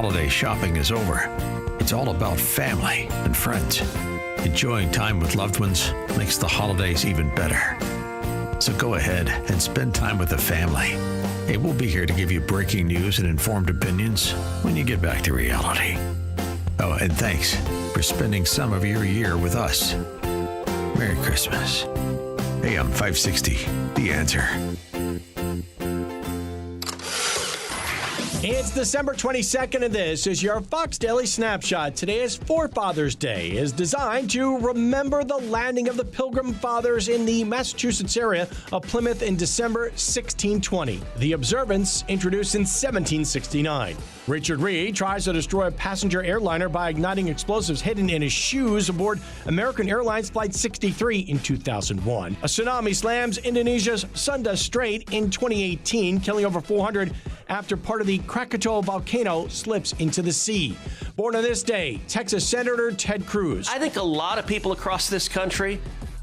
holiday shopping is over, it's all about family and friends. Enjoying time with loved ones makes the holidays even better. So go ahead and spend time with the family. Hey, we'll be here to give you breaking news and informed opinions when you get back to reality. Oh, and thanks for spending some of your year with us. Merry Christmas. AM 560, The Answer. It's December 22nd, and this is your Fox Daily Snapshot. Today is Forefathers Day. It is designed to remember the landing of the Pilgrim Fathers in the Massachusetts area of Plymouth in December 1620. The observance introduced in 1769. Richard Reed tries to destroy a passenger airliner by igniting explosives hidden in his shoes aboard American Airlines Flight 63 in 2001. A tsunami slams Indonesia's Sunda Strait in 2018, killing over 400 after part of the Krakatoa volcano slips into the sea. Born on this day, Texas Senator Ted Cruz. I think a lot of people across this country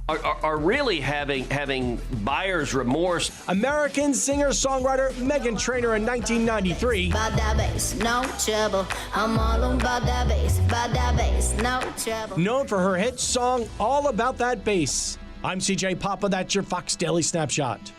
are really having buyer's remorse. American singer-songwriter Meghan Trainor in 1993. By that bass, no trouble. I'm all on by that bass, no trouble. Known for her hit song All About That Bass. I'm CJ Papa, that's your Fox Daily Snapshot.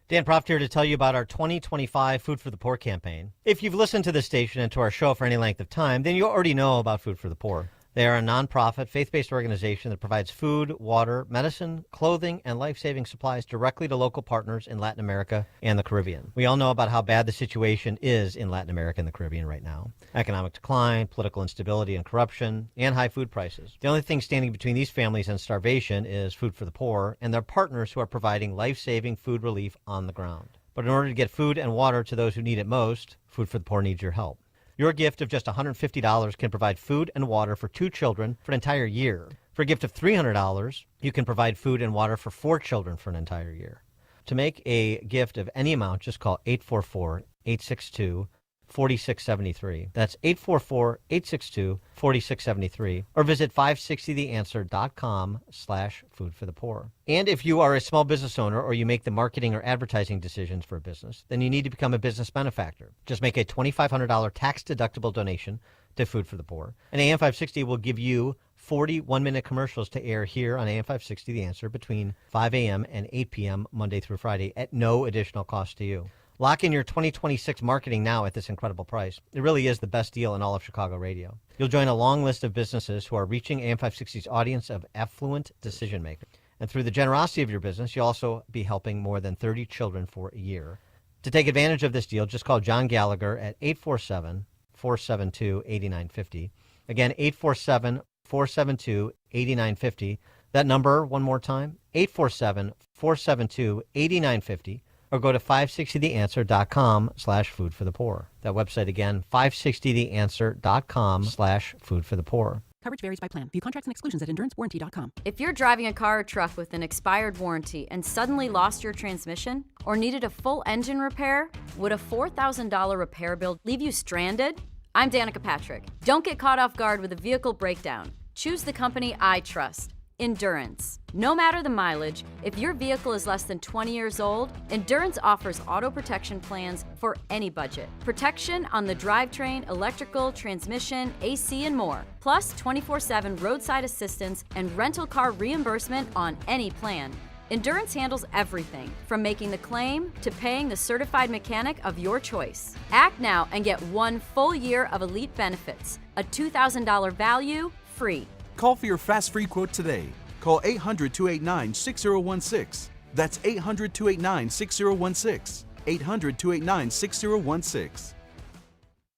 Dan Proft here to tell you about our 2025 Food for the Poor campaign. If you've listened to this station and to our show for any length of time, then you already know about Food for the Poor. They are a nonprofit, faith-based organization that provides food, water, medicine, clothing, and life-saving supplies directly to local partners in Latin America and the Caribbean. We all know about how bad the situation is in Latin America and the Caribbean right now. Economic decline, political instability and corruption, and high food prices. The only thing standing between these families and starvation is Food for the Poor and their partners who are providing life-saving food relief on the ground. But in order to get food and water to those who need it most, Food for the Poor needs your help. Your gift of just $150 can provide food and water for 2 children for an entire year. For a gift of $300, you can provide food and water for 4 children for an entire year. To make a gift of any amount, just call 844-862-4673. That's 844-862-4673. Or visit 560theanswer.com/foodforthepoor. And if you are a small business owner or you make the marketing or advertising decisions for a business, then you need to become a business benefactor. Just make a $2,500 tax-deductible donation to Food for the Poor. And AM 560 will give you 40 one-minute commercials to air here on AM 560 The Answer between 5 a.m. and 8 p.m. Monday through Friday at no additional cost to you. Lock in your 2026 marketing now at this incredible price. It really is the best deal in all of Chicago radio. You'll join a long list of businesses who are reaching AM 560's audience of affluent decision makers. And through the generosity of your business, you'll also be helping more than 30 children for a year. To take advantage of this deal, just call John Gallagher at 847-472-8950. Again, 847-472-8950. That number, one more time, 847-472-8950. Or go to 560theanswer.com/foodforthepoor. That website again, 560theanswer.com/foodforthepoor. Coverage varies by plan. View contracts and exclusions at endurancewarranty.com. If you're driving a car or truck with an expired warranty and suddenly lost your transmission or needed a full engine repair, would a $4,000 repair bill leave you stranded? I'm Danica Patrick. Don't get caught off guard with a vehicle breakdown. Choose the company I trust. Endurance. No matter the mileage, if your vehicle is less than 20 years old, Endurance offers auto protection plans for any budget. Protection on the drivetrain, electrical, transmission, AC, and more. Plus 24/7 roadside assistance and rental car reimbursement on any plan. Endurance handles everything, from making the claim to paying the certified mechanic of your choice. Act now and get 1 full year of elite benefits. A $2,000 value, free. Call for your fast free quote today. Call 800-289-6016. That's 800-289-6016. 800-289-6016.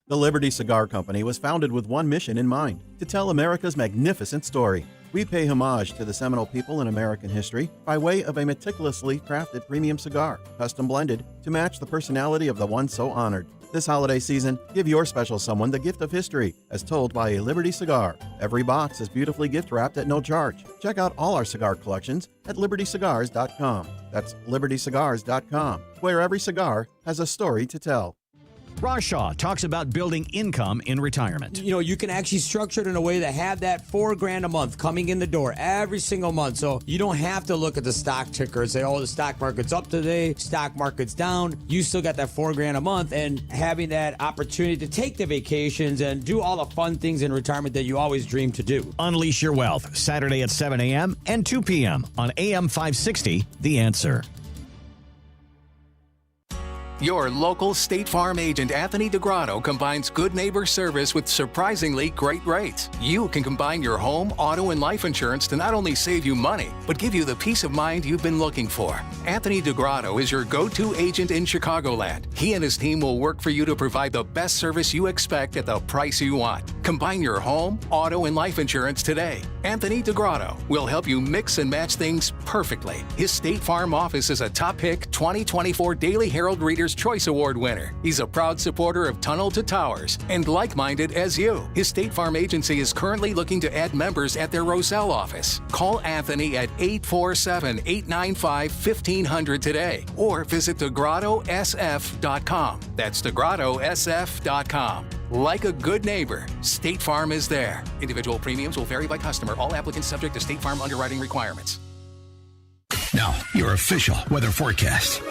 The Liberty Cigar Company was founded with one mission in mind: to tell America's magnificent story. We pay homage to the seminal people in American history by way of a meticulously crafted premium cigar, custom blended to match the personality of the one so honored. This holiday season, give your special someone the gift of history, as told by a Liberty cigar. Every box is beautifully gift wrapped at no charge. Check out all our cigar collections at libertycigars.com. That's libertycigars.com, where every cigar has a story to tell. Rashaw talks about building income in retirement. You know, you can actually structure it in a way that have that $4,000 a month coming in the door every single month. So you don't have to look at the stock ticker and say, oh, the stock market's up today, stock market's down. You still got that $4,000 a month, and having that opportunity to take the vacations and do all the fun things in retirement that you always dream to do. Unleash Your Wealth, Saturday at 7 a.m. and 2 p.m. on AM 560, The Answer. Your local State Farm agent Anthony DeGrotto combines good neighbor service with surprisingly great rates. You can combine your home, auto, and life insurance to not only save you money, but give you the peace of mind you've been looking for. Anthony DeGrotto is your go-to agent in Chicagoland. He and his team will work for you to provide the best service you expect at the price you want. Combine your home, auto, and life insurance today. Anthony DeGrotto will help you mix and match things perfectly. His State Farm office is a top pick 2024 Daily Herald Reader's Choice Award winner. He's a proud supporter of Tunnel to Towers and like-minded as you. His State Farm agency is currently looking to add members at their Roselle office. Call Anthony at 847-895-1500 today or visit DeGrottoSF.com. That's DeGrottoSF.com. Like a good neighbor, State Farm is there. Individual premiums will vary by customer. All applicants subject to State Farm underwriting requirements. Now, your official weather forecast.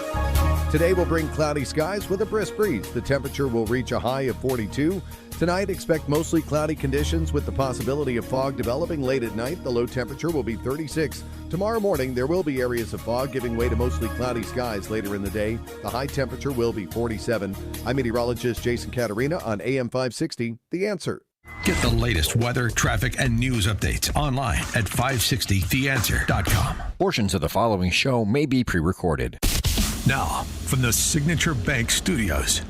Today will bring cloudy skies with a brisk breeze. The temperature will reach a high of 42. Tonight, expect mostly cloudy conditions with the possibility of fog developing late at night. The low temperature will be 36. Tomorrow morning, there will be areas of fog giving way to mostly cloudy skies later in the day. The high temperature will be 47. I'm meteorologist Jason Caterina on AM 560, The Answer. Get the latest weather, traffic, and news updates online at 560theanswer.com. Portions of the following show may be pre-recorded. Now, from the Signature Bank Studios,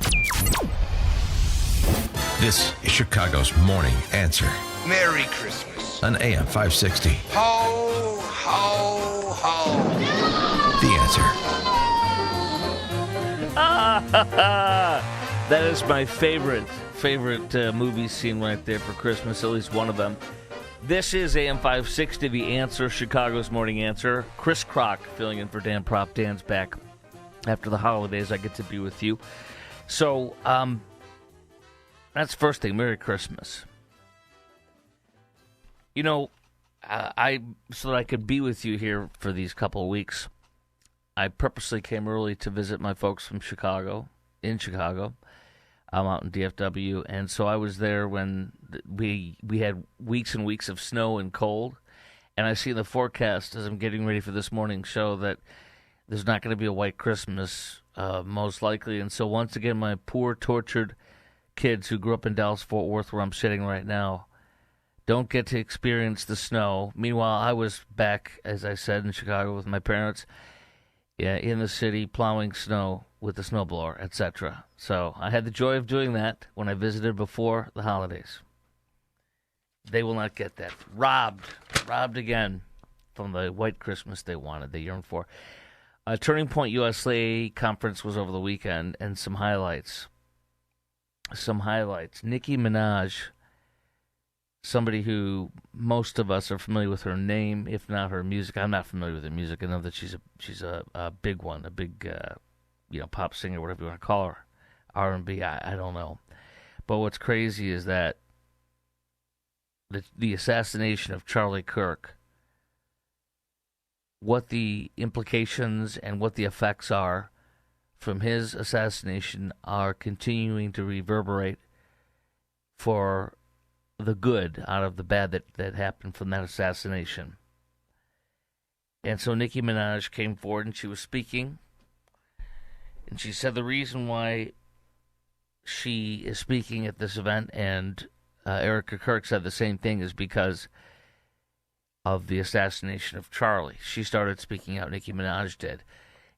this is Chicago's Morning Answer. Merry Christmas. On AM 560. Ho, ho, ho. The Answer. That is my favorite movie scene right there for Christmas, at least one of them. This is AM 560, The Answer, Chicago's Morning Answer. Chris Kroc filling in for Dan Prop. Dan's back. After the holidays, I get to be with you. So, that's the first thing. Merry Christmas. You know, so that I could be with you here for these couple of weeks, I purposely came early to visit my folks from Chicago, in Chicago. I'm out in DFW, and so I was there when we had weeks and weeks of snow and cold, and I see in the forecast as I'm getting ready for this morning's show that there's not going to be a white Christmas, most likely. And so once again, my poor, tortured kids who grew up in Dallas-Fort Worth, where I'm sitting right now, don't get to experience the snow. Meanwhile, I was back, as I said, in Chicago with my parents, in the city, plowing snow with the snowblower, etc. So I had the joy of doing that when I visited before the holidays. They will not get that. Robbed again from the white Christmas they wanted, they yearned for. Turning Point USA conference was over the weekend, and some highlights. Nicki Minaj, somebody who most of us are familiar with her name, if not her music. I'm not familiar with her music. I know that she's a big one, a big pop singer, whatever you want to call her, R&B. I don't know. But what's crazy is that the assassination of Charlie Kirk, what the implications and what the effects are from his assassination are continuing to reverberate for the good out of the bad that happened from that assassination. And so Nicki Minaj came forward and she was speaking, and she said the reason why she is speaking at this event, and Erica Kirk said the same thing, is because of the assassination of Charlie. She started speaking out, Nicki Minaj did.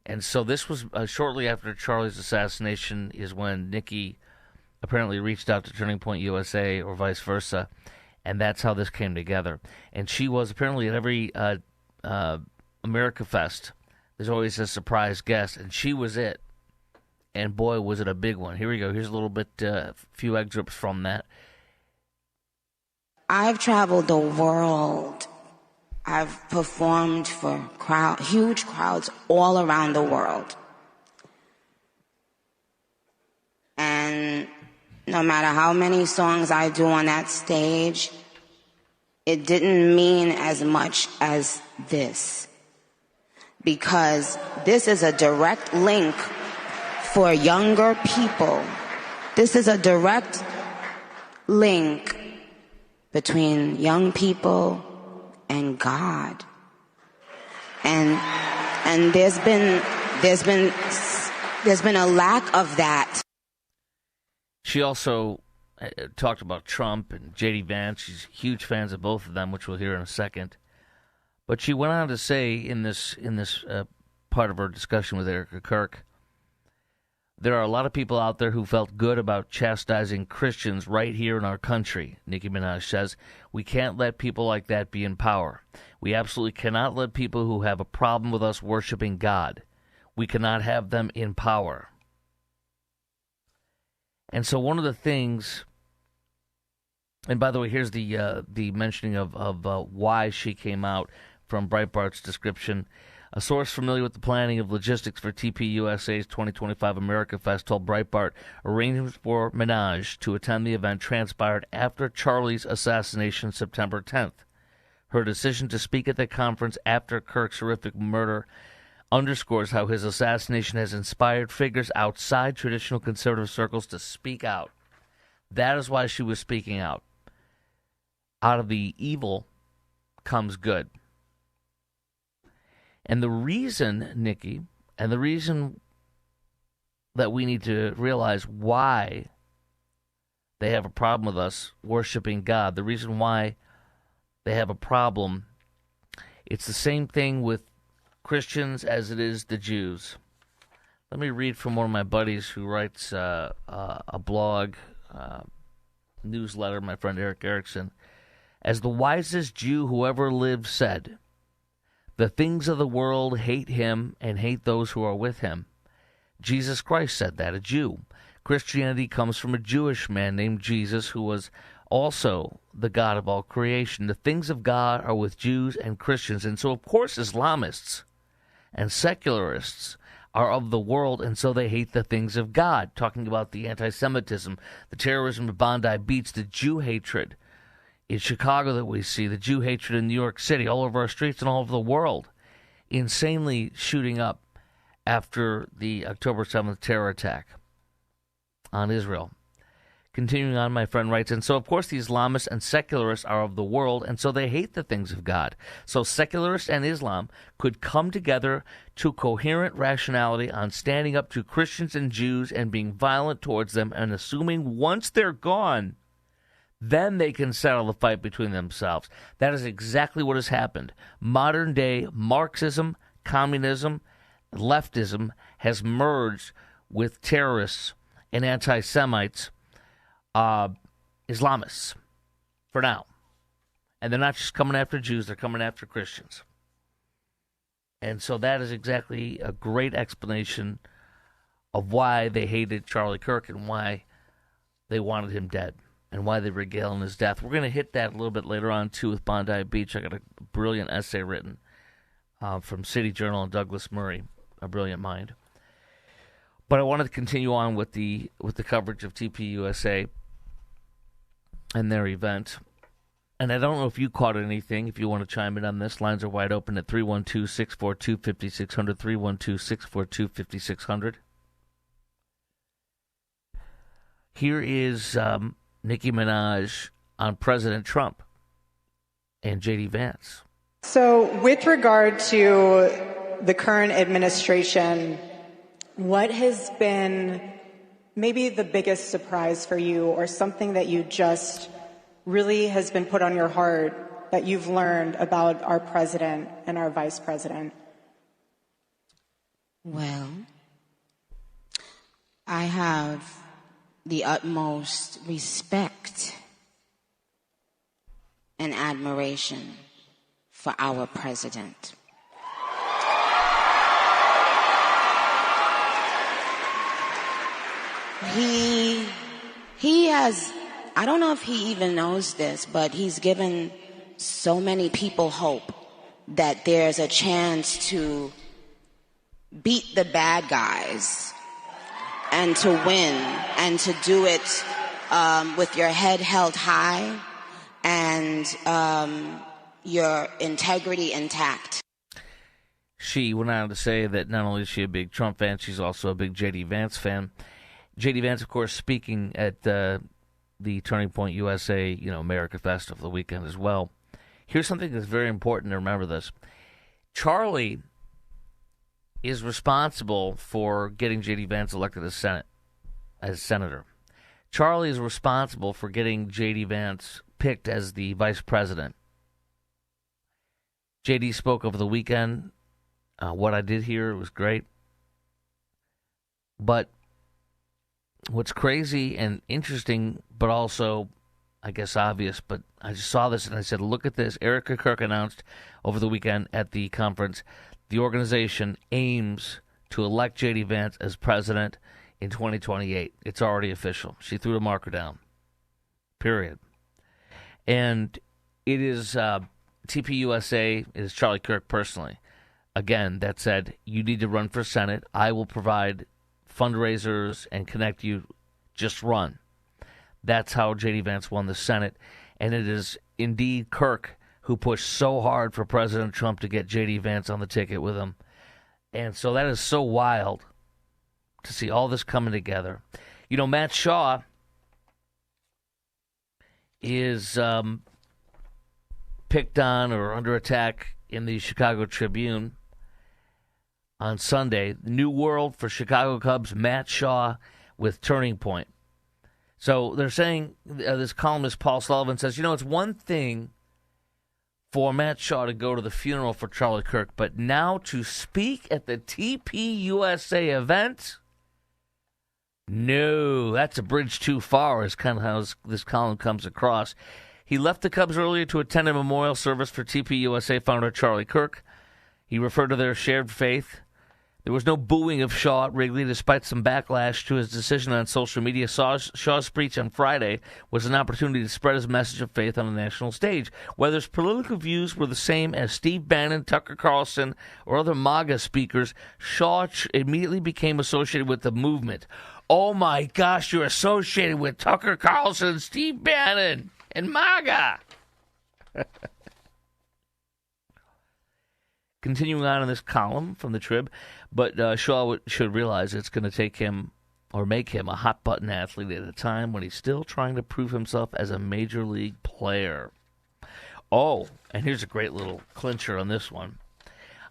And so this was shortly after Charlie's assassination is when Nicki apparently reached out to Turning Point USA or vice versa, and that's how this came together. And she was apparently at every America Fest, there's always a surprise guest, and she was it. And boy, was it a big one. Here we go. Here's a little bit, few excerpts from that. I've traveled the world. I've performed for huge crowds all around the world. And And no matter how many songs I do on that stage, it didn't mean as much as this. Because this is a direct link for younger people. This is a direct link between young people and God. And there's been a lack of that. She also talked about Trump and J.D. Vance. She's huge fans of both of them, which we'll hear in a second. But she went on to say in this part of her discussion with Erica Kirk, there are a lot of people out there who felt good about chastising Christians right here in our country, Nicki Minaj says. We can't let people like that be in power. We absolutely cannot let people who have a problem with us worshiping God. We cannot have them in power. And so one of the things, and by the way, here's the mentioning of why she came out from Breitbart's description. A source familiar with the planning of logistics for TPUSA's 2025 America Fest told Breitbart arrangements for Minaj to attend the event transpired after Charlie's assassination September 10th. Her decision to speak at the conference after Kirk's horrific murder underscores how his assassination has inspired figures outside traditional conservative circles to speak out. That is why she was speaking out. Out of the evil comes good. And the reason, Nikki, and the reason that we need to realize why they have a problem with us worshiping God, the reason why they have a problem, it's the same thing with Christians as it is the Jews. Let me read from one of my buddies who writes a blog, newsletter, my friend Eric Erickson. As the wisest Jew who ever lived said, the things of the world hate him and hate those who are with him. Jesus Christ said that, a Jew. Christianity comes from a Jewish man named Jesus who was also the God of all creation. The things of God are with Jews and Christians. And so, of course, Islamists and secularists are of the world, and so they hate the things of God. Talking about the anti-Semitism, the terrorism of Bondi Beach, the Jew hatred in Chicago that we see, the Jew hatred in New York City, all over our streets and all over the world, insanely shooting up after the October 7th terror attack on Israel. Continuing on, my friend writes, and so, of course, the Islamists and secularists are of the world, and so they hate the things of God. So secularists and Islam could come together to coherent rationality on standing up to Christians and Jews and being violent towards them and assuming once they're gone, then they can settle the fight between themselves. That is exactly what has happened. Modern-day Marxism, communism, leftism has merged with terrorists and anti-Semites, Islamists, for now. And they're not just coming after Jews, they're coming after Christians. And so that is exactly a great explanation of why they hated Charlie Kirk and why they wanted him dead and why they regale in his death. We're going to hit that a little bit later on, too, with Bondi Beach. I got a brilliant essay written from City Journal and Douglas Murray, a brilliant mind. But I wanted to continue on with the coverage of TPUSA and their event. And I don't know if you caught anything. If you want to chime in on this, lines are wide open at 312-642-5600, 312-642-5600. Here is Nicki Minaj on President Trump and J.D. Vance. So with regard to the current administration, what has been maybe the biggest surprise for you, or something that you just really has been put on your heart that you've learned about our president and our vice president? Well, I have the utmost respect and admiration for our president. He has, I don't know if he even knows this, but he's given so many people hope that there's a chance to beat the bad guys and to win and to do it with your head held high and your integrity intact. She went on to say that not only is she a big Trump fan, she's also a big J.D. Vance fan. J.D. Vance, of course, speaking at the Turning Point USA, America Fest over the weekend as well. Here's something that's very important to remember this. Charlie is responsible for getting J.D. Vance elected as senator. Charlie is responsible for getting J.D. Vance picked as the vice president. J.D. spoke over the weekend. What I did hear was great. But what's crazy and interesting, but also, I guess, obvious, but I just saw this and I said, look at this. Erica Kirk announced over the weekend at the conference, the organization aims to elect J.D. Vance as president in 2028. It's already official. She threw the marker down. Period. And it is TPUSA, it is Charlie Kirk personally. Again, that said, you need to run for Senate. I will provide fundraisers and connect you. Just run. That's how J.D. Vance won the Senate. And it is indeed Kirk who pushed so hard for President Trump to get J.D. Vance on the ticket with him. And so that is so wild to see all this coming together. Matt Shaw is picked on or under attack in the Chicago Tribune on Sunday. New world for Chicago Cubs, Matt Shaw with Turning Point. So they're saying, this columnist Paul Sullivan says, it's one thing for Matt Shaw to go to the funeral for Charlie Kirk, but now to speak at the TPUSA event? No, that's a bridge too far, is kind of how this column comes across. He left the Cubs earlier to attend a memorial service for TPUSA founder Charlie Kirk. He referred to their shared faith. There was no booing of Shaw at Wrigley, despite some backlash to his decision on social media. Shaw's speech on Friday was an opportunity to spread his message of faith on a national stage. Whether his political views were the same as Steve Bannon, Tucker Carlson, or other MAGA speakers, Shaw immediately became associated with the movement. Oh my gosh, you're associated with Tucker Carlson, Steve Bannon, and MAGA. Continuing on in this column from the Trib, but Shaw should realize it's going to take him or make him a hot-button athlete at a time when he's still trying to prove himself as a major league player. Oh, and here's a great little clincher on this one.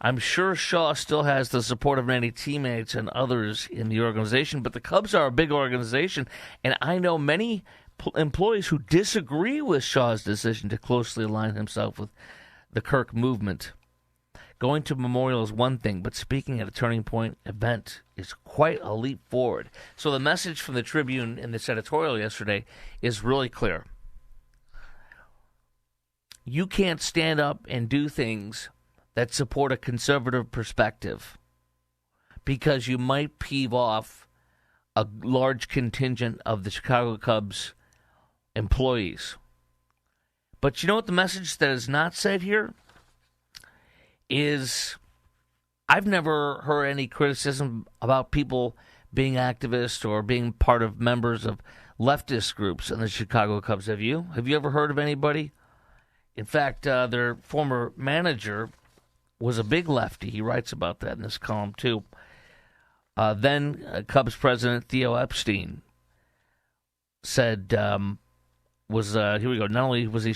I'm sure Shaw still has the support of many teammates and others in the organization, but the Cubs are a big organization, and I know many employees who disagree with Shaw's decision to closely align himself with the Kirk movement. Going to memorial is one thing, but speaking at a Turning Point event is quite a leap forward. So the message from the Tribune in this editorial yesterday is really clear. You can't stand up and do things that support a conservative perspective because you might peeve off a large contingent of the Chicago Cubs employees. But you know what the message that is not said here is, I've never heard any criticism about people being activists or being part of members of leftist groups in the Chicago Cubs. Have you? Have you ever heard of anybody? In fact, their former manager was a big lefty. He writes about that in this column, too. Then Cubs president Theo Epstein said, here we go, not only was he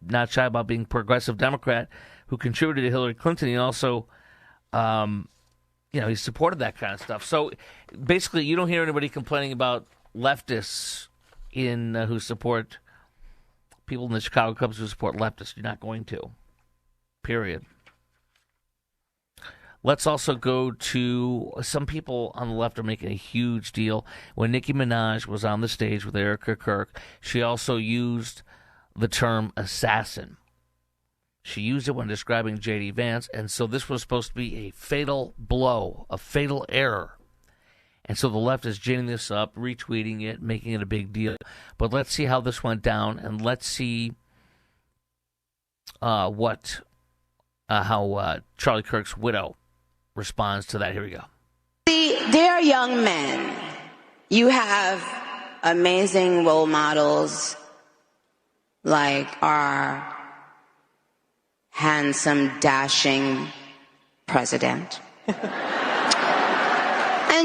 not shy about being a progressive Democrat who contributed to Hillary Clinton, he also, he supported that kind of stuff. So basically, you don't hear anybody complaining about leftists who support people in the Chicago Cubs who support leftists. You're not going to. Period. Let's also go to some people on the left are making a huge deal. When Nicki Minaj was on the stage with Erica Kirk, she also used the term assassin. She used it when describing J.D. Vance, and so this was supposed to be a fatal blow, a fatal error. And so the left is ginning this up, retweeting it, making it a big deal. But let's see how this went down, and let's see how Charlie Kirk's widow responds to that. Here we go. See, dear young men, You have amazing role models like our handsome, dashing president. And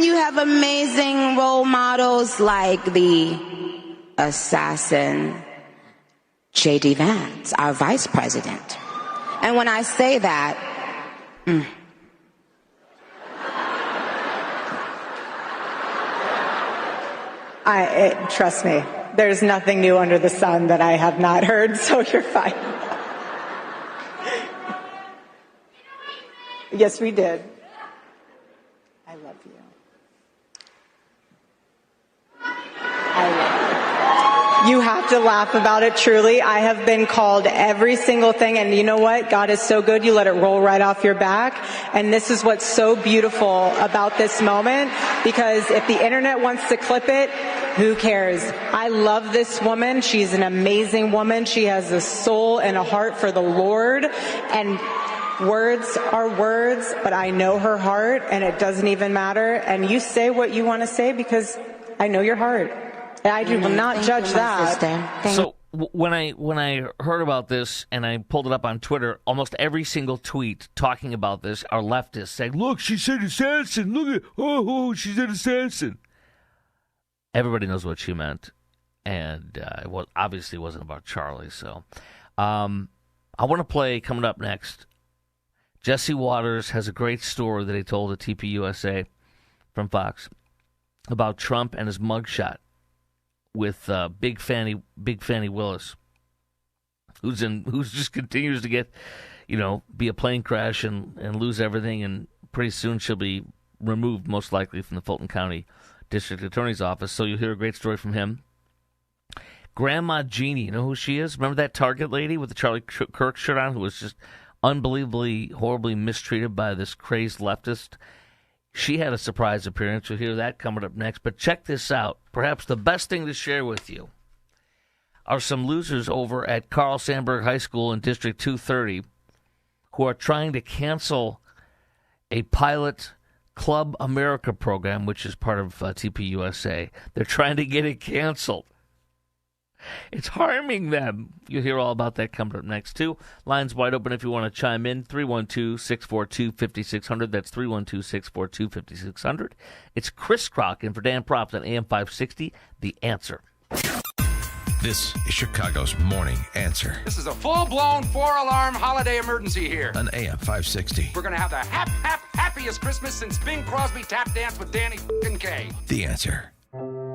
you have amazing role models like the assassin J.D. Vance, our vice president. And when I say that, trust me, there's nothing new under the sun that I have not heard, so you're fine. Yes, we did. I love you. You have to laugh about it, truly. I have been called every single thing, and you know what? God is so good, you let it roll right off your back. And this is what's so beautiful about this moment, because if the internet wants to clip it, who cares? I love this woman. She's an amazing woman. She has a soul and a heart for the Lord, and words are words, but I know her heart, and it doesn't even matter. And you say what you want to say because I know your heart. I will not judge that. So when I heard about this and I pulled it up on Twitter, almost every single tweet talking about this are leftists saying, "Look, she said assassin. Look at she said assassin." Everybody knows what she meant, and it obviously wasn't about Charlie. So I want to play coming up next. Jesse Waters has a great story that he told at TPUSA from Fox about Trump and his mugshot with Big Fanny Willis, who's just continues to get, be a plane crash and lose everything, and pretty soon she'll be removed, most likely, from the Fulton County District Attorney's Office. So you'll hear a great story from him. Grandma Jeannie, you know who she is? Remember that Target lady with the Charlie Kirk shirt on who was just unbelievably, horribly mistreated by this crazed leftist? She had a surprise appearance. You'll hear that coming up next. But check this out. Perhaps the best thing to share with you are some losers over at Carl Sandburg High School in District 230 who are trying to cancel a pilot Club America program, which is part of TPUSA. They're trying to get it canceled. It's harming them. You'll hear all about that coming up next, too. Lines wide open if you want to chime in. 312-642-5600. That's 312-642-5600. It's Chris Crock in for Dan Props on AM 560, The Answer. This is Chicago's Morning Answer This is a full-blown 4-alarm holiday emergency here. on AM 560. We're going to have the happiest Christmas since Bing Crosby tap danced with Danny Kaye. The Answer.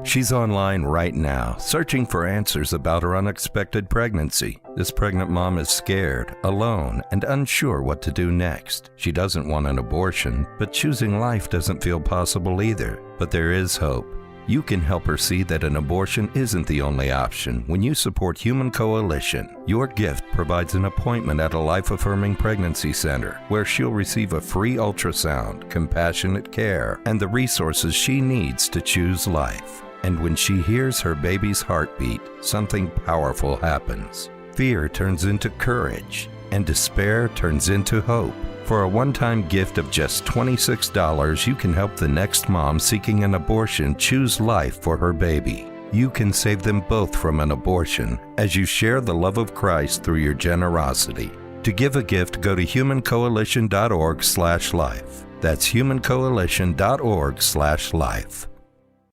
She's online right now, searching for answers about her unexpected pregnancy. This pregnant mom is scared, alone, and unsure what to do next. She doesn't want an abortion, but choosing life doesn't feel possible either. But there is hope. You can help her see that an abortion isn't the only option when you support Human Coalition. Your gift provides an appointment at a life-affirming pregnancy center where she'll receive a free ultrasound, compassionate care, and the resources she needs to choose life. And when she hears her baby's heartbeat, something powerful happens. Fear turns into courage, and despair turns into hope. For a one-time gift of just $26, you can help the next mom seeking an abortion choose life for her baby. You can save them both from an abortion as you share the love of Christ through your generosity. To give a gift, go to humancoalition.org/life. That's humancoalition.org/life.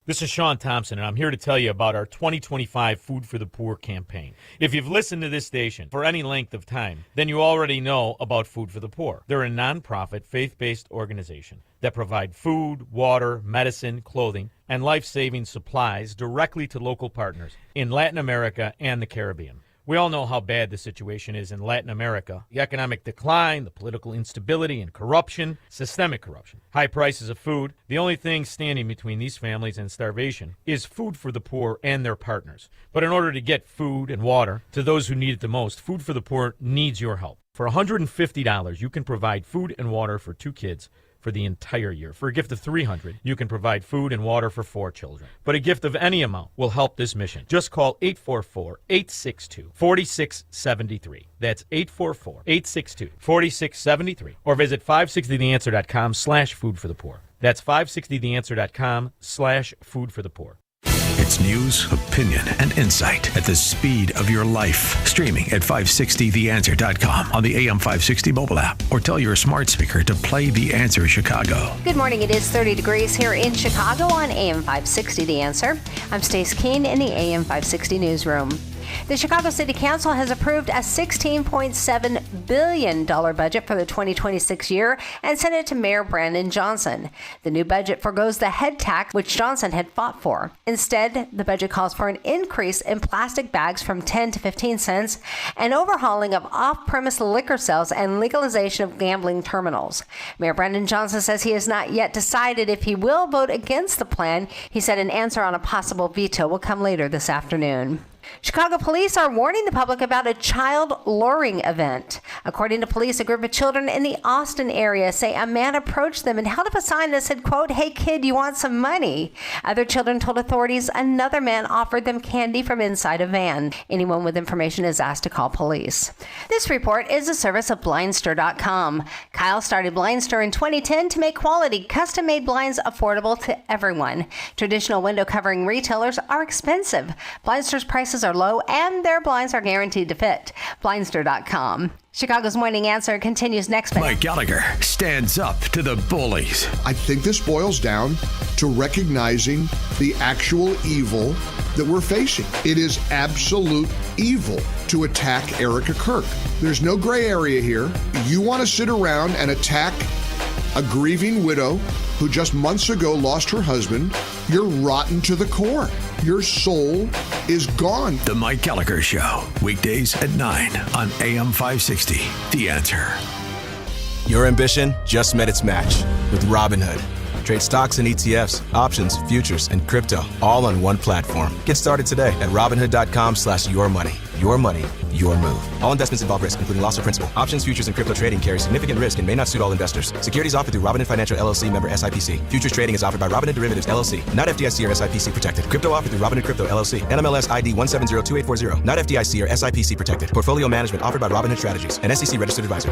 This is Sean Thompson, and I'm here to tell you about our 2025 Food for the Poor campaign. If you've listened to this station for any length of time, then you already know about Food for the Poor. They're a nonprofit, faith-based organization that provide food, water, medicine, clothing, and life-saving supplies directly to local partners in Latin America and the Caribbean. We all know how bad the situation is in Latin America. The economic decline, the political instability and corruption, systemic corruption, high prices of food. The only thing standing between these families and starvation is Food for the Poor and their partners. But in order to get food and water to those who need it the most, Food for the Poor needs your help. For $150, you can provide food and water for 2 kids for the entire year. For a gift of $300, you can provide food and water for 4 children. But a gift of any amount will help this mission. Just call 844-862-4673. That's 844-862-4673. Or visit 560theanswer.com/food for the poor. That's 560theanswer.com/food for the poor. It's news, opinion, and insight at the speed of your life. Streaming at 560theanswer.com on the AM 560 mobile app, or tell your smart speaker to play The Answer Chicago. Good morning. It is 30 degrees here in Chicago on AM 560 The Answer. I'm Stace Keene in the AM 560 newsroom. The Chicago City Council has approved a $16.7 billion budget for the 2026 year and sent it to Mayor Brandon Johnson. The new budget forgoes the head tax, which Johnson had fought for. Instead, the budget calls for an increase in plastic bags from 10 to 15 cents, an overhauling of off-premise liquor sales, and legalization of gambling terminals. Mayor Brandon Johnson says he has not yet decided if he will vote against the plan. He said an answer on a possible veto will come later this afternoon. Chicago police are warning the public about a child luring event. According to police, a group of children in the Austin area say a man approached them and held up a sign that said, quote, "Hey kid, you want some money?" Other children told authorities another man offered them candy from inside a van. Anyone with information is asked to call police. This report is a service of Blindster.com. Kyle started Blindster in 2010 to make quality, custom-made blinds affordable to everyone. Traditional window covering retailers are expensive. Blindster's prices are low and their blinds are guaranteed to fit. Blindster.com. Chicago's Morning Answer continues next. Mike Gallagher stands up to the bullies. I think this boils down to recognizing the actual evil that we're facing. It is absolute evil to attack Erica Kirk. There's no gray area here. You want to sit around and attack a grieving widow who just months ago lost her husband. You're rotten to the core. Your soul is gone. The Mike Gallagher Show, weekdays at 9 on AM 560. The Answer. Your ambition just met its match with Robinhood. Trade stocks and ETFs, options, futures, and crypto all on one platform. Get started today at Robinhood.com/yourmoney. Your money, your move. All investments involve risk, including loss of principal. Options, futures, and crypto trading carry significant risk and may not suit all investors. Securities offered through Robinhood Financial LLC, member SIPC. Futures trading is offered by Robinhood Derivatives LLC, not FDIC or SIPC protected. Crypto offered through Robinhood Crypto LLC, NMLS ID 1702840, not FDIC or SIPC protected. Portfolio management offered by Robinhood Strategies, an SEC registered advisor.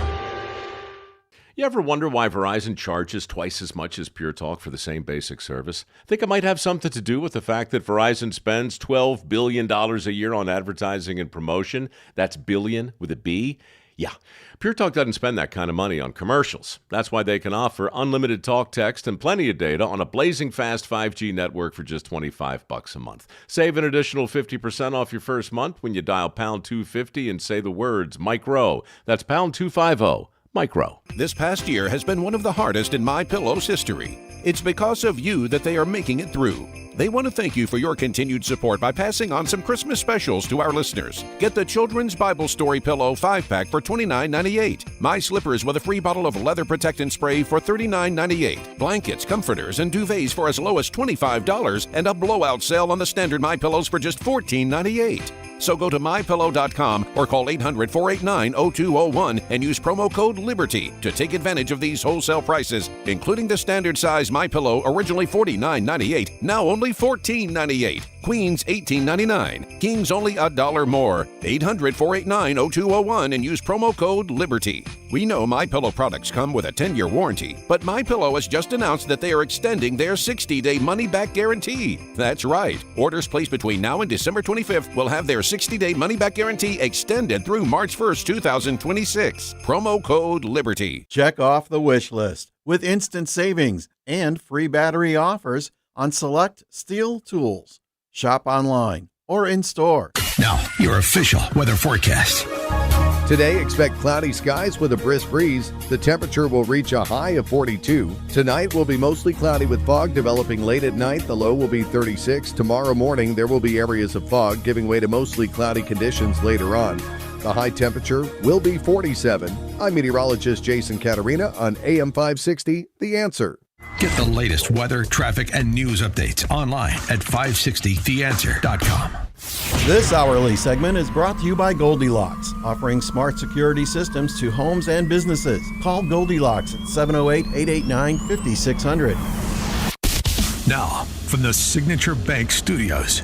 You ever wonder why Verizon charges twice as much as Pure Talk for the same basic service? Think it might have something to do with the fact that Verizon spends $12 billion a year on advertising and promotion? That's billion with a B? Yeah. Pure Talk doesn't spend that kind of money on commercials. That's why they can offer unlimited talk, text, and plenty of data on a blazing fast 5G network for just $25 a month. Save an additional 50% off your first month when you dial pound 250 and say the words Micro. That's pound 250. Micro. This past year has been one of the hardest in MyPillow's history. It's because of you that they are making it through. They want to thank you for your continued support by passing on some Christmas specials to our listeners. Get the Children's Bible Story Pillow 5-pack for $29.98. My Slippers with a free bottle of leather protectant spray for $39.98. Blankets, comforters, and duvets for as low as $25, and a blowout sale on the standard MyPillows for just $14.98. So go to MyPillow.com or call 800-489-0201 and use promo code LIBERTY to take advantage of these wholesale prices, including the standard size MyPillow, originally $49.98, now only $14.98. Queens $18.99. Kings only $1 more. 800-489-0201 and use promo code LIBERTY. We know MyPillow products come with a 10-year warranty, but MyPillow has just announced that they are extending their 60-day money-back guarantee. That's right. Orders placed between now and December 25th will have their 60-day money-back guarantee extended through March 1st, 2026. Promo code LIBERTY. Check off the wish list with instant savings and free battery offers on select Steel tools. Shop online or in-store. Now, your official weather forecast. Today, expect cloudy skies with a brisk breeze. The temperature will reach a high of 42. Tonight will be mostly cloudy with fog developing late at night. The low will be 36. Tomorrow morning, there will be areas of fog giving way to mostly cloudy conditions later on. The high temperature will be 47. I'm meteorologist Jason Catarina on AM 560, The Answer. Get the latest weather, traffic, and news updates online at 560theanswer.com. This hourly segment is brought to you by Goldilocks, offering smart security systems to homes and businesses. Call Goldilocks at 708-889-5600. Now, from the Signature Bank Studios.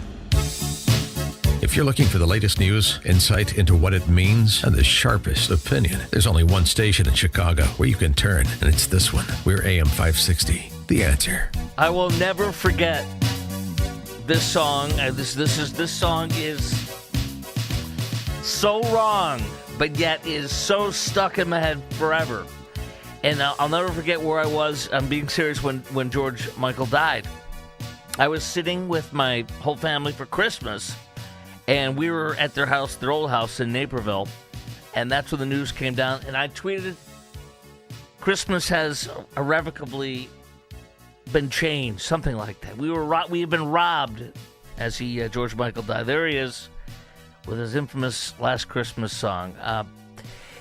If you're looking for the latest news, insight into what it means, and the sharpest opinion, there's only one station in Chicago where you can turn, and it's this one. We're AM 560. The Answer. I will never forget this song. This song is so wrong, but yet is so stuck in my head forever. And I'll never forget where I was. I'm being serious when George Michael died. I was sitting with my whole family for Christmas, and we were at their house, their old house in Naperville, and that's when the news came down. And I tweeted, "Christmas has irrevocably been changed," something like that. We had been robbed as George Michael died. There he is with his infamous Last Christmas song.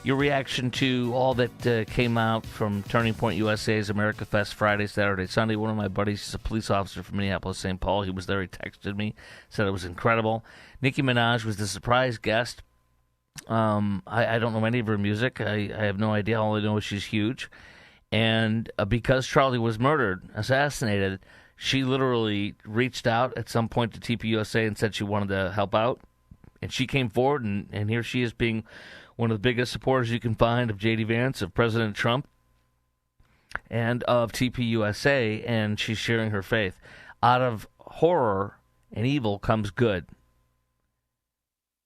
Your reaction to all that came out from Turning Point USA's America Fest Friday, Saturday, Sunday. One of my buddies is a police officer from Minneapolis, St. Paul. He was there. He texted me, said it was incredible. Nicki Minaj was the surprise guest. I don't know any of her music. I have no idea. All I know is she's huge. And because Charlie was murdered, assassinated, she literally reached out at some point to TPUSA and said she wanted to help out. And she came forward, and here she is being one of the biggest supporters you can find of J.D. Vance, of President Trump, and of TPUSA, and she's sharing her faith. Out of horror and evil comes good.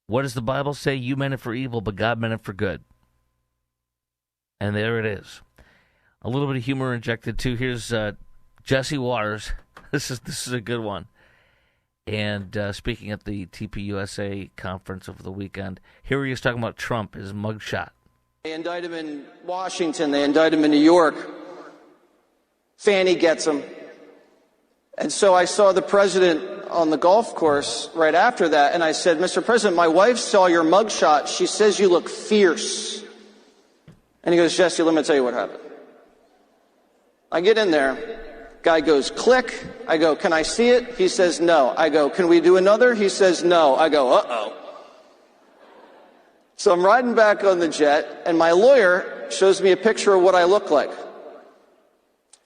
What does the Bible say? You meant it for evil, but God meant it for good. And there it is. A little bit of humor injected, too. Here's Jesse Waters. This is a good one. And speaking at the TPUSA conference over the weekend, here he is talking about Trump, his mugshot. They indict him in Washington. They indict him in New York. Fanny gets him. And so I saw the president on the golf course right after that, and I said, "Mr. President, my wife saw your mugshot. She says you look fierce." And he goes, "Jesse, let me tell you what happened." I get in there. Guy goes, click. I go, "Can I see it?" He says, "No." I go, "Can we do another?" He says, "No." I go, uh-oh. So I'm riding back on the jet, and my lawyer shows me a picture of what I look like.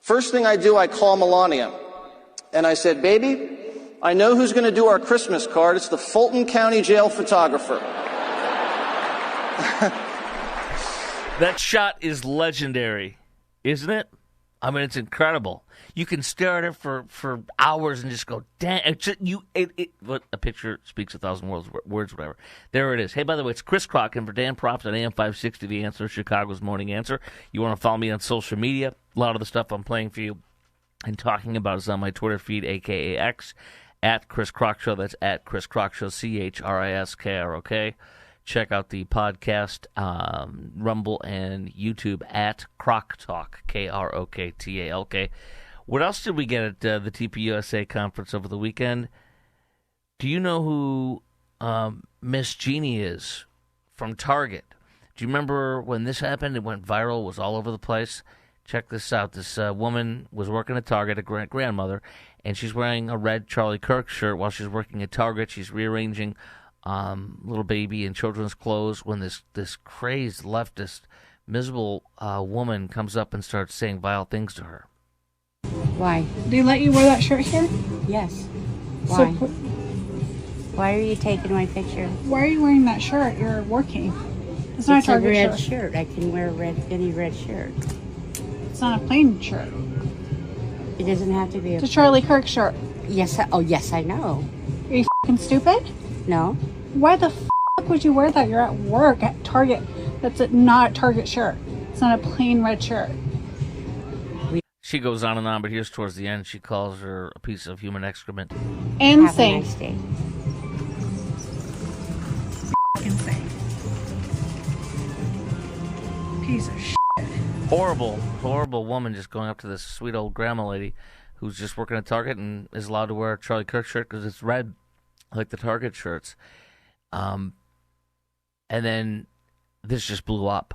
First thing I do, I call Melania. And I said, "Baby, I know who's going to do our Christmas card. It's the Fulton County Jail photographer." That shot is legendary, isn't it? I mean, it's incredible. You can stare at it for hours and just go, damn. A picture speaks 1,000 words, whatever. There it is. Hey, by the way, it's Chris Crocken for Dan Proft on AM 560, The Answer, Chicago's Morning Answer. You want to follow me on social media? A lot of the stuff I'm playing for you and talking about is on my Twitter feed, a.k.a. X, at Chris Crock Show. That's at Chris Crock Show, CHRISKROK. Check out the podcast, Rumble and YouTube at Crock Talk, KROKTALK. What else did we get at the TPUSA conference over the weekend? Do you know who Miss Jeannie is from Target? Do you remember when this happened? It went viral, was all over the place. Check this out. This woman was working at Target, a grandmother, and she's wearing a red Charlie Kirk shirt while she's working at Target. She's rearranging little baby in children's clothes when this crazed leftist, miserable woman comes up and starts saying vile things to her. Why? They let you wear that shirt here? Yes. Why? So, why are you taking my picture? why are you wearing that shirt? You're working. It's not a Target red shirt. I can wear any red shirt. It's not a plain shirt. It doesn't have to be It's a Charlie Kirk shirt. Yes. Yes, I know. Are you f***ing stupid? No. Why the f*** would you wear that? You're at work at Target. That's not a Target shirt. It's not a plain red shirt. She goes on and on, but here's towards the end. She calls her a piece of human excrement. Insane. Have a nice day. Insane. Piece of shit. Horrible woman just going up to this sweet old grandma lady who's just working at Target and is allowed to wear a Charlie Kirk shirt because it's red, like the Target shirts. And then this just blew up.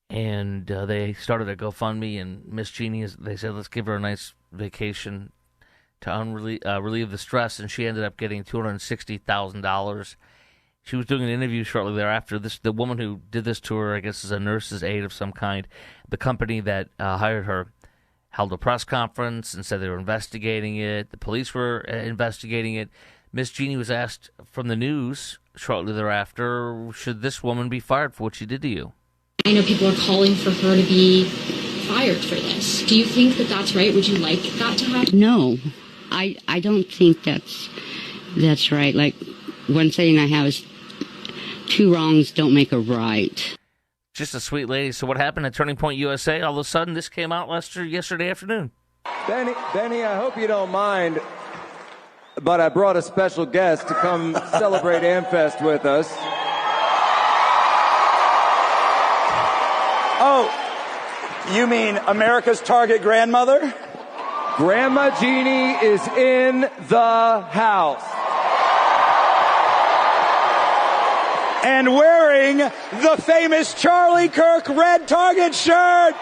And they started a GoFundMe, and Miss Jeannie, they said, let's give her a nice vacation to relieve the stress, and she ended up getting $260,000. She was doing an interview shortly thereafter. The woman who did this to her, I guess, is a nurse's aide of some kind. The company that hired her held a press conference and said they were investigating it. The police were investigating it. Miss Jeannie was asked from the news shortly thereafter, should this woman be fired for what she did to you? I know people are calling for her to be fired for this. Do you think that that's right? Would you like that to happen? No, I don't think that's right. Like, one saying I have is, two wrongs don't make a right. Just a sweet lady. So what happened at Turning Point USA? All of a sudden, this came out yesterday afternoon. Benny, I hope you don't mind, but I brought a special guest to come celebrate AmFest with us. Oh, you mean America's Target grandmother? Grandma Jeannie is in the house. And wearing the famous Charlie Kirk red Target shirt.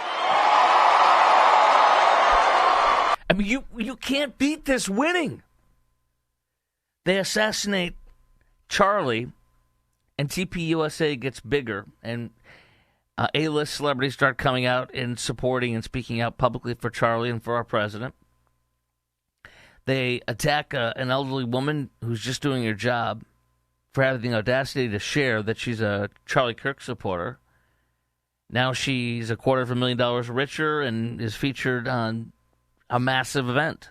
I mean, you can't beat this winning. They assassinate Charlie, and TPUSA gets bigger, and A-list celebrities start coming out and supporting and speaking out publicly for Charlie and for our president. They attack an elderly woman who's just doing her job for having the audacity to share that she's a Charlie Kirk supporter. Now she's $250,000 richer and is featured on a massive event.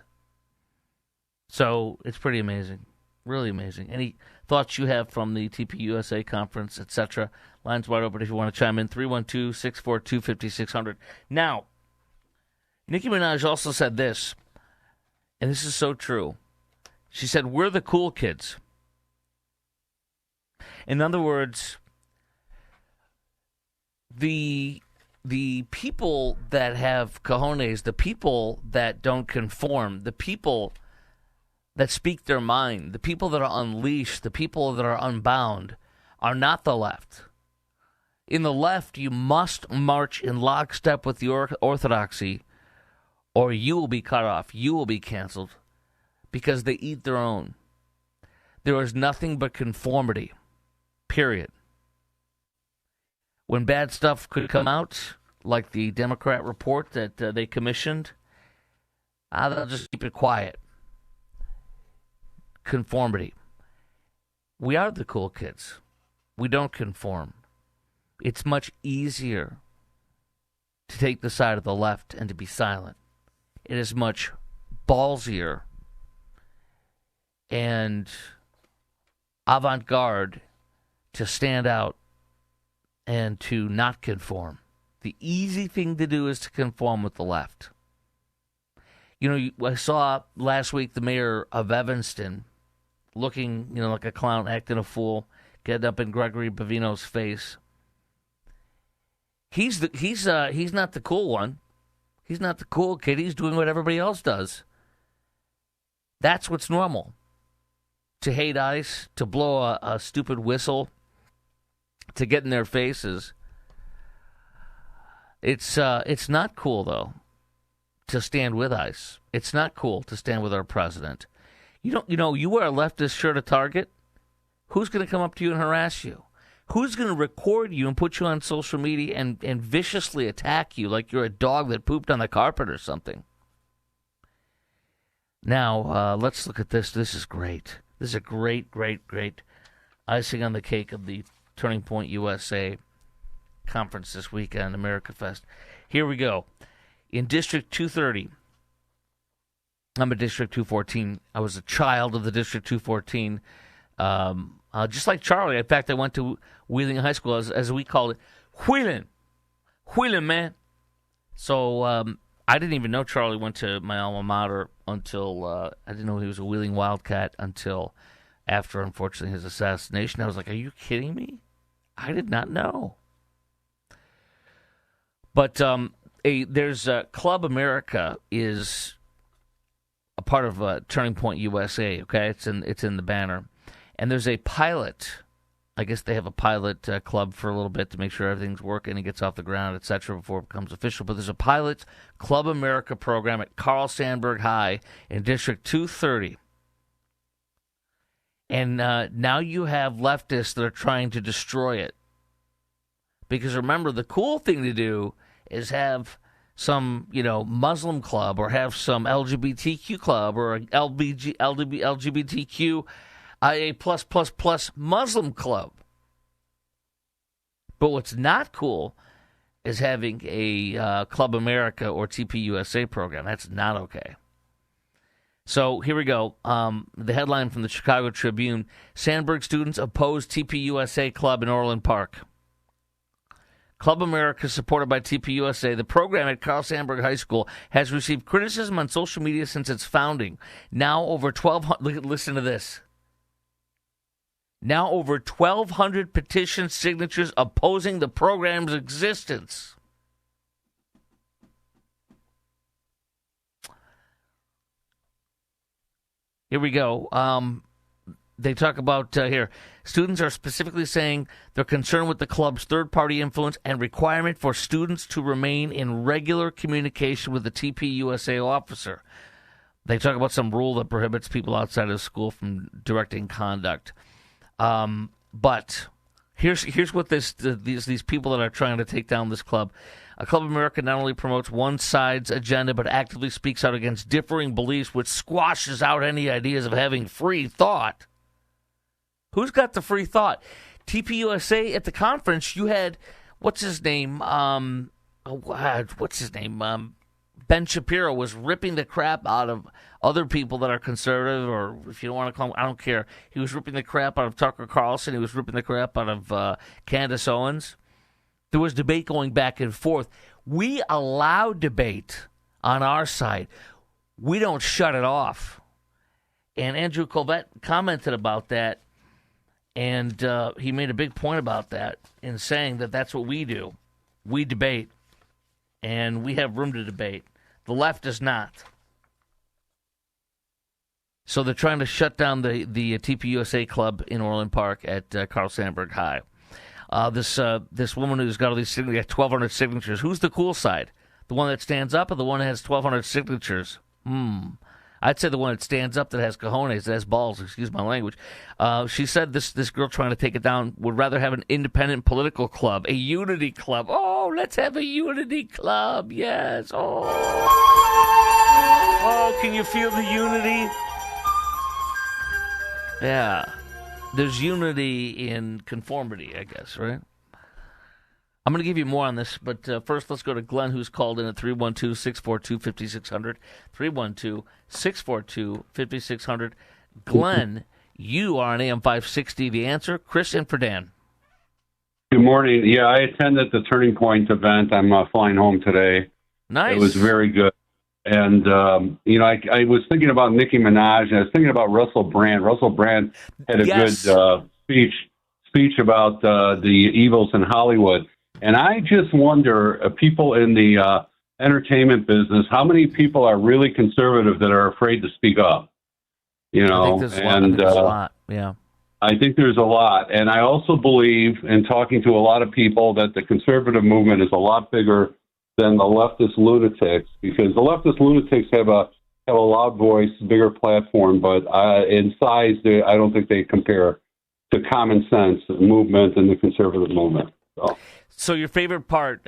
So it's pretty amazing. Really amazing. Any thoughts you have from the TPUSA conference, etc.? Lines wide open if you want to chime in. 312-642-5600. Now, Nicki Minaj also said this, and this is so true. She said, "We're the cool kids." In other words, the people that have cojones, the people that don't conform, the people that speak their mind, the people that are unleashed, the people that are unbound, are not the left. In the left, you must march in lockstep with the orthodoxy, or you will be cut off, you will be canceled, because they eat their own. There is nothing but conformity. Period. When bad stuff could come out, like the Democrat report that they commissioned, they'll just keep it quiet. Conformity. We are the cool kids. We don't conform. It's much easier to take the side of the left and to be silent. It is much ballsier and avant-garde to stand out and to not conform. The easy thing to do is to conform with the left. You know, I saw last week the mayor of Evanston looking, like a clown, acting a fool, getting up in Gregory Bavino's face. He's not the cool one. He's not the cool kid. He's doing what everybody else does. That's what's normal. To hate ICE, to blow a stupid whistle, to get in their faces. It's not cool, though, to stand with ICE. It's not cool to stand with our president. You wear a leftist shirt at Target, who's going to come up to you and harass you? Who's going to record you and put you on social media and viciously attack you like you're a dog that pooped on the carpet or something? Now, let's look at this. This is great. This is a great, great, great icing on the cake of the Turning Point USA conference this weekend, America Fest. Here we go. In District 230, I'm a District 214. I was a child of the District 214. Just like Charlie. In fact, I went to Wheeling High School, as we called it. Wheeling, man. So I didn't even know Charlie went to my alma mater until I didn't know he was a Wheeling Wildcat until after, unfortunately, his assassination. I was like, are you kidding me? I did not know. But there's Club America is a part of Turning Point USA. Okay, it's in the banner, and there's a pilot. I guess they have a pilot club for a little bit to make sure everything's working and gets off the ground, etc., before it becomes official. But there's a pilot Club America program at Carl Sandburg High in District 230. And now you have leftists that are trying to destroy it. Because remember, the cool thing to do is have some, Muslim club or have some LGBTQ club or an LGBTQ IA plus Muslim club. But what's not cool is having a Club America or TPUSA program. That's not okay. So here we go. The headline from the Chicago Tribune: Sandburg students oppose TPUSA club in Orland Park. Club America, supported by TPUSA, the program at Carl Sandburg High School, has received criticism on social media since its founding. Now over 1,200, listen to this. Now over 1,200 petition signatures opposing the program's existence. Here we go. They talk about here. Students are specifically saying they're concerned with the club's third-party influence and requirement for students to remain in regular communication with the TPUSA officer. They talk about some rule that prohibits people outside of school from directing conduct. But here's what these people that are trying to take down this club. Club America not only promotes one side's agenda, but actively speaks out against differing beliefs, which squashes out any ideas of having free thought. Who's got the free thought? TPUSA at the conference, you had, what's his name? Ben Shapiro was ripping the crap out of other people that are conservative, or if you don't want to call him, I don't care. He was ripping the crap out of Tucker Carlson. He was ripping the crap out of Candace Owens. There was debate going back and forth. We allow debate on our side. We don't shut it off. And Andrew Colvett commented about that, and he made a big point about that in saying that that's what we do. We debate, and we have room to debate. The left does not. So they're trying to shut down the TPUSA club in Orland Park at Carl Sandburg High. This woman who's got all these signatures, 1,200 signatures. Who's the cool side? The one that stands up, or the one that has 1,200 signatures? I'd say the one that stands up, that has cojones, that has balls. Excuse my language. She said this girl trying to take it down would rather have an independent political club, a unity club. Oh, let's have a unity club. Yes. Oh, can you feel the unity? Yeah. There's unity in conformity, I guess, right? I'm going to give you more on this, but first let's go to Glenn, who's called in at 312-642-5600. 312-642-5600. Glenn, you are on AM 560, The Answer. Chris in for Dan. Good morning. Yeah, I attended the Turning Point event. I'm flying home today. Nice. It was very good. And, I was thinking about Nicki Minaj, and I was thinking about Russell Brand. Russell Brand had a good speech about the evils in Hollywood. And I just wonder, people in the entertainment business, how many people are really conservative that are afraid to speak up? You know, I think there's a lot. Yeah. I think there's a lot. And I also believe, in talking to a lot of people, that the conservative movement is a lot bigger than the leftist lunatics, because the leftist lunatics have a loud voice, bigger platform, but in size, I don't think they compare to common sense movement and the conservative movement. So your favorite part,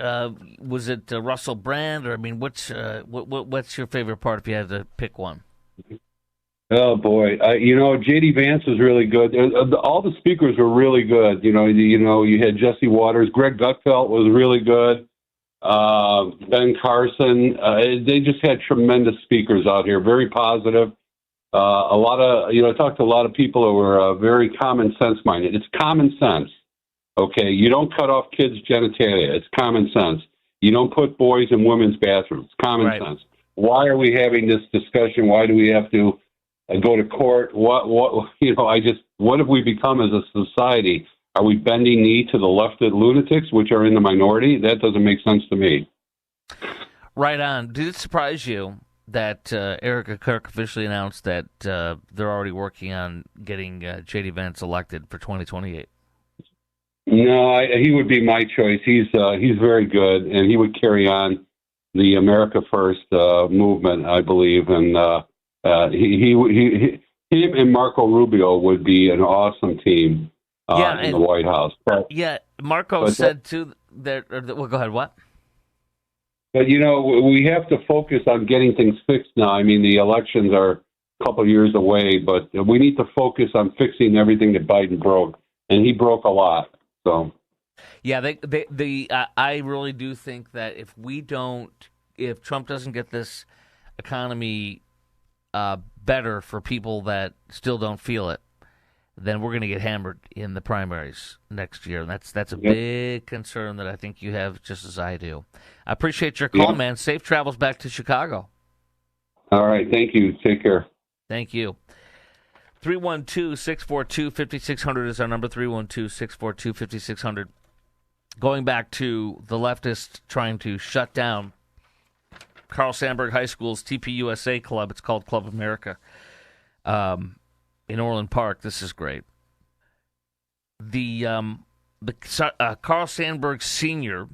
was it Russell Brand, or I mean, what's your favorite part if you had to pick one? Oh boy, J.D. Vance was really good. All the speakers were really good. You had Jesse Waters, Greg Gutfeld was really good. Ben Carson, they just had tremendous speakers out here, very positive. I talked to a lot of people who were very common sense minded. It's common sense. Okay, you don't cut off kids' genitalia. It's common sense. You don't put boys in women's bathrooms. It's common sense. Why are we having this discussion? Why do we have to go to court? What have we become as a society? Are we bending knee to the leftist lunatics, which are in the minority? That doesn't make sense to me. Right on. Did it surprise you that Erica Kirk officially announced that they're already working on getting J.D. Vance elected for 2028? No, he would be my choice. He's very good, and he would carry on the America First movement, I believe. And him and Marco Rubio would be an awesome team in the White House. Marco said too that. Well, go ahead. What? But we have to focus on getting things fixed now. I mean, the elections are a couple of years away, but we need to focus on fixing everything that Biden broke, and he broke a lot. So Yeah, I really do think that if Trump doesn't get this economy better for people that still don't feel it, then we're going to get hammered in the primaries next year. And that's a big concern that I think you have just as I do. I appreciate your call, man. Safe travels back to Chicago. All right. Thank you. Take care. Thank you. 312-642-5600 is our number, 312-642-5600. Going back to the leftists trying to shut down Carl Sandburg High School's TPUSA club. It's called Club America in Orland Park. This is great. The Carl Sandburg Sr.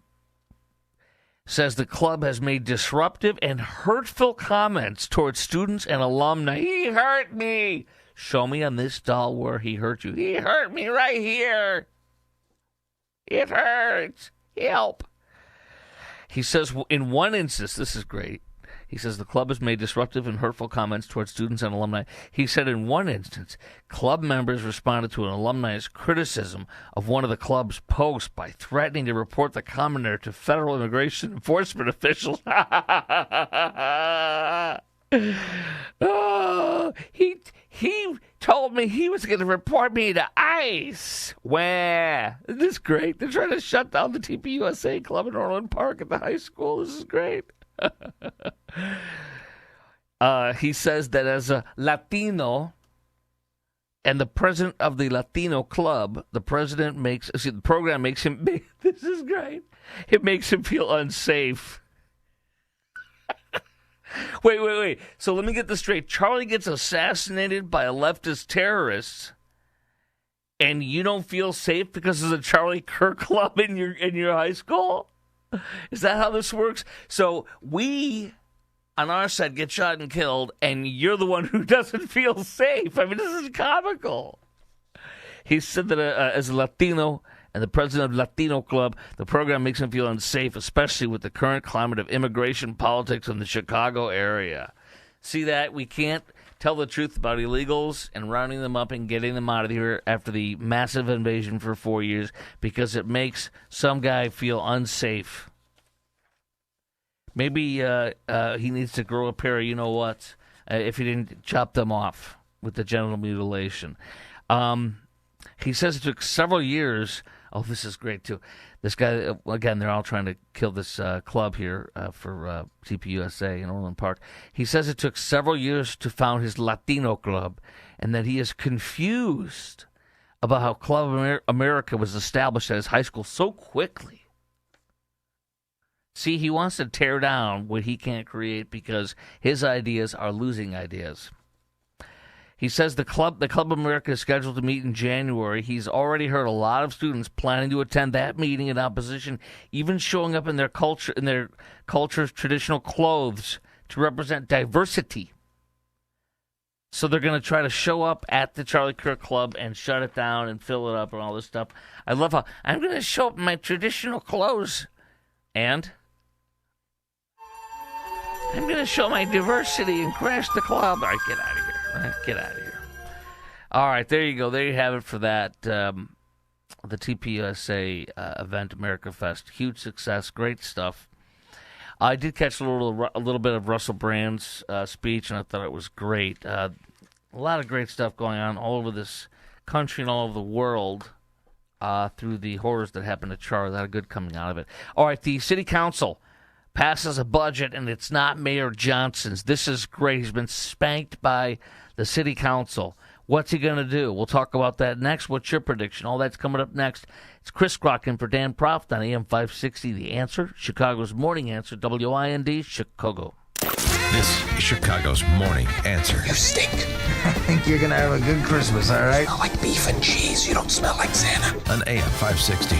says the club has made disruptive and hurtful comments towards students and alumni. He hurt me. Show me on this doll where he hurt you. He hurt me right here. It hurts. Help. He says in one instance, this is great. He says the club has made disruptive and hurtful comments towards students and alumni. He said in one instance, club members responded to an alumni's criticism of one of the club's posts by threatening to report the commenter to federal immigration enforcement officials. Oh, he told me he was going to report me to ICE. Where? Isn't this great? They're trying to shut down the TPUSA club in Orland Park at the high school. This is great. He says that as a Latino and the president of the Latino club, the program makes him, this is great, it makes him feel unsafe. Wait. So let me get this straight. Charlie gets assassinated by a leftist terrorist, and you don't feel safe because of the Charlie Kirk Club in your high school? Is that how this works? So we, on our side, get shot and killed, and you're the one who doesn't feel safe. I mean, this is comical. He said that as a Latino and the president of Latino Club, the program makes him feel unsafe, especially with the current climate of immigration politics in the Chicago area. See that? We can't tell the truth about illegals and rounding them up and getting them out of here after the massive invasion for 4 years because it makes some guy feel unsafe. Maybe he needs to grow a pair of you-know-whats if he didn't chop them off with the genital mutilation. He says it took several years. Oh, this is great, too. This guy, again, they're all trying to kill this club here for TPUSA in Orland Park. He says it took several years to found his Latino club and that he is confused about how Club America was established at his high school so quickly. See, he wants to tear down what he can't create because his ideas are losing ideas. He says the Club America is scheduled to meet in January. He's already heard a lot of students planning to attend that meeting in opposition, even showing up in their culture's traditional clothes to represent diversity. So they're going to try to show up at the Charlie Kirk Club and shut it down and fill it up and all this stuff. I love how I'm going to show up in my traditional clothes and I'm going to show my diversity and crash the club. All right, get out of here. Right, get out of here. All right, there you go. There you have it for that. The TPUSA event, America Fest. Huge success. Great stuff. I did catch a little bit of Russell Brand's speech, and I thought it was great. A lot of great stuff going on all over this country and all over the world through the horrors that happened to Charlie. That had good coming out of it. All right, the city council passes a budget, and it's not Mayor Johnson's. This is great. He's been spanked by the city council. What's he going to do? We'll talk about that next. What's your prediction? All that's coming up next. It's Chris Crocker for Dan Proft on AM 560, The Answer, Chicago's Morning Answer, WIND, Chicago. This is Chicago's Morning Answer. You stink. I think you're going to have a good Christmas, all right? You smell like beef and cheese. You don't smell like Santa. On AM 560,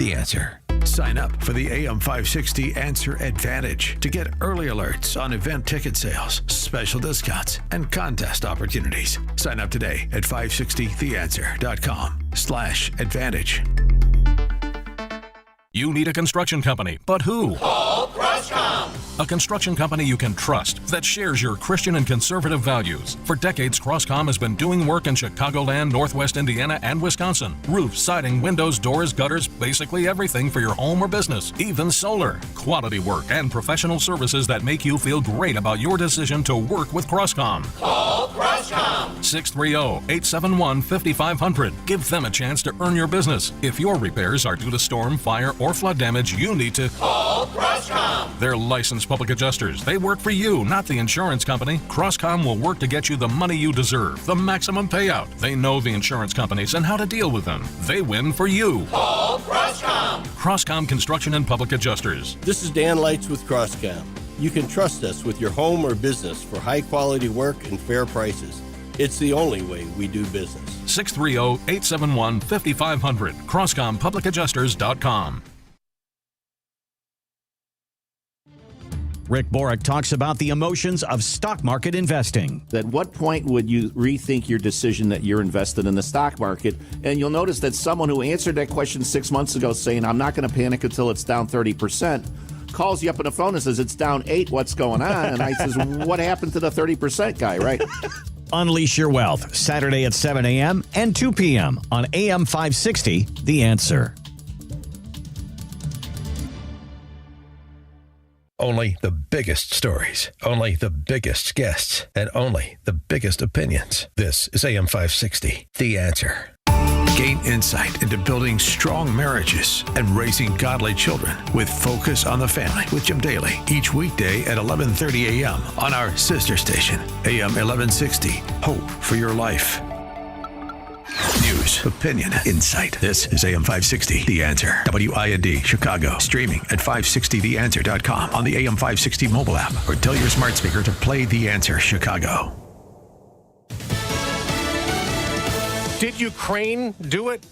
The Answer. Sign up for the AM 560 Answer Advantage to get early alerts on event ticket sales, special discounts, and contest opportunities. Sign up today at 560theanswer.com/advantage. You need a construction company, but who? Call Crestcom. a construction company you can trust that shares your Christian and conservative values. For decades, Crosscom has been doing work in Chicagoland, Northwest Indiana, and Wisconsin. Roofs, siding, windows, doors, gutters, basically everything for your home or business, even solar. Quality work and professional services that make you feel great about your decision to work with Crosscom. Call Crosscom. 630-871-5500. Give them a chance to earn your business. If your repairs are due to storm, fire, or flood damage, you need to call Crosscom. They're licensed public adjusters. They work for you, not the insurance company. Crosscom will work to get you the money you deserve, the maximum payout. They know the insurance companies and how to deal with them. They win for you. Call Crosscom. Crosscom Construction and Public Adjusters. This is Dan Lights with Crosscom. You can trust us with your home or business for high-quality work and fair prices. It's the only way we do business. 630-871-5500. CrosscomPublicAdjusters.com. Rick Borick talks about the emotions of stock market investing. At what point would you rethink your decision that you're invested in the stock market? And you'll notice that someone who answered that question 6 months ago saying, I'm not going to panic until it's down 30%, calls you up on the phone and says, it's down 8, what's going on? And I says, what happened to the 30% guy, right? Unleash Your Wealth, Saturday at 7 a.m. and 2 p.m. on AM 560, The Answer. Only the biggest stories, only the biggest guests, and only the biggest opinions. This is AM 560, The Answer. Gain insight into building strong marriages and raising godly children with Focus on the Family with Jim Daly each weekday at 11:30 a.m. on our sister station, AM 1160, Hope for Your Life. News, opinion, insight. This is AM 560, The Answer. WIND, Chicago. Streaming at 560theanswer.com on the AM 560 mobile app, or tell your smart speaker to play The Answer Chicago. Did Ukraine do it?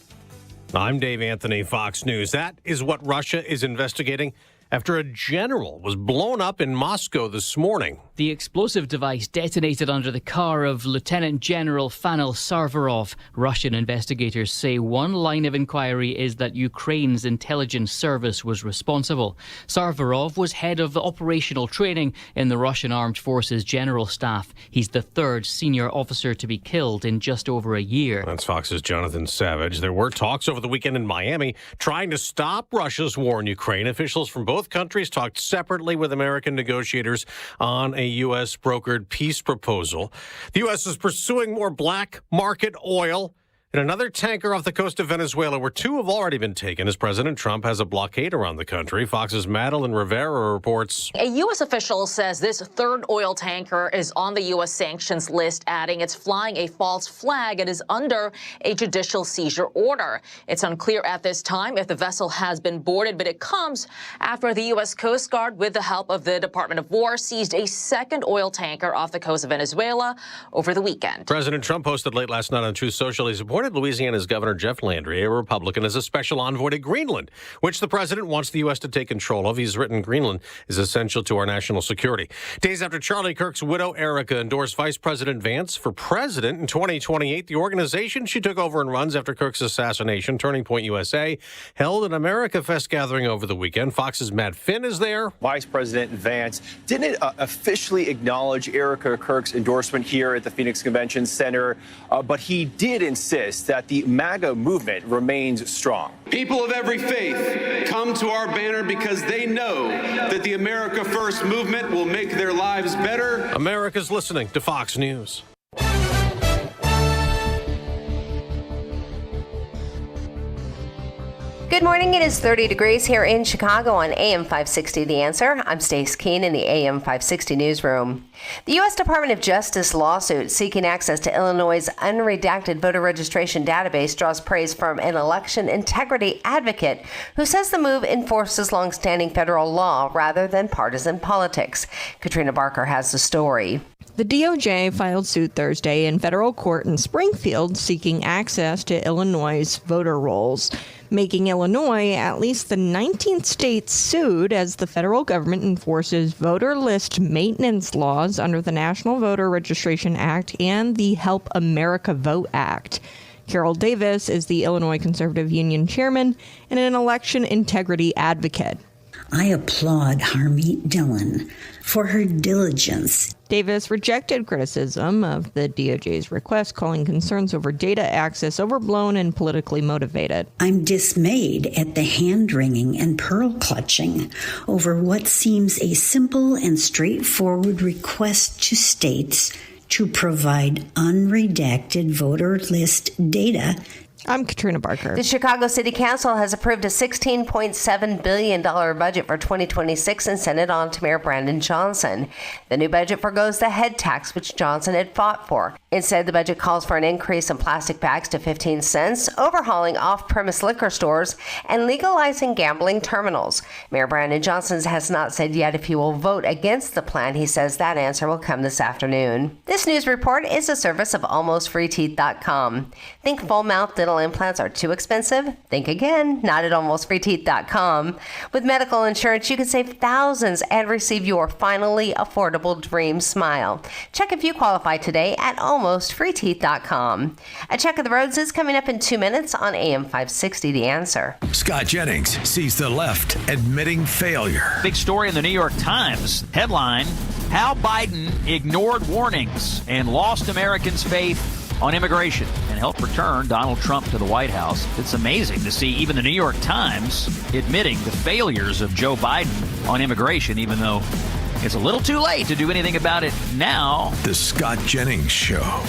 I'm Dave Anthony, Fox News. That is what Russia is investigating after a general was blown up in Moscow this morning. The explosive device detonated under the car of Lieutenant General Fanil Sarvarov. Russian investigators say one line of inquiry is that Ukraine's intelligence service was responsible. Sarvarov was head of operational training in the Russian Armed Forces General Staff. He's the third senior officer to be killed in just over a year. That's Fox's Jonathan Savage. There were talks over the weekend in Miami trying to stop Russia's war in Ukraine. Officials from both countries talked separately with American negotiators on a U.S.-brokered peace proposal. The U.S. is pursuing more black market oil in another tanker off the coast of Venezuela, where 2 have already been taken as President Trump has a blockade around the country. Fox's Madeline Rivera reports. A U.S. official says this third oil tanker is on the U.S. sanctions list, adding it's flying a false flag and is under a judicial seizure order. It's unclear at this time if the vessel has been boarded, but it comes after the U.S. Coast Guard, with the help of the Department of War, seized a second oil tanker off the coast of Venezuela over the weekend. President Trump posted late last night on Truth Social he's appointed Louisiana's Governor Jeff Landry, a Republican, as a special envoy to Greenland, which the president wants the U.S. to take control of. He's written Greenland is essential to our national security. Days after Charlie Kirk's widow, Erica, endorsed Vice President Vance for president in 2028, the organization she took over and runs after Kirk's assassination, Turning Point USA, held an America Fest gathering over the weekend. Fox's Matt Finn is there. Vice President Vance didn't officially acknowledge Erica Kirk's endorsement here at the Phoenix Convention Center, but he did insist that the MAGA movement remains strong. People of every faith come to our banner because they know that the America First movement will make their lives better. America's listening to Fox News. Good morning. It is 30 degrees here in Chicago on AM 560 The Answer. I'm Stace Keene in the AM 560 newsroom. The U.S. Department of Justice lawsuit seeking access to Illinois' unredacted voter registration database draws praise from an election integrity advocate who says the move enforces longstanding federal law rather than partisan politics. Katrina Barker has the story. The DOJ filed suit Thursday in federal court in Springfield seeking access to Illinois' voter rolls, making Illinois at least the 19th state sued as the federal government enforces voter list maintenance laws under the National Voter Registration Act and the Help America Vote Act. Carol Davis is the Illinois Conservative Union chairman and an election integrity advocate. I applaud Harmeet Dillon for her diligence. Davis rejected criticism of the DOJ's request, calling concerns over data access overblown and politically motivated. I'm dismayed at the hand-wringing and pearl-clutching over what seems a simple and straightforward request to states to provide unredacted voter list data. I'm Katrina Barker. The Chicago City Council has approved a $16.7 billion budget for 2026 and sent it on to Mayor Brandon Johnson. The new budget forgoes the head tax, which Johnson had fought for. Instead, the budget calls for an increase in plastic bags to 15 cents, overhauling off-premise liquor stores, and legalizing gambling terminals. Mayor Brandon Johnson has not said yet if he will vote against the plan. He says that answer will come this afternoon. This news report is a service of AlmostFreeTeeth.com. Think full-mouth dental implants are too expensive? Think again, not at AlmostFreeTeeth.com. With medical insurance, you can save thousands and receive your finally affordable dream smile. Check if you qualify today at AlmostFreeTeeth.com. A check of the roads is coming up in 2 minutes on AM 560 The Answer. Scott Jennings sees the left admitting failure. Big story in the New York Times. Headline, How Biden Ignored Warnings and Lost Americans' Faith on Immigration and Helped Return Donald Trump to the White House. It's amazing to see even the New York Times admitting the failures of Joe Biden on immigration, even though it's a little too late to do anything about it now. The Scott Jennings Show.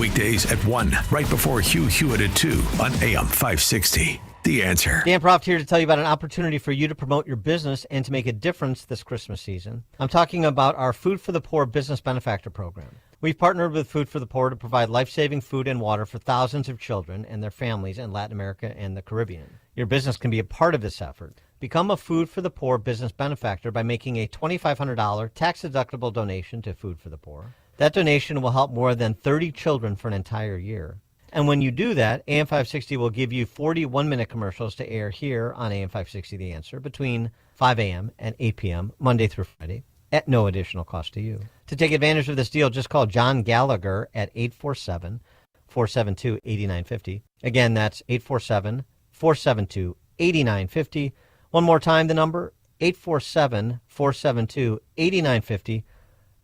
Weekdays at 1, right before Hugh Hewitt at 2 on AM 560. The Answer. Dan Proft here to tell you about an opportunity for you to promote your business and to make a difference this Christmas season. I'm talking about our Food for the Poor Business Benefactor Program. We've partnered with Food for the Poor to provide life-saving food and water for thousands of children and their families in Latin America and the Caribbean. Your business can be a part of this effort. Become a Food for the Poor business benefactor by making a $2,500 tax-deductible donation to Food for the Poor. That donation will help more than 30 children for an entire year. And when you do that, AM 560 will give you 40 one-minute commercials to air here on AM 560 The Answer between 5 a.m. and 8 p.m. Monday through Friday at no additional cost to you. To take advantage of this deal, just call John Gallagher at 847-472-8950. Again, that's 847-472-8950. One more time, the number, 847-472-8950.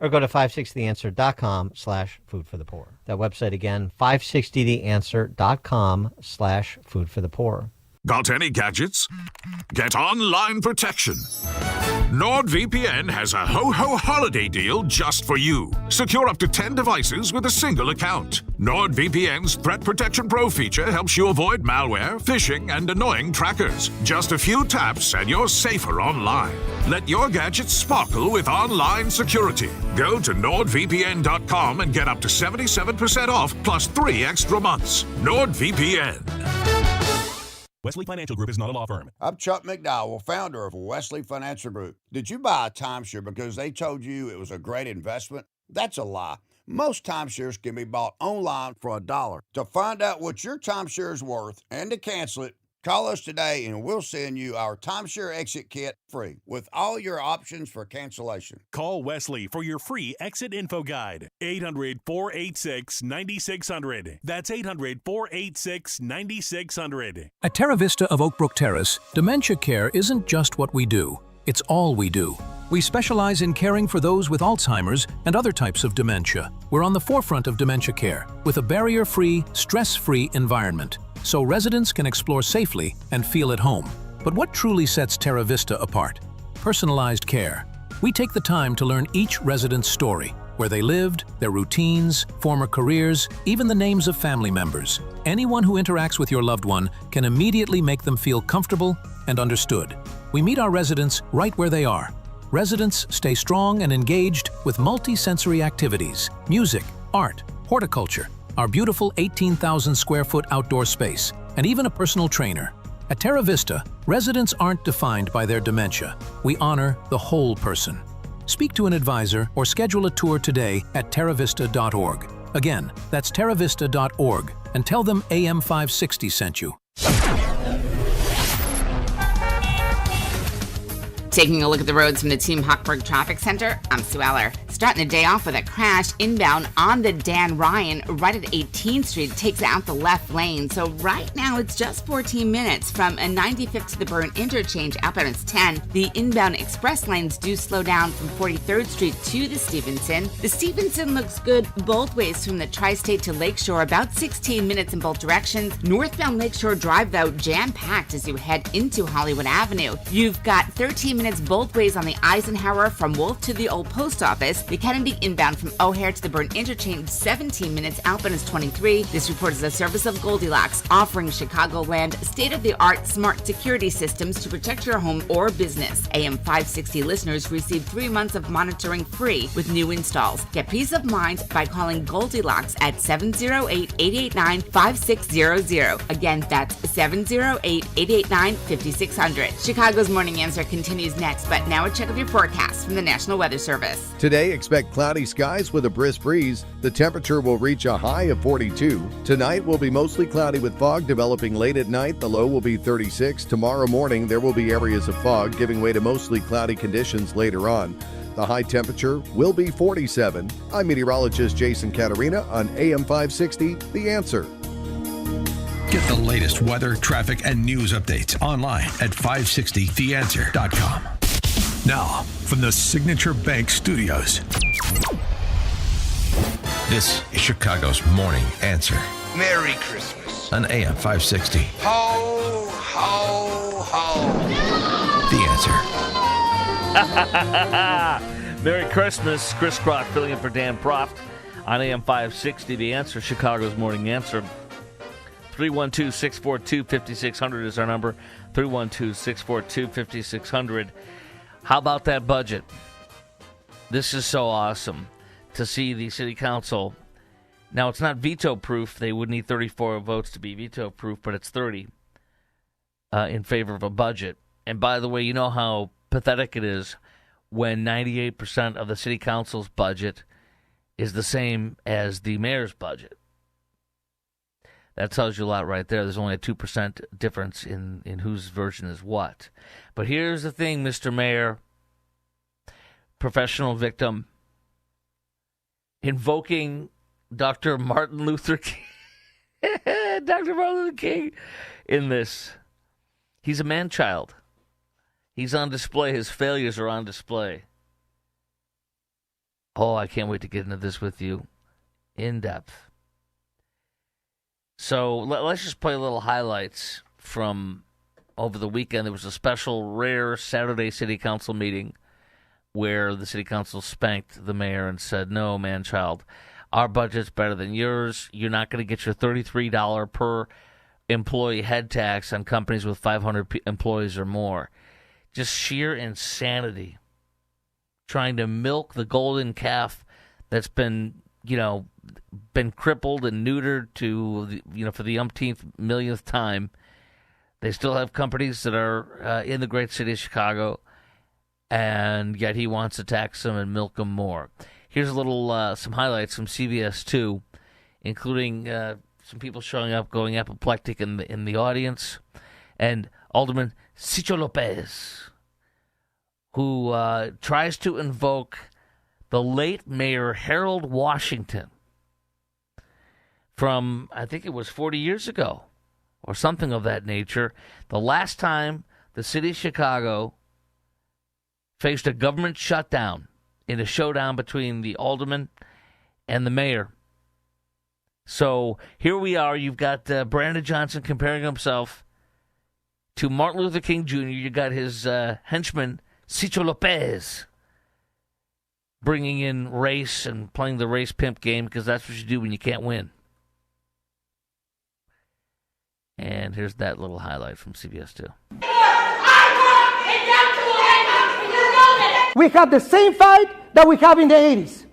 Or go to 560theanswer.com/food for the poor. That website again, 560theanswer.com/food for the poor. Got any gadgets? Get online protection. NordVPN has a ho-ho holiday deal just for you. Secure up to 10 devices with a single account. NordVPN's Threat Protection Pro feature helps you avoid malware, phishing, and annoying trackers. Just a few taps and you're safer online. Let your gadgets sparkle with online security. Go to NordVPN.com and get up to 77% off plus 3 extra months. NordVPN. Wesley Financial Group is not a law firm. I'm Chuck McDowell, founder of Wesley Financial Group. Did you buy a timeshare because they told you it was a great investment? That's a lie. Most timeshares can be bought online for $1. To find out what your timeshare is worth and to cancel it, call us today and we'll send you our timeshare exit kit free with all your options for cancellation. Call Wesley for your free exit info guide. 800-486-9600. That's 800-486-9600. At Terra Vista of Oak Brook Terrace, dementia care isn't just what we do. It's all we do. We specialize in caring for those with Alzheimer's and other types of dementia. We're on the forefront of dementia care with a barrier-free, stress-free environment, so residents can explore safely and feel at home. But what truly sets Terra Vista apart? Personalized care. We take the time to learn each resident's story, where they lived, their routines, former careers, even the names of family members. Anyone who interacts with your loved one can immediately make them feel comfortable and understood. We meet our residents right where they are. Residents stay strong and engaged with multi-sensory activities, music, art, horticulture, our beautiful 18,000 square foot outdoor space, and even a personal trainer. At Terra Vista, residents aren't defined by their dementia. We honor the whole person. Speak to an advisor or schedule a tour today at terravista.org. Again, that's terravista.org, and tell them AM 560 sent you. Taking a look at the roads from the Team Hochberg Traffic Center, I'm Sue Eller. Starting the day off with a crash inbound on the Dan Ryan right at 18th Street. It takes out the left lane. So right now it's just 14 minutes from a 95th to the Burn interchange. Outbound it's 10. The inbound express lanes do slow down from 43rd Street to the Stevenson. The Stevenson looks good both ways from the Tri-State to Lakeshore, about 16 minutes in both directions. Northbound Lakeshore Drive, though, jam-packed as you head into Hollywood Avenue. You've got 13 minutes both ways on the Eisenhower from Wolf to the Old Post Office. The Kennedy inbound from O'Hare to the Burn interchange, 17 minutes. Outbound is 23. This report is a service of Goldilocks, offering Chicagoland state-of-the-art smart security systems to protect your home or business. AM 560 listeners receive 3 months of monitoring free with new installs. Get peace of mind by calling Goldilocks at 708-889-5600. Again, that's 708-889-5600. Chicago's Morning Answer continues next, but now a check of your forecast from the National Weather Service. Today, expect cloudy skies with a brisk breeze. The temperature will reach a high of 42. Tonight will be mostly cloudy with fog developing late at night. The low will be 36. Tomorrow morning, there will be areas of fog, giving way to mostly cloudy conditions later on. The high temperature will be 47. I'm meteorologist Jason Catarina on AM 560, The Answer. Get the latest weather, traffic, and news updates online at 560theanswer.com. Now, from the Signature Bank Studios, this is Chicago's Morning Answer Merry Christmas. on AM 560. Ho, ho, ho. The Answer. Merry Christmas. Chris Crock filling in for Dan Proft on AM 560. The Answer, Chicago's Morning Answer. 312-642-5600 is our number. 312-642-5600. How about that budget? This is so awesome to see the city council. Now, it's not veto-proof. They would need 34 votes to be veto-proof, but it's 30 in favor of a budget. And by the way, you know how pathetic it is when 98% of the city council's budget is the same as the mayor's budget. That tells you a lot right there. There's only a 2% difference in whose version is what. But here's the thing, Mr. Mayor, professional victim, invoking Dr. Martin Luther King. Dr. Martin Luther King in this. He's a man-child. He's on display. His failures are on display. Oh, I can't wait to get into this with you in depth. So let's just play a little highlights from over the weekend. There was a special, rare Saturday city council meeting where the city council spanked the mayor and said, no, man-child, our budget's better than yours. You're not going to get your $33 per employee head tax on companies with 500 employees or more. Just sheer insanity. Trying to milk the golden calf that's been crippled and neutered to, for the umpteenth, millionth time. They still have companies that are in the great city of Chicago, and yet he wants to tax them and milk them more. Here's a little, some highlights from CBS 2, including some people showing up, going apoplectic in the audience, and Alderman Cicho Lopez, who tries to invoke the late Mayor Harold Washington from, I think it was 40 years ago or something of that nature. The last time the city of Chicago faced a government shutdown in a showdown between the alderman and the mayor. So here we are. You've got Brandon Johnson comparing himself to Martin Luther King Jr. You got his henchman, Cicho Lopez, bringing in race and playing the race pimp game, because that's what you do when you can't win. And here's that little highlight from CBS 2. We have the same fight that we have in the 80s.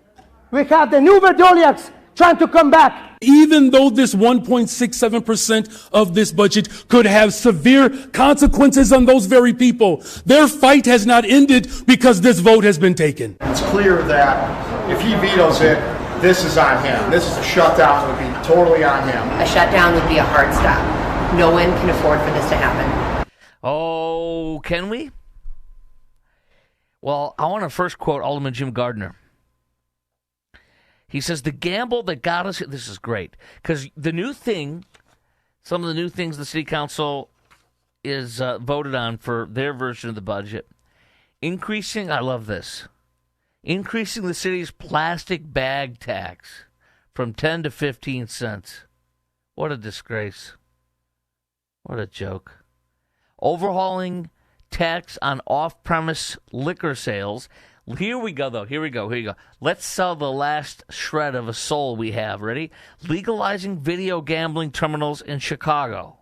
We have the new Verdoliaks trying to come back. Even though this 1.67% of this budget could have severe consequences on those very people, their fight has not ended because this vote has been taken. It's clear that if he vetoes it, this is on him. This is a shutdown. It would be totally on him. A shutdown would be a hard stop. No one can afford for this to happen. Oh, can we? Well, I want to first quote Alderman Jim Gardner. He says, the gamble that got us here, this is great, because the new thing, some of the new things the city council is voted on for their version of the budget, increasing, I love this, increasing the city's plastic bag tax from 10 to 15 cents. What a disgrace. What a joke. Overhauling tax on off-premise liquor sales. Here we go, though. Here we go. Let's sell the last shred of a soul we have. Ready? Legalizing video gambling terminals in Chicago.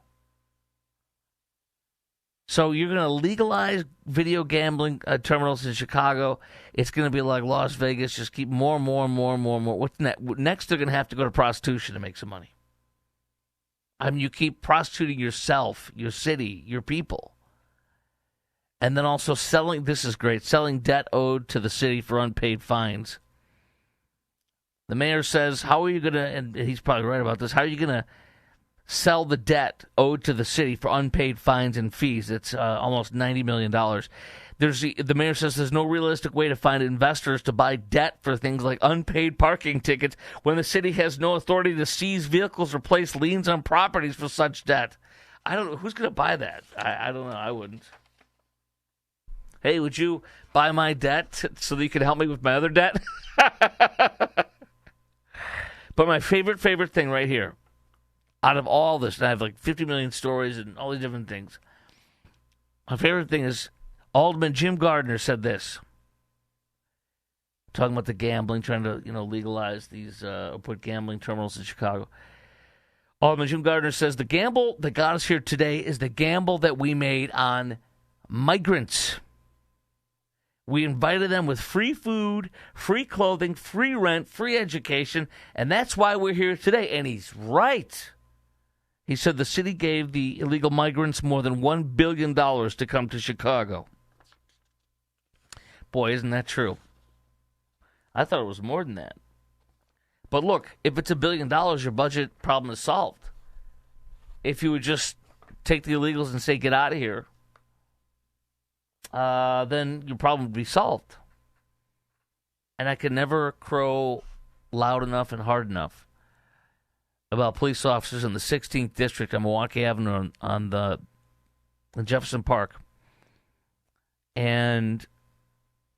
So you're going to legalize video gambling terminals in Chicago. It's going to be like Las Vegas. Just keep more. What's next? Next, they're going to have to go to prostitution to make some money. I mean, you keep prostituting yourself, your city, your people. And then also selling, this is great, selling debt owed to the city for unpaid fines. The mayor says, how are you going to, and he's probably right about this, how are you going to sell the debt owed to the city for unpaid fines and fees? It's almost $90 million. The mayor says there's no realistic way to find investors to buy debt for things like unpaid parking tickets when the city has no authority to seize vehicles or place liens on properties for such debt. I don't know. Who's going to buy that? I don't know. I wouldn't. Hey, would you buy my debt so that you could help me with my other debt? But my favorite thing right here, out of all this, and I have like 50 million stories and all these different things, my favorite thing is Alderman Jim Gardner said this, talking about the gambling, trying to legalize these, put gambling terminals in Chicago. Alderman Jim Gardner says, the gamble that got us here today is the gamble that we made on migrants. We invited them with free food, free clothing, free rent, free education, and that's why we're here today. And he's right. He said the city gave the illegal migrants more than $1 billion to come to Chicago. Boy, isn't that true? I thought it was more than that. But look, if it's $1 billion, your budget problem is solved. If you would just take the illegals and say, get out of here, then your problem would be solved. And I can never crow loud enough and hard enough about police officers in the 16th District on Milwaukee Avenue on Jefferson Park. And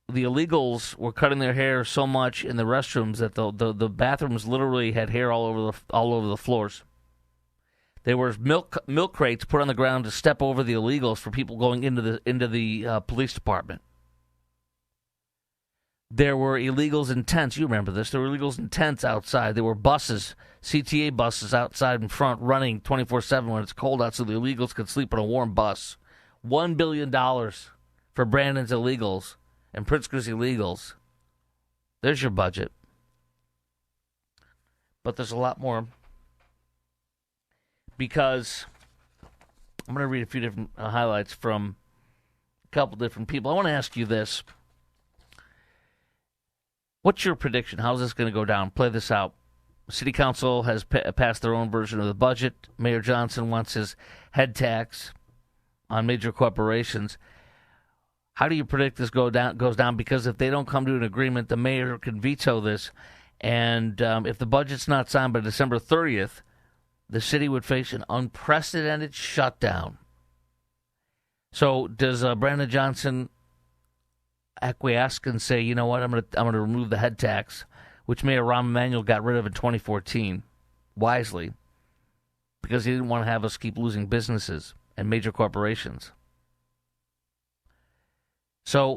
the illegals were cutting their hair so much in the restrooms that the bathrooms literally had hair all over the floors. There were milk crates put on the ground to step over the illegals for people going into the police department. There were illegals in tents. You remember this. There were illegals in tents outside. There were buses, CTA buses outside in front running 24/7 when it's cold out so the illegals could sleep on a warm bus. $1 billion for Brandon's illegals and Pritzker's illegals. There's your budget. But there's a lot more. Because I'm going to read a few different highlights from a couple different people. I want to ask you this. What's your prediction? How's this going to go down? Play this out. City Council has passed their own version of the budget. Mayor Johnson wants his head tax on major corporations. How do you predict this goes down? Because if they don't come to an agreement, the mayor can veto this. And if the budget's not signed by December 30th, the city would face an unprecedented shutdown. So does Brandon Johnson acquiesce and say, you know what, I'm going to remove the head tax, which Mayor Rahm Emanuel got rid of in 2014, wisely, because he didn't want to have us keep losing businesses and major corporations. So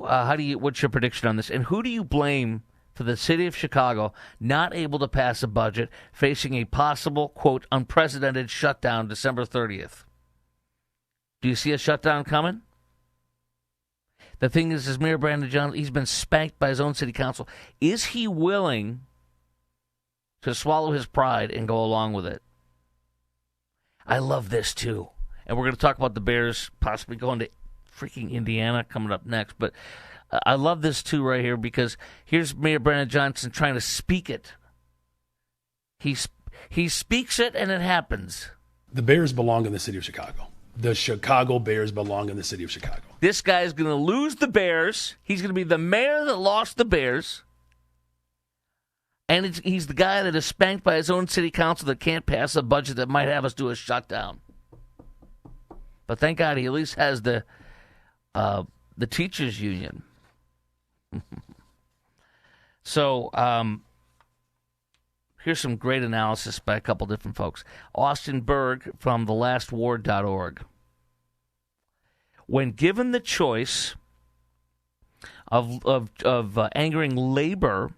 what's your prediction on this? And who do you blame for the city of Chicago not able to pass a budget, facing a possible, quote, unprecedented shutdown December 30th? Do you see a shutdown coming? The thing is Mayor Brandon Johnson, he's been spanked by his own city council. Is he willing to swallow his pride and go along with it? I love this, too. And we're going to talk about the Bears possibly going to freaking Indiana coming up next. But I love this, too, right here, because here's Mayor Brandon Johnson trying to speak it. He speaks it, and it happens. The Bears belong in the city of Chicago. the Chicago Bears belong in the city of Chicago. This guy is going to lose the Bears. He's going to be the mayor that lost the Bears. And he's the guy that is spanked by his own city council that can't pass a budget that might have us do a shutdown. But thank God he at least has the teachers union. So here's some great analysis by a couple different folks. Austin Berg from thelastward.org. When given the choice of angering labor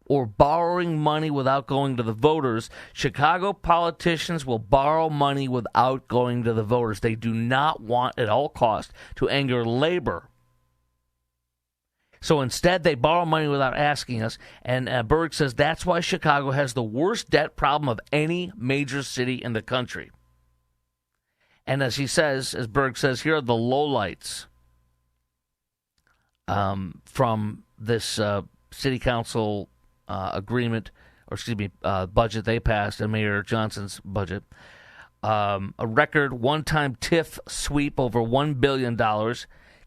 or borrowing money without going to the voters, Chicago politicians will borrow money without going to the voters. They do not want at all costs to anger labor. So instead, they borrow money without asking us. And Berg says that's why Chicago has the worst debt problem of any major city in the country. And as he says, as Berg says, here are the lowlights from this city council agreement, or excuse me, budget they passed, and Mayor Johnson's budget. A record one-time TIF sweep over $1 billion,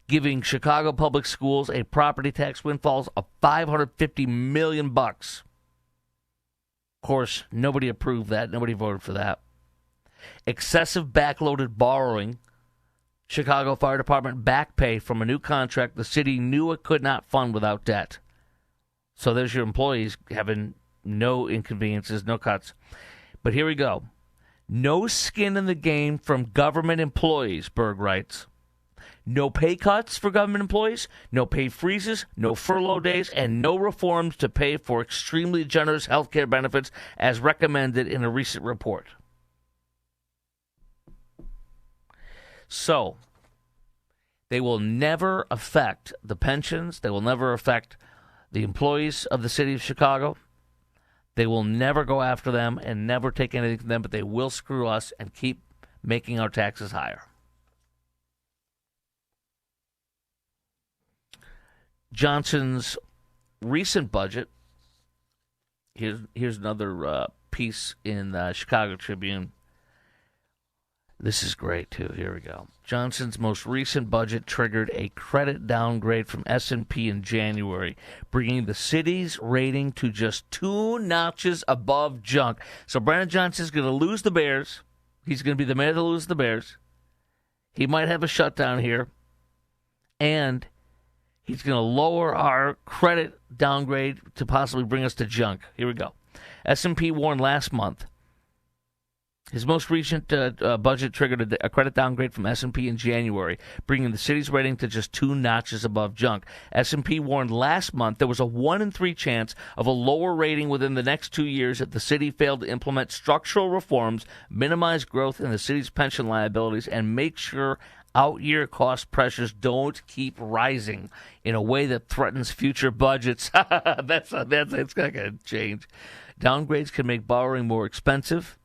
giving Chicago public schools a property tax windfall of $550 million. Of course, nobody approved that. Nobody voted for that. Excessive backloaded borrowing. Chicago Fire Department back pay from a new contract the city knew it could not fund without debt. So there's your employees having no inconveniences, no cuts. But here we go. No skin in the game from government employees, Berg writes. No pay cuts for government employees, no pay freezes, no furlough days, and no reforms to pay for extremely generous health care benefits as recommended in a recent report. So, they will never affect the pensions. They will never affect the employees of the city of Chicago. They will never go after them and never take anything from them, but they will screw us and keep making our taxes higher. Johnson's recent budget, here's another piece in the Chicago Tribune. This is great, too. Here we go. Johnson's most recent budget triggered a credit downgrade from S&P in January, bringing the city's rating to just 2 notches above junk. So Brandon Johnson's going to lose the Bears. He's going to be the mayor that loses the Bears. He might have a shutdown here. And he's going to lower our credit downgrade to possibly bring us to junk. Here we go. S&P warned last month. His most recent budget triggered a credit downgrade from S&P in January, bringing the city's rating to just 2 notches above junk. S&P warned last month there was a 1 in 3 chance of a lower rating within the next 2 years if the city failed to implement structural reforms, minimize growth in the city's pension liabilities, and make sure out-year cost pressures don't keep rising in a way that threatens future budgets. It's not going to change. Downgrades can make borrowing more expensive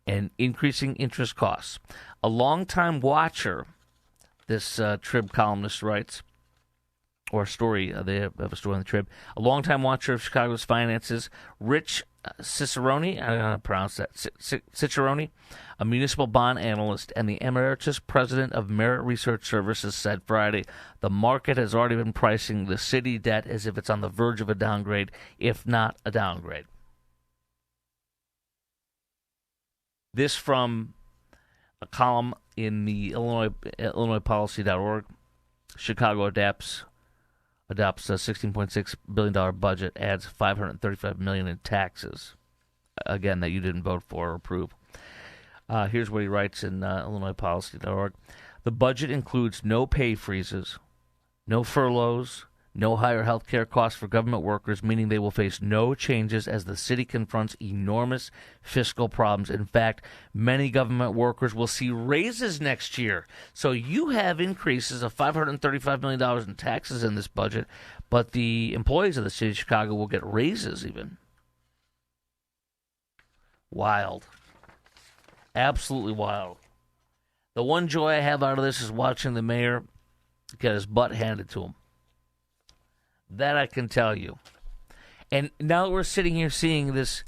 and increasing interest costs. A longtime watcher, this Trib columnist writes, or a story, they have a story in the Trib, a longtime watcher of Chicago's finances, Rich Cicerone, I don't know how to pronounce that, Cicerone, a municipal bond analyst and the emeritus president of Merit Research Services, said Friday, the market has already been pricing the city debt as if it's on the verge of a downgrade, if not a downgrade. This from a column in the IllinoisPolicy.org. Chicago adopts a $16.6 billion budget, adds $535 million in taxes. Again, that you didn't vote for or approve. Here's what he writes in IllinoisPolicy.org. The budget includes no pay freezes, no furloughs, no higher health care costs for government workers, meaning they will face no changes as the city confronts enormous fiscal problems. In fact, many government workers will see raises next year. So you have increases of $535 million in taxes in this budget, but the employees of the city of Chicago will get raises even. Wild. Absolutely wild. The one joy I have out of this is watching the mayor get his butt handed to him. That I can tell you. And now that we're sitting here seeing this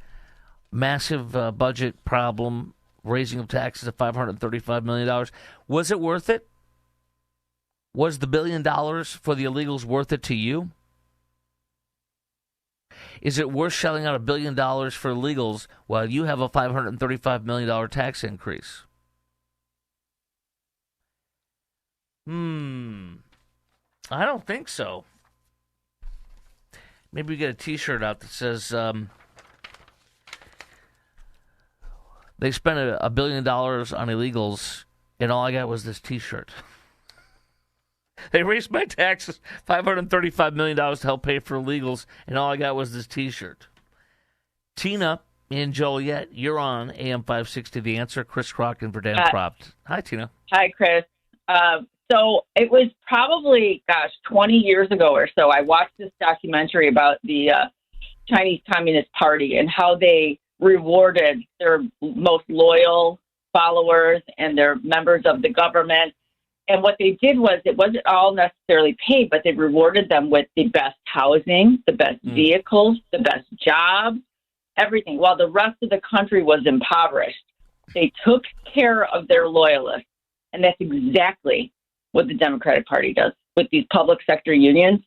massive budget problem raising of taxes of $535 million. Was it worth it? Was the $1 billion for the illegals worth it to you? Is it worth shelling out $1 billion for illegals while you have a $535 million tax increase? I don't think so. Maybe we get a T-shirt out that says they spent $1 billion on illegals, and all I got was this T-shirt. They raised my taxes $535 million to help pay for illegals, and all I got was this T-shirt. Tina in Joliet, you're on AM 560, The Answer. Chris Crocker for Dan Propt. Hi, Tina. Hi, Chris. So it was probably, 20 years ago or so, I watched this documentary about the Chinese Communist Party and how they rewarded their most loyal followers and their members of the government. And what they did was, it wasn't all necessarily paid, but they rewarded them with the best housing, the best vehicles, the best jobs, everything, while the rest of the country was impoverished. They took care of their loyalists. And that's exactly what the Democratic Party does with these public sector unions.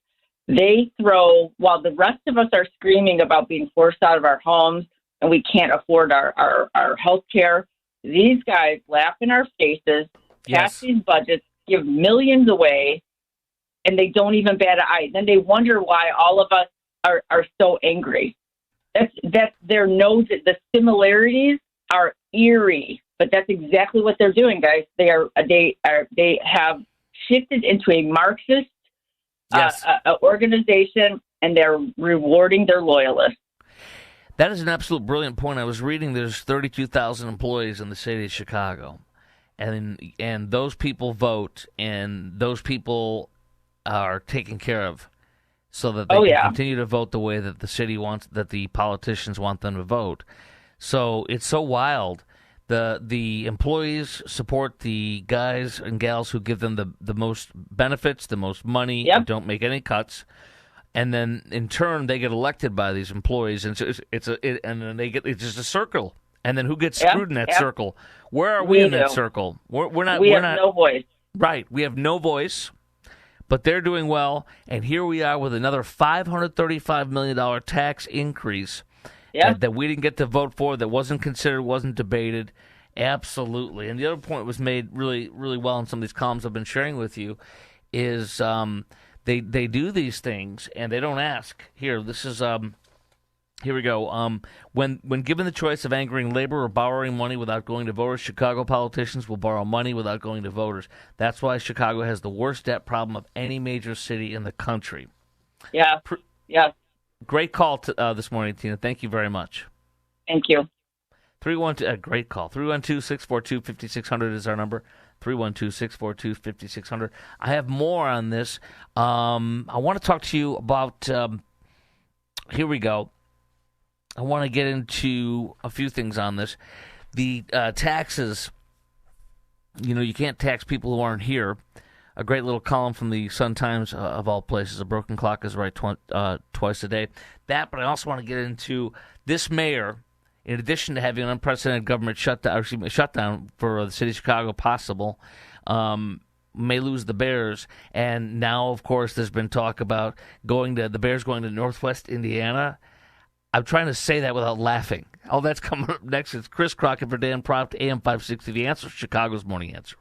They throw, while the rest of us are screaming about being forced out of our homes and we can't afford our health care, these guys laugh in our faces, pass these budgets, give millions away, and they don't even bat an eye. Then they wonder why all of us are so angry. That's their nose. The similarities are eerie, but that's exactly what they're doing, guys. They have shifted into a Marxist organization, and they're rewarding their loyalists. That is an absolute brilliant point. I was reading there's 32,000 employees in the city of Chicago, and those people vote, and those people are taken care of so that they can continue to vote the way that the city wants, that the politicians want them to vote. So it's so wild. The employees support the guys and gals who give them the most benefits, the most money, and don't make any cuts. And then in turn, they get elected by these employees, and so it's just a circle. And then who gets screwed in that circle? Where are we in that circle? We're not. We have no voice. Right, we have no voice. But they're doing well, and here we are with another $535 million tax increase. That we didn't get to vote for, that wasn't considered, wasn't debated. Absolutely. And the other point was made really, really well in some of these columns I've been sharing with you is they do these things and they don't ask. Here, this is here we go. When given the choice of angering labor or borrowing money without going to voters, Chicago politicians will borrow money without going to voters. That's why Chicago has the worst debt problem of any major city in the country. Yeah. Great call this morning, Tina. Thank you very much. Thank you. 312, great call. 312-642-5600 is our number. 312-642-5600. I have more on this. I want to talk to you about, here we go. I want to get into a few things on this. The taxes, you can't tax people who aren't here. A great little column from the Sun-Times, of all places. A broken clock is right twice a day. That, but I also want to get into this mayor, in addition to having an unprecedented government shutdown for the city of Chicago possible, may lose the Bears. And now, of course, there's been talk about the Bears going to Northwest Indiana. I'm trying to say that without laughing. All that's coming up next. It's Chris Crocker for Dan Propt, AM 560, The Answer, Chicago's Morning Answer.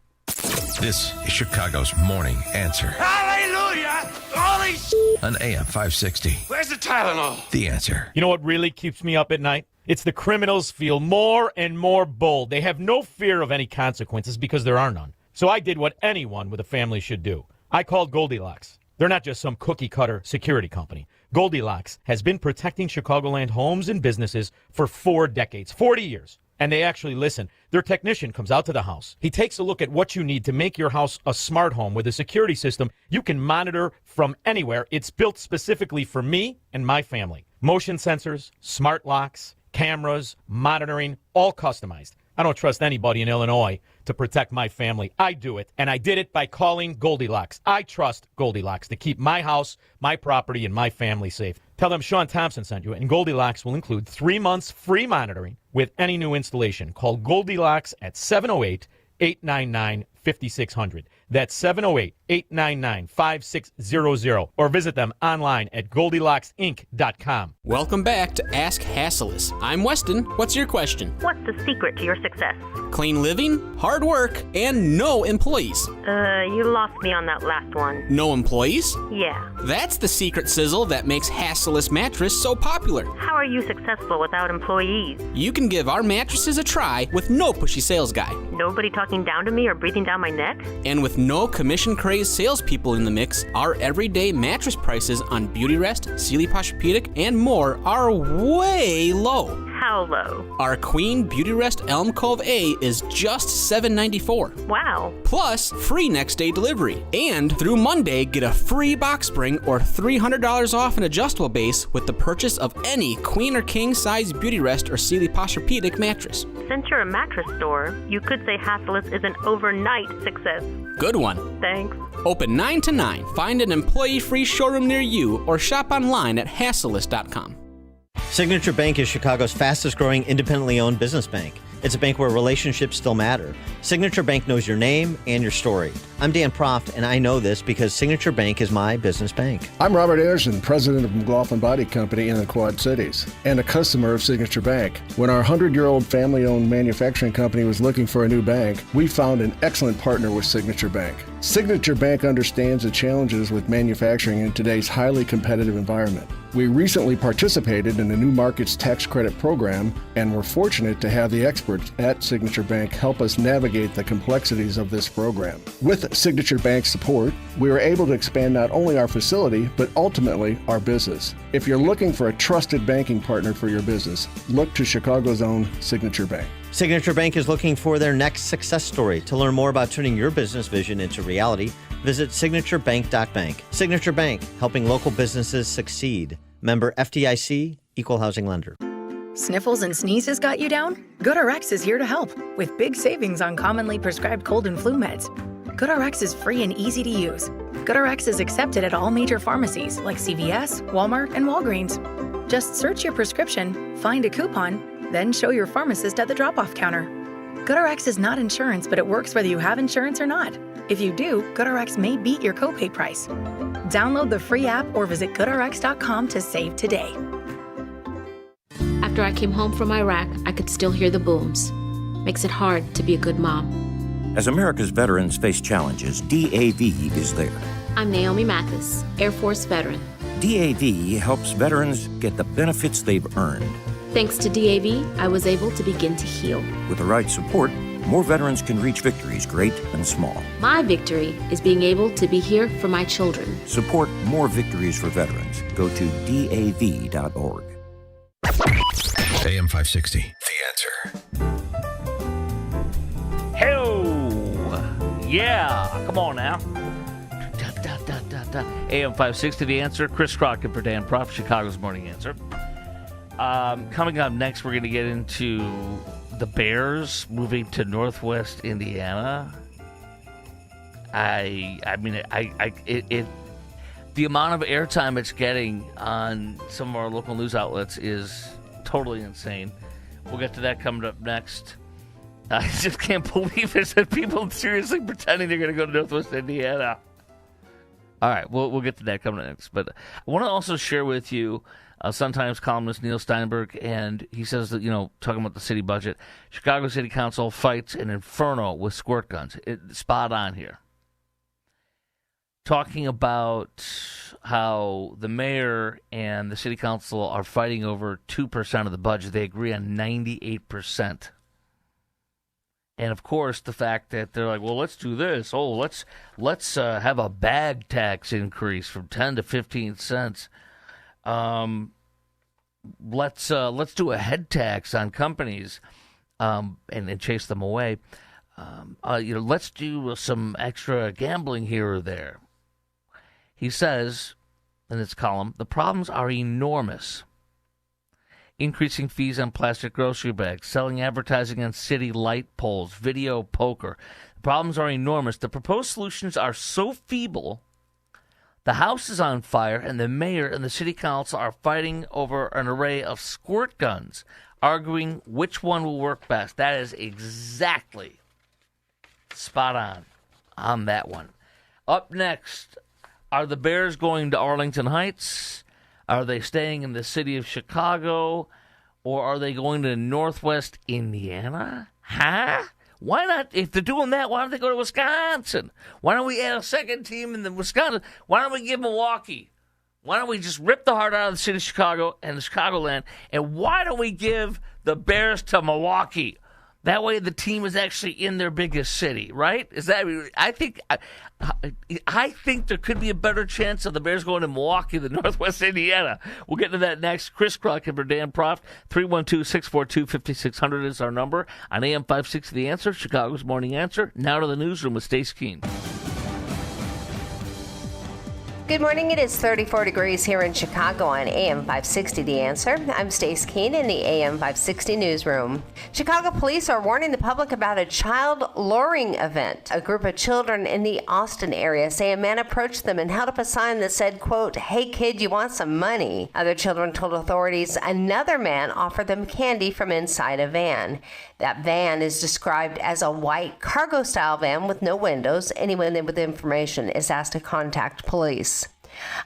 This is Chicago's Morning Answer. Hallelujah! Holy On AM 560. Where's the Tylenol? The Answer. You know what really keeps me up at night? It's the criminals feel more and more bold. They have no fear of any consequences because there are none. So I did what anyone with a family should do. I called Goldilocks. They're not just some cookie-cutter security company. Goldilocks has been protecting Chicagoland homes and businesses for 4 decades, 40 years. And they actually listen. Their technician comes out to the house. He takes a look at what you need to make your house a smart home with a security system you can monitor from anywhere. It's built specifically for me and my family. Motion sensors, smart locks, cameras, monitoring, all customized. I don't trust anybody in Illinois to protect my family. I do it, and I did it by calling Goldilocks. I trust Goldilocks to keep my house, my property, and my family safe. Tell them Sean Thompson sent you, and Goldilocks will include 3 months free monitoring with any new installation. Call Goldilocks at 708-899-5600. That's 708-899-5600. Or visit them online at GoldilocksInc.com. Welcome back to Ask Hasselus. I'm Weston. What's your question? What's the secret to your success? Clean living, hard work, and no employees. You lost me on that last one. No employees? Yeah. That's the secret sizzle that makes Hasselus Mattress so popular. How are you successful without employees? You can give our mattresses a try with no pushy sales guy. Nobody talking down to me or breathing down my neck? And with no commission-crazed salespeople in the mix, our everyday mattress prices on Beautyrest, Sealy Posturepedic, and more are way low. How low? Our Queen Beautyrest Elm Cove A is just $794. Wow. Plus, free next-day delivery. And through Monday, get a free box spring or $300 off an adjustable base with the purchase of any Queen or King size Beautyrest or Sealy Posturepedic mattress. Since you're a mattress store, you could say Hasselus is an overnight success. Good one. Thanks. Open 9 to 9. Find an employee-free showroom near you or shop online at Hasselus.com. Signature Bank is Chicago's fastest growing independently owned business bank. It's a bank where relationships still matter. Signature Bank knows your name and your story. I'm Dan Proft, and I know this because Signature Bank is my business bank. I'm Robert Anderson, president of McLaughlin Body Company in the Quad Cities, and a customer of Signature Bank. When our 100-year-old family-owned manufacturing company was looking for a new bank, we found an excellent partner with Signature Bank. Signature Bank understands the challenges with manufacturing in today's highly competitive environment. We recently participated in the New Markets Tax Credit Program and were fortunate to have the experts at Signature Bank help us navigate the complexities of this program. With Signature Bank's support, we were able to expand not only our facility, but ultimately our business. If you're looking for a trusted banking partner for your business, look to Chicago's own Signature Bank. Signature Bank is looking for their next success story. To learn more about turning your business vision into reality, visit signaturebank.bank. Signature Bank, helping local businesses succeed. Member FDIC, Equal Housing Lender. Sniffles and sneezes got you down? GoodRx is here to help with big savings on commonly prescribed cold and flu meds. GoodRx is free and easy to use. GoodRx is accepted at all major pharmacies like CVS, Walmart, and Walgreens. Just search your prescription, find a coupon, then show your pharmacist at the drop-off counter. GoodRx is not insurance, but it works whether you have insurance or not. If you do, GoodRx may beat your copay price. Download the free app or visit GoodRx.com to save today. After I came home from Iraq, I could still hear the booms. Makes it hard to be a good mom. As America's veterans face challenges, DAV is there. I'm Naomi Mathis, Air Force veteran. DAV helps veterans get the benefits they've earned. Thanks to DAV, I was able to begin to heal. With the right support, more veterans can reach victories, great and small. My victory is being able to be here for my children. Support more victories for veterans. Go to DAV.org. AM 560, The Answer. Hello! Yeah, come on now. AM 560, The Answer. Chris Crockett for Dan Proft, Chicago's Morning Answer. Coming up next, we're going to get into the Bears moving to Northwest Indiana. The amount of airtime it's getting on some of our local news outlets is totally insane. We'll get to that coming up next. I just can't believe it that people seriously pretending they're going to go to Northwest Indiana. All right, we'll get to that coming up next. But I want to also share with you Sun-Times columnist Neil Steinberg, and he says that, talking about the city budget, Chicago City Council fights an inferno with squirt guns. Spot on here. Talking about how the mayor and the city council are fighting over 2% of the budget. They agree on 98%. And, of course, the fact that they're like, well, let's do this. Oh, let's have a bag tax increase from 10 to 15 cents. Let's do a head tax on companies and chase them away. Let's do some extra gambling here or there. He says in this column, the problems are enormous. increasing fees on plastic grocery bags, selling advertising on city light poles, video poker. The problems are enormous. The proposed solutions are so feeble, the House is on fire, and the mayor and the city council are fighting over an array of squirt guns, arguing which one will work best. That is exactly spot on that one. Up next, are the Bears going to Arlington Heights? Are they staying in the city of Chicago? Or are they going to Northwest Indiana? Huh? Why not? If they're doing that, why don't they go to Wisconsin? Why don't we add a second team in the Wisconsin? Why don't we give Milwaukee? Why don't we just rip the heart out of the city of Chicago and the Chicagoland? And why don't we give the Bears to Milwaukee? That way the team is actually in their biggest city, right? Is that? I think there could be a better chance of the Bears going to Milwaukee than Northwest Indiana. We'll get to that next. Chris Crockett for Dan Proft. 312-642-5600 is our number. On AM 560 The Answer, Chicago's Morning Answer. Now to the newsroom with Stace Keene. Good morning. It is 34 degrees here in Chicago on AM 560 The Answer. I'm Stace Keene in the AM 560 newsroom. Chicago police are warning the public about a child luring event. A group of children in the Austin area say a man approached them and held up a sign that said, quote, "Hey kid, you want some money?" Other children told authorities another man offered them candy from inside a van. That van is described as a white cargo-style van with no windows. Anyone with information is asked to contact police.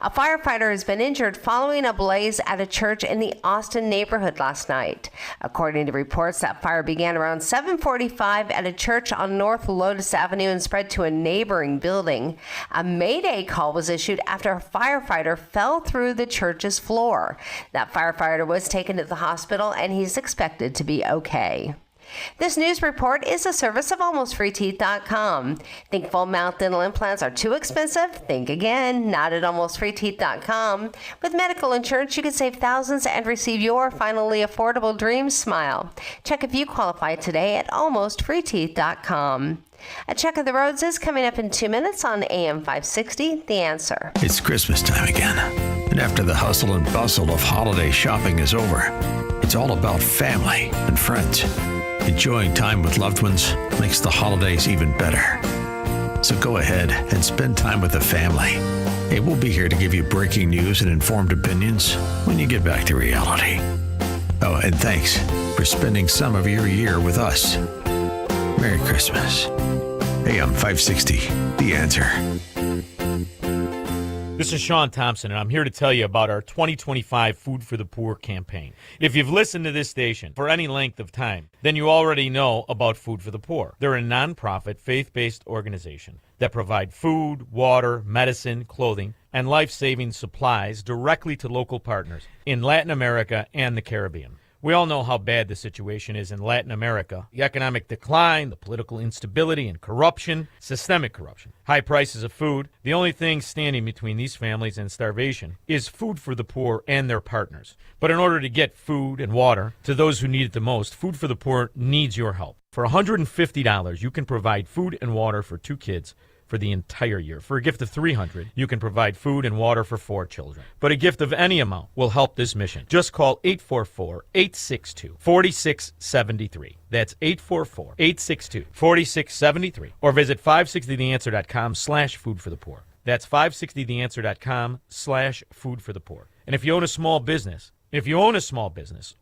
A firefighter has been injured following a blaze at a church in the Austin neighborhood last night. According to reports, that fire began around 7:45 at a church on North Lotus Avenue and spread to a neighboring building. A mayday call was issued after a firefighter fell through the church's floor. That firefighter was taken to the hospital and he's expected to be okay. This news report is a service of AlmostFreeTeeth.com. Think full mouth dental implants are too expensive? Think again. Not at AlmostFreeTeeth.com. With medical insurance, you can save thousands and receive your finally affordable dream smile. Check if you qualify today at AlmostFreeTeeth.com. A check of the roads is coming up in 2 minutes on AM 560, The Answer. It's Christmas time again. And after the hustle and bustle of holiday shopping is over, it's all about family and friends. Enjoying time with loved ones makes the holidays even better. So go ahead and spend time with the family. Hey, we'll be here to give you breaking news and informed opinions when you get back to reality. Oh, and thanks for spending some of your year with us. Merry Christmas. AM 560, The Answer. This is Sean Thompson, and I'm here to tell you about our 2025 Food for the Poor campaign. If you've listened to this station for any length of time, then you already know about Food for the Poor. They're a nonprofit, faith-based organization that provide food, water, medicine, clothing, and life-saving supplies directly to local partners in Latin America and the Caribbean. We all know how bad the situation is in Latin America. The economic decline, the political instability and corruption, systemic corruption, high prices of food. The only thing standing between these families and starvation is Food for the Poor and their partners. But in order to get food and water to those who need it the most, Food for the Poor needs your help. For $150, you can provide food and water for 2 kids for the entire year. For a gift of $300, you can provide food and water for 4 children. But a gift of any amount will help this mission. Just call 844-862-4673. That's 844-862-4673. Or visit 560theanswer.com/food for the poor. That's 560theanswer.com/food for the poor. And if you own a small business,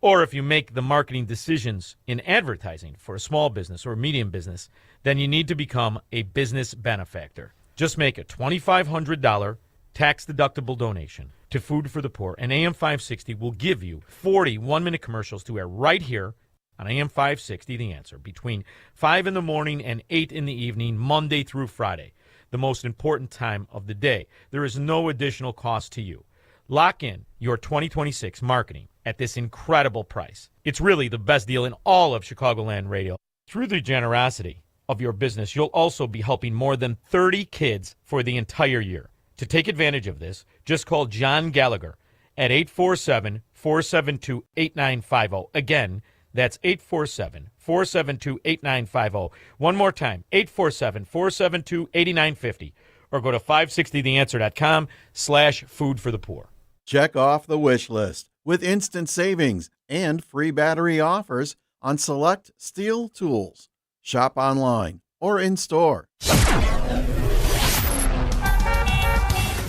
or if you make the marketing decisions in advertising for a small business or a medium business, then you need to become a business benefactor. Just make a $2,500 tax-deductible donation to Food for the Poor, and AM 560 will give you 40 one-minute commercials to air right here on AM 560, The Answer, between 5 in the morning and 8 in the evening, Monday through Friday, the most important time of the day. There is no additional cost to you. Lock in your 2026 marketing at this incredible price. It's really the best deal in all of Chicagoland radio. Through the generosity of your business, you'll also be helping more than 30 kids for the entire year. To take advantage of this, just call John Gallagher at 847-472-8950. Again, that's 847-472-8950. One more time, 847-472-8950. Or go to 560theanswer.com/food for the poor. Check off the wish list. with instant savings and free battery offers on select steel tools. Shop online or in-store.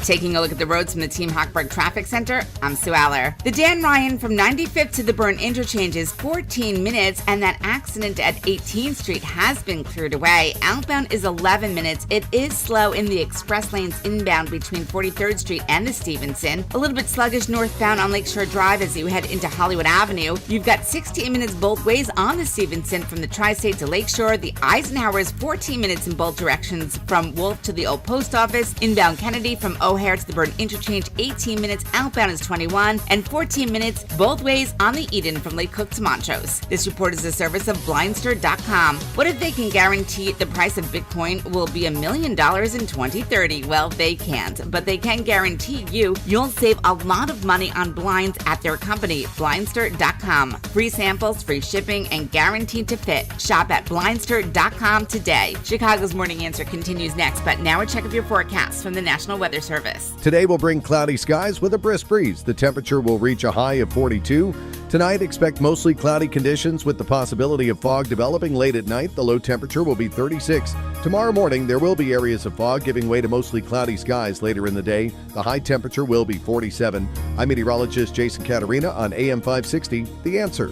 Taking a look at the roads from the Team Hochberg Traffic Center, I'm Sue Aller. The Dan Ryan from 95th to the Byrne interchange is 14 minutes, and that accident at 18th Street has been cleared away. Outbound is 11 minutes. It is slow in the express lanes inbound between 43rd Street and the Stevenson. A little bit sluggish northbound on Lakeshore Drive as you head into Hollywood Avenue. You've got 68 minutes both ways on the Stevenson from the Tri-State to Lakeshore. The Eisenhower is 14 minutes in both directions from Wolf to the Old Post Office. Inbound Kennedy from O'Hare to the Byrne interchange, 18 minutes. Outbound is 21, and 14 minutes both ways on the Eden from Lake Cook to Montrose. This report is a service of Blindster.com. What if they can guarantee the price of Bitcoin will be $1 million in 2030? Well, they can't, but they can guarantee you'll save a lot of money on blinds at their company, Blindster.com. Free samples, free shipping, and guaranteed to fit. Shop at Blindster.com today. Chicago's Morning Answer continues next, but now a check of your forecast from the National Weather Service. Today will bring cloudy skies with a brisk breeze. The temperature will reach a high of 42. Tonight, expect mostly cloudy conditions with the possibility of fog developing late at night. The low temperature will be 36. Tomorrow morning, there will be areas of fog giving way to mostly cloudy skies later in the day. The high temperature will be 47. I'm meteorologist Jason Caterina on AM 560, The Answer.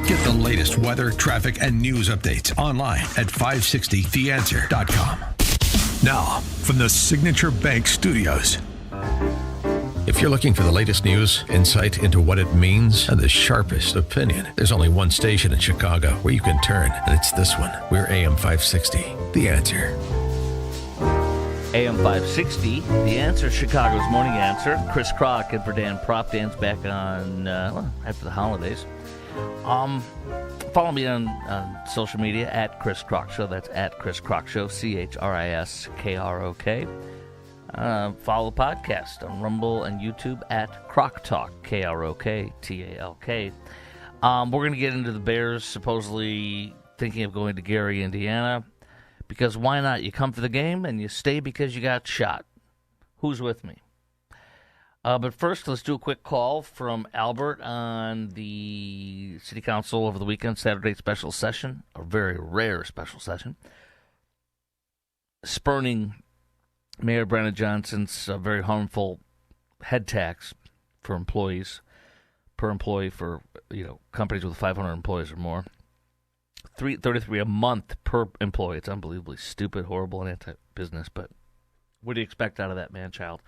Get the latest weather, traffic, and news updates online at 560theanswer.com. Now, from the Signature Bank Studios. If you're looking for the latest news, insight into what it means, and the sharpest opinion, there's only one station in Chicago where you can turn, and it's this one. We're AM 560, The Answer. AM 560, The Answer, Chicago's Morning Answer. Chris Crock and for Dan Prop. Dan's back on after the holidays. Follow me on social media at Chris Crock Show. That's at Chris Crock Show, ChrisKrock. Follow the podcast on Rumble and YouTube at Crock Talk, KROKTALK. We're going to get into the Bears supposedly thinking of going to Gary, Indiana, because why not? You come for the game and you stay because you got shot. Who's with me? But first, let's do a quick call from Albert on the City Council over the weekend, Saturday special session, a very rare special session, spurning Mayor Brandon Johnson's very harmful head tax for employees, per employee for companies with 500 employees or more. $33 a month per employee. It's unbelievably stupid, horrible, and anti-business, but what do you expect out of that man-child?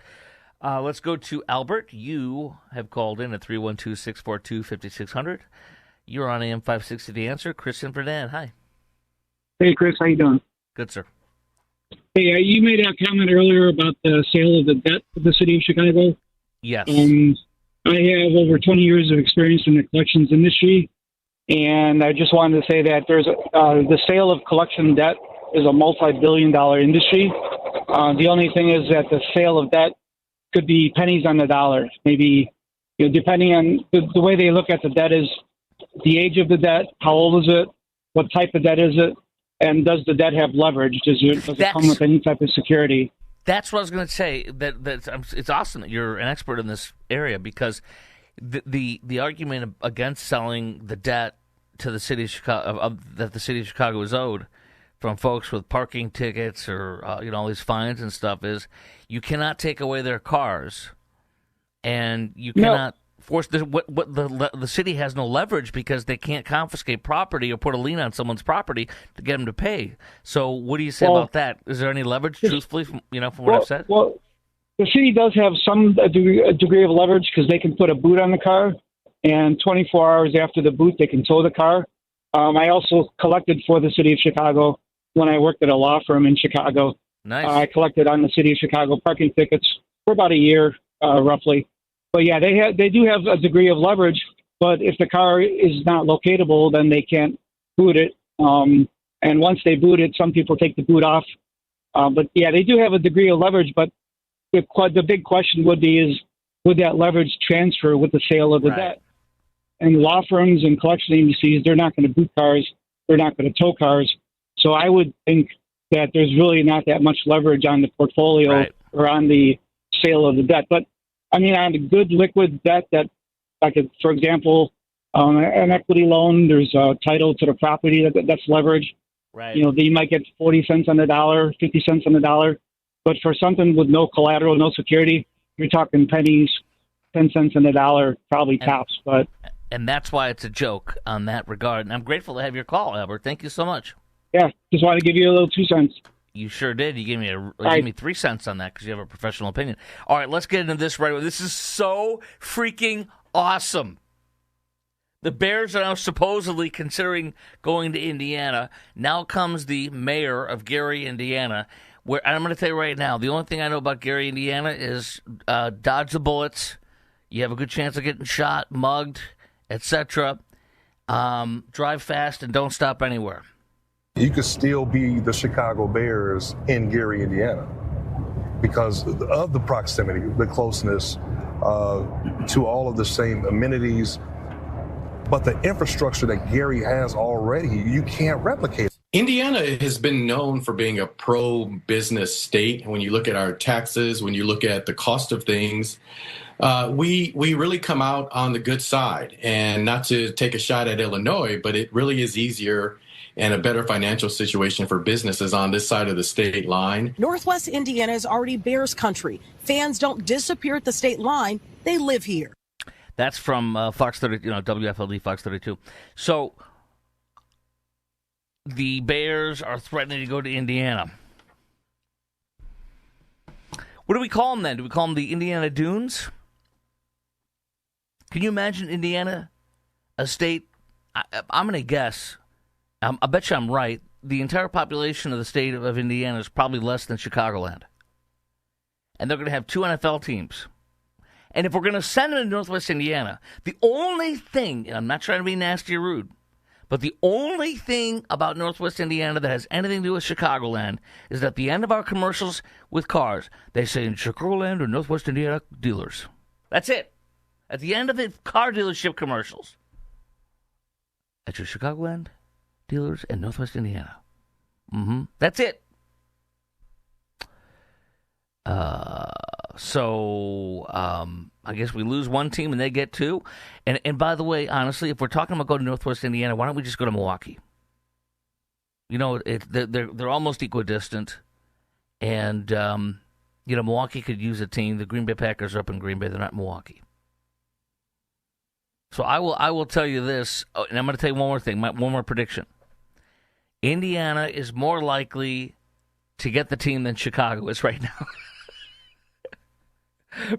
Let's go to Albert. You have called in at 312-642-5600. You're on AM 560 The Answer. Chris and Verdan, hi. Hey, Chris, how you doing? Good, sir. Hey, you made a comment earlier about the sale of the debt of the city of Chicago. Yes. I have over 20 years of experience in the collections industry, and I just wanted to say that there's the sale of collection debt is a multi-billion-dollar industry. The only thing is that the sale of debt could be pennies on the dollar. Maybe, depending on the way they look at the debt is the age of the debt, how old is it, what type of debt is it, and does the debt have leverage? Does it come with any type of security? That's what I was going to say. It's awesome that you're an expert in this area, because the argument against selling the debt to the city of Chicago that the city of Chicago is owed from folks with parking tickets or all these fines and stuff is you cannot take away their cars, and you cannot force the city has no leverage because they can't confiscate property or put a lien on someone's property to get them to pay. So what do you say about that? Is there any leverage, truthfully, from what I've said? Well, the city does have some degree of leverage because they can put a boot on the car, and 24 hours after the boot, they can tow the car. I also collected for the city of Chicago when I worked at a law firm in Chicago. Nice. I collected on the city of Chicago parking tickets for about a year, roughly. But yeah, they do have a degree of leverage. But if the car is not locatable, then they can't boot it. And once they boot it, some people take the boot off. But yeah, they do have a degree of leverage. But the big question would that leverage transfer with the sale of the debt? And law firms and collection agencies, they're not going to boot cars. They're not going to tow cars. So I would think that there's really not that much leverage on the portfolio or on the sale of the debt. But I mean, on a good liquid debt that, like, for example, an equity loan, there's a title to the property that's leveraged. Right. You know, you might get 40 cents on the dollar, 50 cents on the dollar. But for something with no collateral, no security, you're talking pennies, 10 cents on the dollar, probably tops. And that's why it's a joke on that regard. And I'm grateful to have your call, Albert. Thank you so much. Yeah, just want to give you a little 2 cents. You sure did. You gave me 3 cents on that because you have a professional opinion. All right, let's get into this right away. This is so freaking awesome. The Bears are now supposedly considering going to Indiana. Now comes the mayor of Gary, Indiana. Where I'm going to tell you right now, the only thing I know about Gary, Indiana is dodge the bullets. You have a good chance of getting shot, mugged, etc. Drive fast and don't stop anywhere. You could still be the Chicago Bears in Gary, Indiana, because of the proximity, the closeness to all of the same amenities. But the infrastructure that Gary has already, you can't replicate. Indiana has been known for being a pro-business state. When you look at our taxes, when you look at the cost of things, we really come out on the good side. And not to take a shot at Illinois, but it really is easier and a better financial situation for businesses on this side of the state line. Northwest Indiana is already Bears country. Fans don't disappear at the state line. They live here. That's from Fox 30, WFLD Fox 32. So the Bears are threatening to go to Indiana. What do we call them then? Do we call them the Indiana Dunes? Can you imagine Indiana, a state? I'm going to guess. I bet you I'm right. The entire population of the state of Indiana is probably less than Chicagoland. And they're going to have 2 NFL teams. And if we're going to send them to Northwest Indiana, the only thing, and I'm not trying to be nasty or rude, but the only thing about Northwest Indiana that has anything to do with Chicagoland is that at the end of our commercials with cars, they say in Chicagoland or Northwest Indiana dealers. That's it. At the end of the car dealership commercials. At your Chicagoland dealers in Northwest Indiana. That's it. So I guess we lose one team and they get 2. And by the way, honestly, if we're talking about going to Northwest Indiana, why don't we just go to Milwaukee? You know, they're almost equidistant. And, Milwaukee could use a team. The Green Bay Packers are up in Green Bay. They're not in Milwaukee. So I will tell you this, and I'm going to tell you one more thing, one more prediction. Indiana is more likely to get the team than Chicago is right now.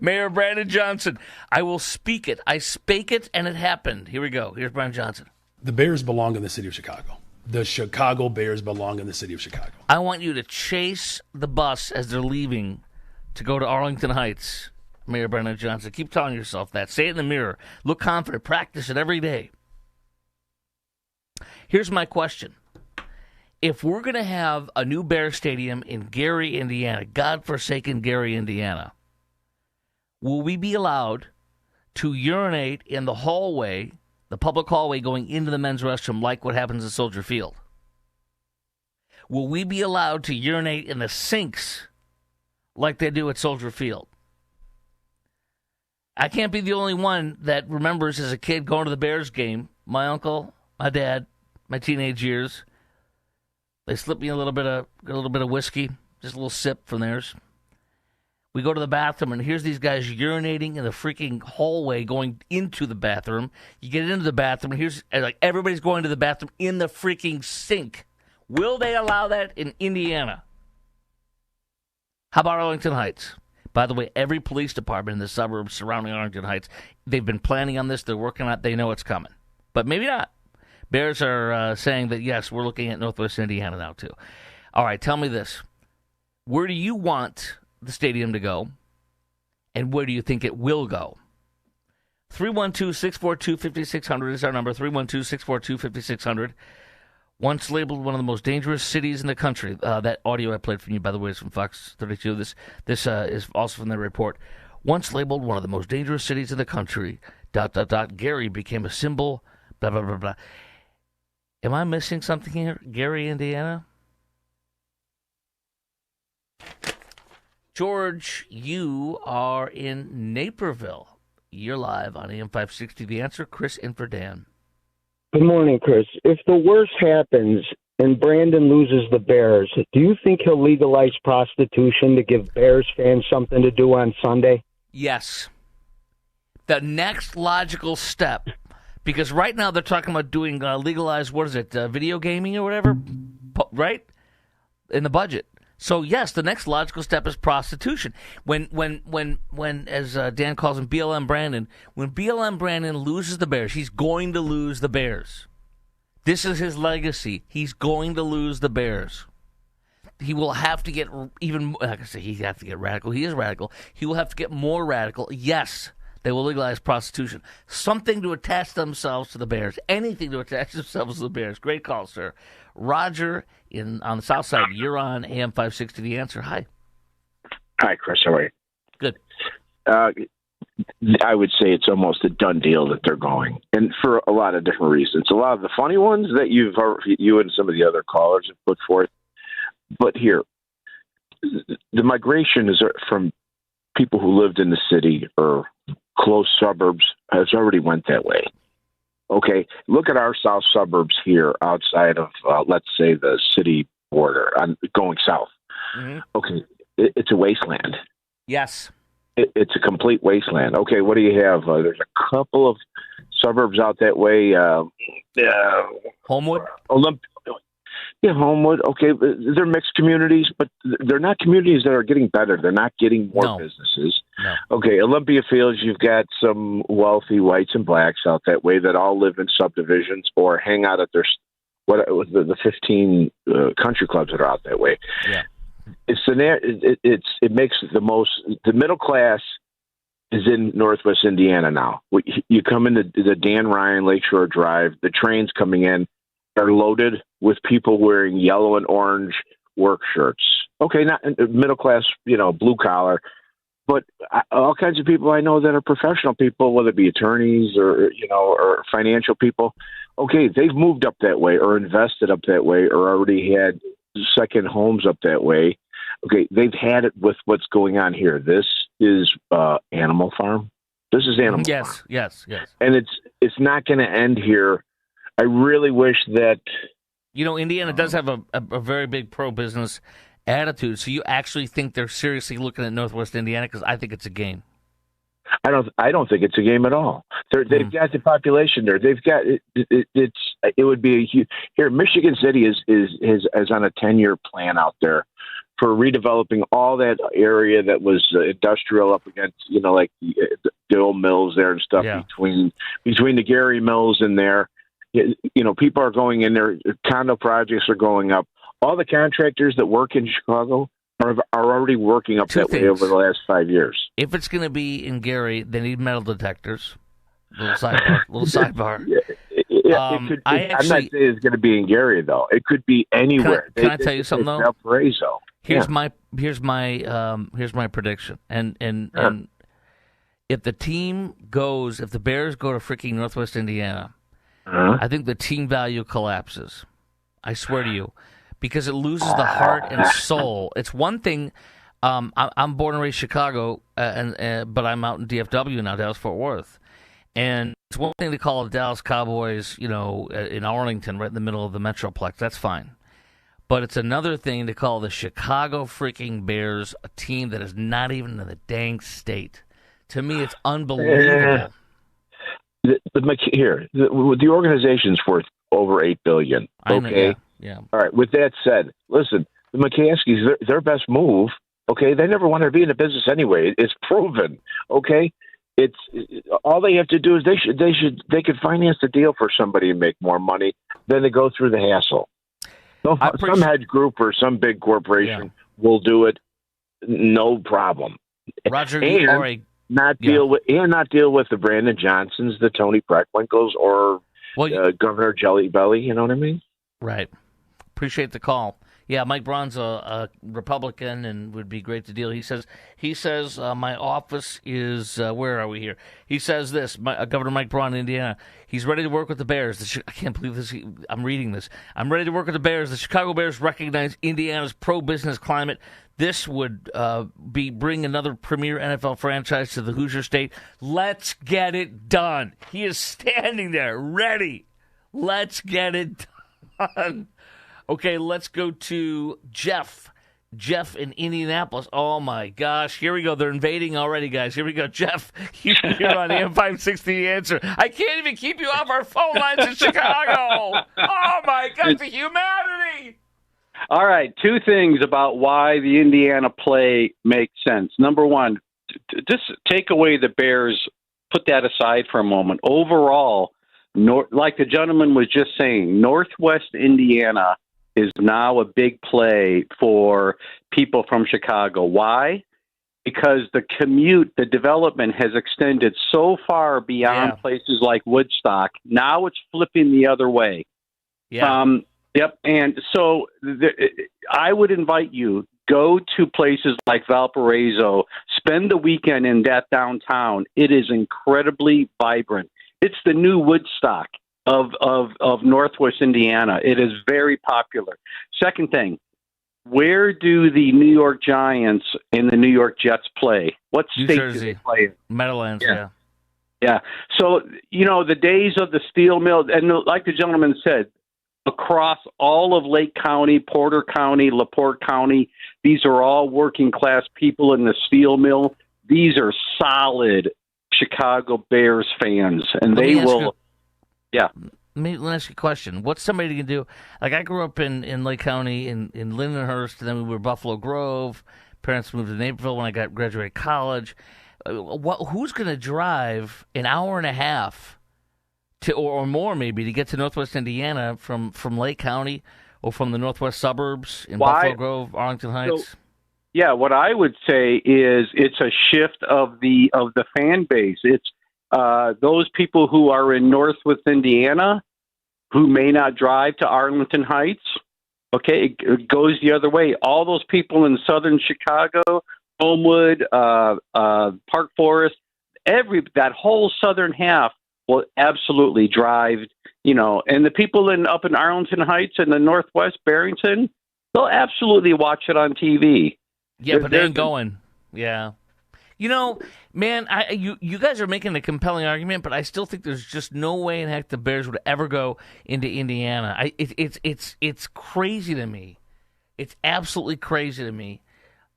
Mayor Brandon Johnson, I will speak it. I spake it, and it happened. Here we go. Here's Brandon Johnson. The Bears belong in the city of Chicago. The Chicago Bears belong in the city of Chicago. I want you to chase the bus as they're leaving to go to Arlington Heights, Mayor Brandon Johnson. Keep telling yourself that. Say it in the mirror. Look confident. Practice it every day. Here's my question. If we're going to have a new Bear Stadium in Gary, Indiana, godforsaken Gary, Indiana, will we be allowed to urinate in the hallway, the public hallway going into the men's restroom like what happens at Soldier Field? Will we be allowed to urinate in the sinks like they do at Soldier Field? I can't be the only one that remembers as a kid going to the Bears game. My uncle, my dad, my teenage years, they slipped me a little bit of whiskey, just a little sip from theirs. We go to the bathroom, and here's these guys urinating in the freaking hallway going into the bathroom. You get into the bathroom, and here's like everybody's going to the bathroom in the freaking sink. Will they allow that in Indiana? How about Arlington Heights? By the way, every police department in the suburbs surrounding Arlington Heights, they've been planning on this. They're working on it. They know it's coming. But maybe not. Bears are saying that, yes, we're looking at Northwest Indiana now, too. All right, tell me this. Where do you want the stadium to go, and where do you think it will go? 312-642-5600 is our number, 312-642-5600. Once labeled one of the most dangerous cities in the country. That audio I played from you, by the way, is from Fox 32. This is also from their report. Once labeled one of the most dangerous cities in the country, ... Gary became a symbol, blah, blah, blah, blah. Am I missing something here? Gary, Indiana? George, you are in Naperville. You're live on AM 560. The Answer. Chris in for Dan. Good morning, Chris. If the worst happens and Brandon loses the Bears, do you think he'll legalize prostitution to give Bears fans something to do on Sunday? Yes. The next logical step, because right now they're talking about doing legalized, video gaming or whatever, right? In the budget. So yes, the next logical step is prostitution. When as Dan calls him, BLM Brandon, when BLM Brandon loses the Bears, he's going to lose the Bears. This is his legacy. He's going to lose the Bears. He will have to get even, like I say, he has to get radical. He is radical. He will have to get more radical. Yes, they will legalize prostitution. Something to attach themselves to the Bears. Anything to attach themselves to the Bears. Great call, sir. Roger on the south side. You're on AM 560. The Answer. Hi. Hi, Chris. How are you? Good. I would say it's almost a done deal that they're going, and for a lot of different reasons. A lot of the funny ones that you and some of the other callers have put forth. But here, the migration is from people who lived in the city or close suburbs has already went that way. Okay, look at our south suburbs here outside of, let's say, the city border. I'm going south. Mm-hmm. Okay, it's a wasteland. Yes. It's a complete wasteland. Okay, what do you have? There's a couple of suburbs out that way. Homewood? Yeah, Homewood. Okay, they're mixed communities, but they're not communities that are getting better. They're not getting more businesses. No. Okay, Olympia Fields, you've got some wealthy whites and blacks out that way that all live in subdivisions or hang out at the 15 country clubs that are out that way. Yeah. It makes the middle class is in Northwest Indiana now. You come into the Dan Ryan Lakeshore Drive, the trains coming in are loaded with people wearing yellow and orange work shirts. Okay, not middle class, blue collar, but all kinds of people I know that are professional people, whether it be attorneys or financial people. Okay, they've moved up that way or invested up that way or already had second homes up that way. Okay, they've had it with what's going on here. This is Animal Farm. This is Animal Farm. Yes. And it's not going to end here. I really wish that... Indiana does have a very big pro-business attitude, so you actually think they're seriously looking at Northwest Indiana? Because I think it's a game. I don't think it's a game at all. They've got the population there. They've got it would be a huge... Here, Michigan City is on a 10-year plan out there for redeveloping all that area that was industrial up against, like the old mills there and stuff between the Gary Mills and there. People are going in there. Condo projects are going up. All the contractors that work in Chicago are already working up that way over the last 5 years. If it's going to be in Gary, they need metal detectors. Little sidebar. It could, I'm not saying it's going to be in Gary though. It could be anywhere. Can I tell you something though? Valparaiso. Here's my prediction. And if the Bears go to freaking Northwest Indiana, I think the team value collapses. I swear to you, because it loses the heart and soul. It's one thing. I'm born and raised Chicago, but I'm out in DFW now, Dallas-Fort Worth. And it's one thing to call the Dallas Cowboys, in Arlington, right in the middle of the Metroplex. That's fine. But it's another thing to call the Chicago freaking Bears a team that is not even in the dang state. To me, it's unbelievable. The organization's worth over $8 billion. Okay. Yeah. All right. With that said, listen, the McCaskies, their best move. Okay, they never wanted to be in the business anyway. It's proven. Okay, it's all they have to do is they could finance the deal for somebody and make more money. Then they go through the hassle. Some hedge group or some big corporation will do it, no problem. Roger, not deal with the Brandon Johnsons, the Tony Preckwinkles, or Governor Jelly Belly. You know what I mean? Right. Appreciate the call. Yeah, Mike Braun's a Republican and would be great to deal. He says my office is where are we here? He says this, Governor Mike Braun in Indiana. He's ready to work with the Bears. I can't believe this. I'm reading this. I'm ready to work with the Bears. The Chicago Bears recognize Indiana's pro-business climate. This would bring another premier NFL franchise to the Hoosier State. Let's get it done. He is standing there, ready. Let's get it done. Okay, let's go to Jeff. Jeff in Indianapolis. Oh, my gosh. Here we go. They're invading already, guys. Here we go. Jeff, you're on the M560 The Answer. I can't even keep you off our phone lines in Chicago. Oh, my God, the humanity. All right, two things about why the Indiana play makes sense. Number one, just take away the Bears, put that aside for a moment. Overall, like the gentleman was just saying, Northwest Indiana is now a big play for people from Chicago. Why? Because the commute, the development has extended so far beyond places like Woodstock. Now it's flipping the other way. Yeah. Yep. And so I would invite you, go to places like Valparaiso, spend the weekend in that downtown. It is incredibly vibrant. It's the new Woodstock of Northwest Indiana. It is very popular. Second thing, where do the New York Giants and the New York Jets play? What New state Jersey. do they play in? Meadowlands, yeah. Yeah. So, the days of the steel mill, and like the gentleman said, across all of Lake County, Porter County, LaPorte County, these are all working class people in the steel mill. These are solid Chicago Bears fans, and they will. Yeah. Let me ask you a question. What's somebody going to do? Like, I grew up in Lake County, in Lindenhurst, and then we were Buffalo Grove. Parents moved to Naperville when I graduated college. Who's going to drive an hour and a half or more maybe to get to Northwest Indiana from Lake County or from the northwest suburbs in Buffalo Grove, Arlington Heights? So, yeah, what I would say is it's a shift of the fan base. It's those people who are in Northwest Indiana who may not drive to Arlington Heights. Okay, it goes the other way. All those people in southern Chicago, Homewood, Park Forest, that whole southern half will absolutely drive. And the people up in Arlington Heights and the Northwest Barrington, they'll absolutely watch it on TV. Yeah, but they ain't going. Yeah. Man, you guys are making a compelling argument, but I still think there's just no way in heck the Bears would ever go into Indiana. It's crazy to me. It's absolutely crazy to me.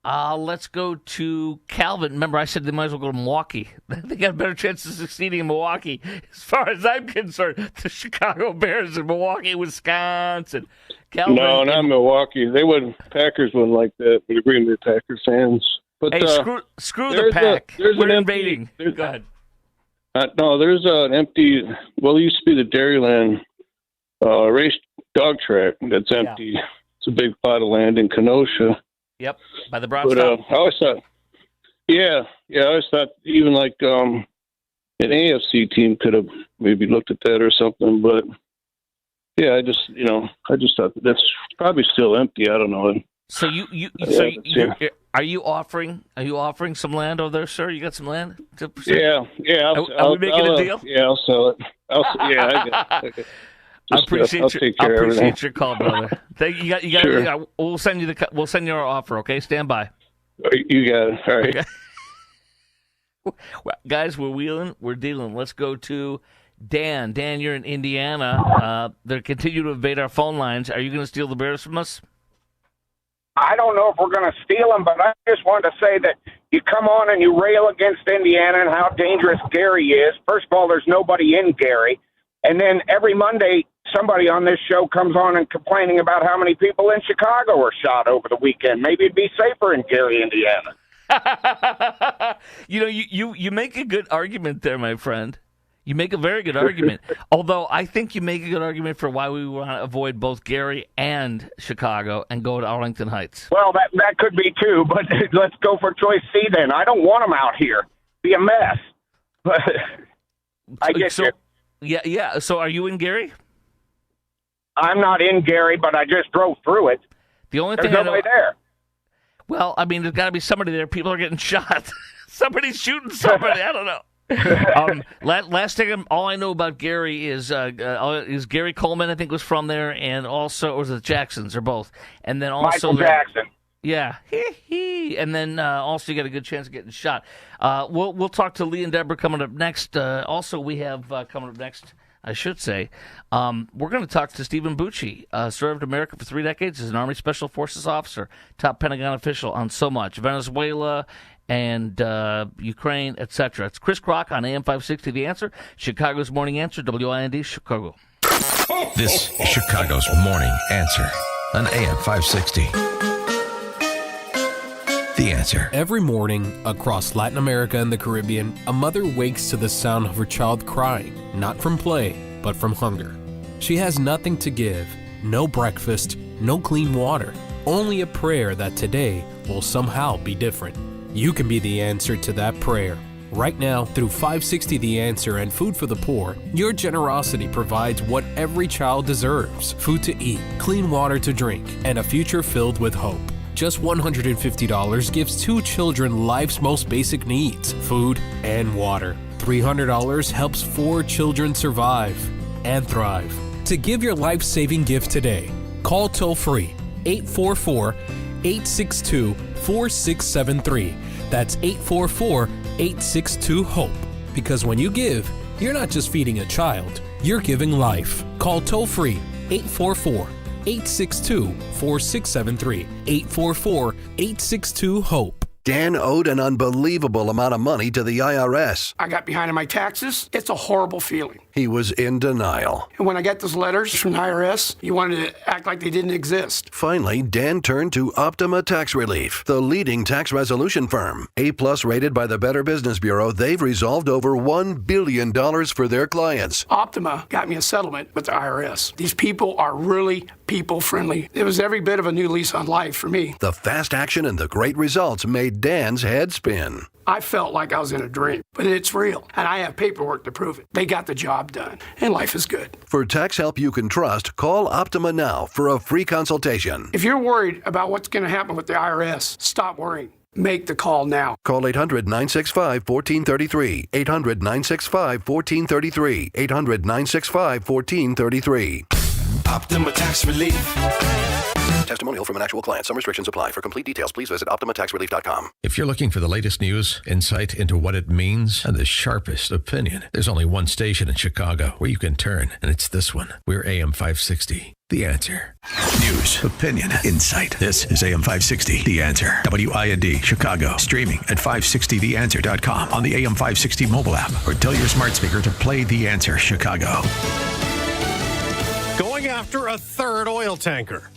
Let's go to Calvin. Remember, I said they might as well go to Milwaukee. They got a better chance of succeeding in Milwaukee. As far as I'm concerned, the Chicago Bears in Milwaukee, Wisconsin. Calvin, no, not Milwaukee. Packers wouldn't like that. We agree with Packers fans. But, hey, screw the pack. We're invading. Go ahead. No, there's an empty, it used to be the Dairyland race dog track that's empty. Yeah. It's a big plot of land in Kenosha. Yep, by the Brown But I always thought, I always thought even like an AFC team could have maybe looked at that or something. But, I just thought that's probably still empty. I don't know. So are you offering some land over there, sir? You got some land? Yeah. Are we making a deal? Yeah, I'll sell it. I appreciate your call, brother. You got. Sure. We'll send you our offer. Okay, stand by. You got it. All right. Okay. Well, guys, we're wheeling, we're dealing. Let's go to Dan. Dan, you're in Indiana. They continue to invade our phone lines. Are you going to steal the Bears from us? I don't know if we're going to steal them, but I just wanted to say that you come on and you rail against Indiana and how dangerous Gary is. First of all, there's nobody in Gary. And then every Monday, somebody on this show comes on and complaining about how many people in Chicago were shot over the weekend. Maybe it'd be safer in Gary, Indiana. You make a good argument there, my friend. You make a very good argument. Although I think you make a good argument for why we want to avoid both Gary and Chicago and go to Arlington Heights. Well, that could be too, but let's go for choice C then. I don't want them out here. Be a mess. I get you. Yeah. So are you in Gary? I'm not in Gary, but I just drove through it. The only There's thing nobody there. Well, I mean, there's got to be somebody there. People are getting shot. Somebody's shooting somebody. I don't know. Last thing, all I know about Gary is Gary Coleman, I think, was from there, and also, or was it Jacksons, or both? And then also Michael Jackson. Yeah, and then also you got a good chance of getting shot. We'll talk to Lee and Deborah coming up next. Also, we have coming up next, I should say, we're going to talk to Stephen Bucci. Served America for 3 decades as an Army Special Forces officer, top Pentagon official on so much. Venezuela and Ukraine, etc. It's Chris Crock on AM 560, The Answer, Chicago's Morning Answer, WIND Chicago. This is Chicago's Morning Answer on AM 560. The Answer. Every morning across Latin America and the Caribbean, a mother wakes to the sound of her child crying, not from play, but from hunger. She has nothing to give, no breakfast, no clean water, only a prayer that today will somehow be different. You can be the answer to that prayer. Right now, through 560 The Answer and Food for the Poor, your generosity provides what every child deserves: food to eat, clean water to drink, and a future filled with hope. Just $150 gives 2 children life's most basic needs, food and water. $300 helps 4 children survive and thrive. To give your life-saving gift today, call toll-free 844-862-4673. That's 844-862-HOPE. Because when you give, you're not just feeding a child, you're giving life. Call toll-free 844-862-4673. 844-862-HOPE. Dan owed an unbelievable amount of money to the IRS. I got behind on my taxes. It's a horrible feeling. He was in denial. And when I got those letters from the IRS, you wanted to act like they didn't exist. Finally, Dan turned to Optima Tax Relief, the leading tax resolution firm. A-plus rated by the Better Business Bureau, they've resolved over $1 billion for their clients. Optima got me a settlement with the IRS. These people are really people-friendly. It was every bit of a new lease on life for me. The fast action and the great results made Dan's head spin. I felt like I was in a dream, but it's real, and I have paperwork to prove it. They got the job done, and life is good. For tax help you can trust, call Optima now for a free consultation. If you're worried about what's going to happen with the IRS, stop worrying. Make the call now. Call 800-965-1433. 800-965-1433. 800-965-1433. Optima Tax Relief. Testimonial from an actual client. Some restrictions apply. For complete details, please visit OptimaTaxRelief.com. If you're looking for the latest news, insight into what it means, and the sharpest opinion, there's only one station in Chicago where you can turn, and it's this one. We're AM 560. The Answer. News, opinion, insight. This is AM 560. The Answer. WIND, Chicago. Streaming at 560theanswer.com on the AM 560 mobile app, or tell your smart speaker to play The Answer Chicago. Going after a third oil tanker.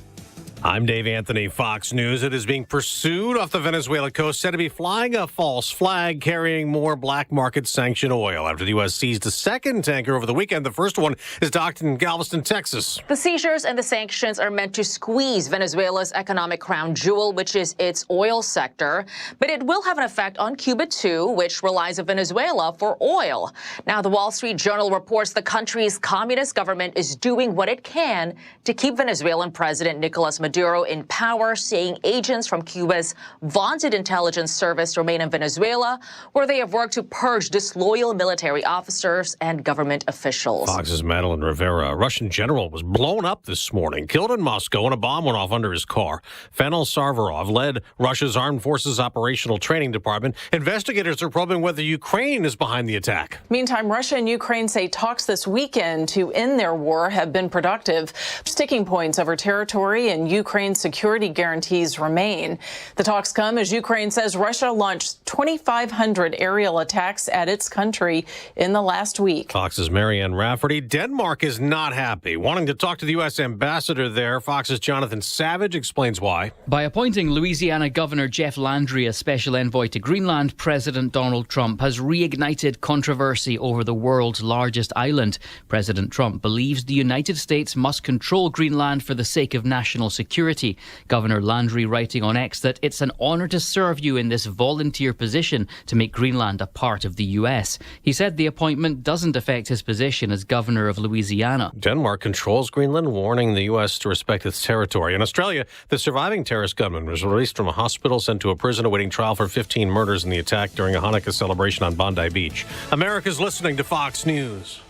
I'm Dave Anthony, Fox News. It is being pursued off the Venezuela coast, said to be flying a false flag carrying more black market sanctioned oil. After the U.S. seized a second tanker over the weekend, the first one is docked in Galveston, Texas. The seizures and the sanctions are meant to squeeze Venezuela's economic crown jewel, which is its oil sector. But it will have an effect on Cuba, too, which relies on Venezuela for oil. Now, the Wall Street Journal reports the country's communist government is doing what it can to keep Venezuelan President Nicolas Maduro in power, saying agents from Cuba's vaunted intelligence service remain in Venezuela, where they have worked to purge disloyal military officers and government officials. Fox's Madeline Rivera. A Russian general was blown up this morning, killed in Moscow, and a bomb went off under his car. Fennel Sarvarov led Russia's Armed Forces Operational Training Department. Investigators are probing whether Ukraine is behind the attack. Meantime, Russia and Ukraine say talks this weekend to end their war have been productive. Sticking points over territory and Ukraine's security guarantees remain. The talks come as Ukraine says Russia launched 2,500 aerial attacks at its country in the last week. Fox's Marianne Rafferty. Denmark is not happy. Wanting to talk to the U.S. ambassador there, Fox's Jonathan Savage explains why. By appointing Louisiana Governor Jeff Landry as special envoy to Greenland, President Donald Trump has reignited controversy over the world's largest island. President Trump believes the United States must control Greenland for the sake of national security. security. Governor Landry writing on X that it's an honour to serve you in this volunteer position to make Greenland a part of the US. He said the appointment doesn't affect his position as governor of Louisiana. Denmark controls Greenland, warning the U.S. to respect its territory. In Australia, the surviving terrorist gunman was released from a hospital, sent to a prison awaiting trial for 15 murders in the attack during a Hanukkah celebration on Bondi Beach. America's listening to Fox News.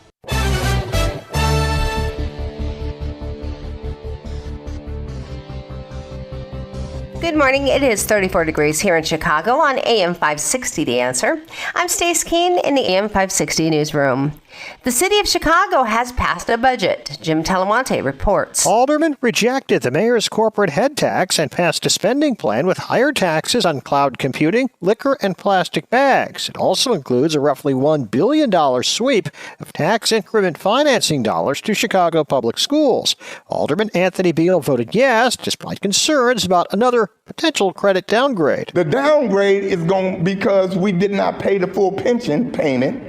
Good morning. It is 34 degrees here in Chicago on AM 560 The Answer. I'm Stace Keene in the AM 560 newsroom. The city of Chicago has passed a budget. Jim Talamante reports. Aldermen rejected the mayor's corporate head tax and passed a spending plan with higher taxes on cloud computing, liquor, and plastic bags. It also includes a roughly $1 billion sweep of tax increment financing dollars to Chicago public schools. Alderman Anthony Beal voted yes, despite concerns about another potential credit downgrade. The downgrade is going because we did not pay the full pension payment.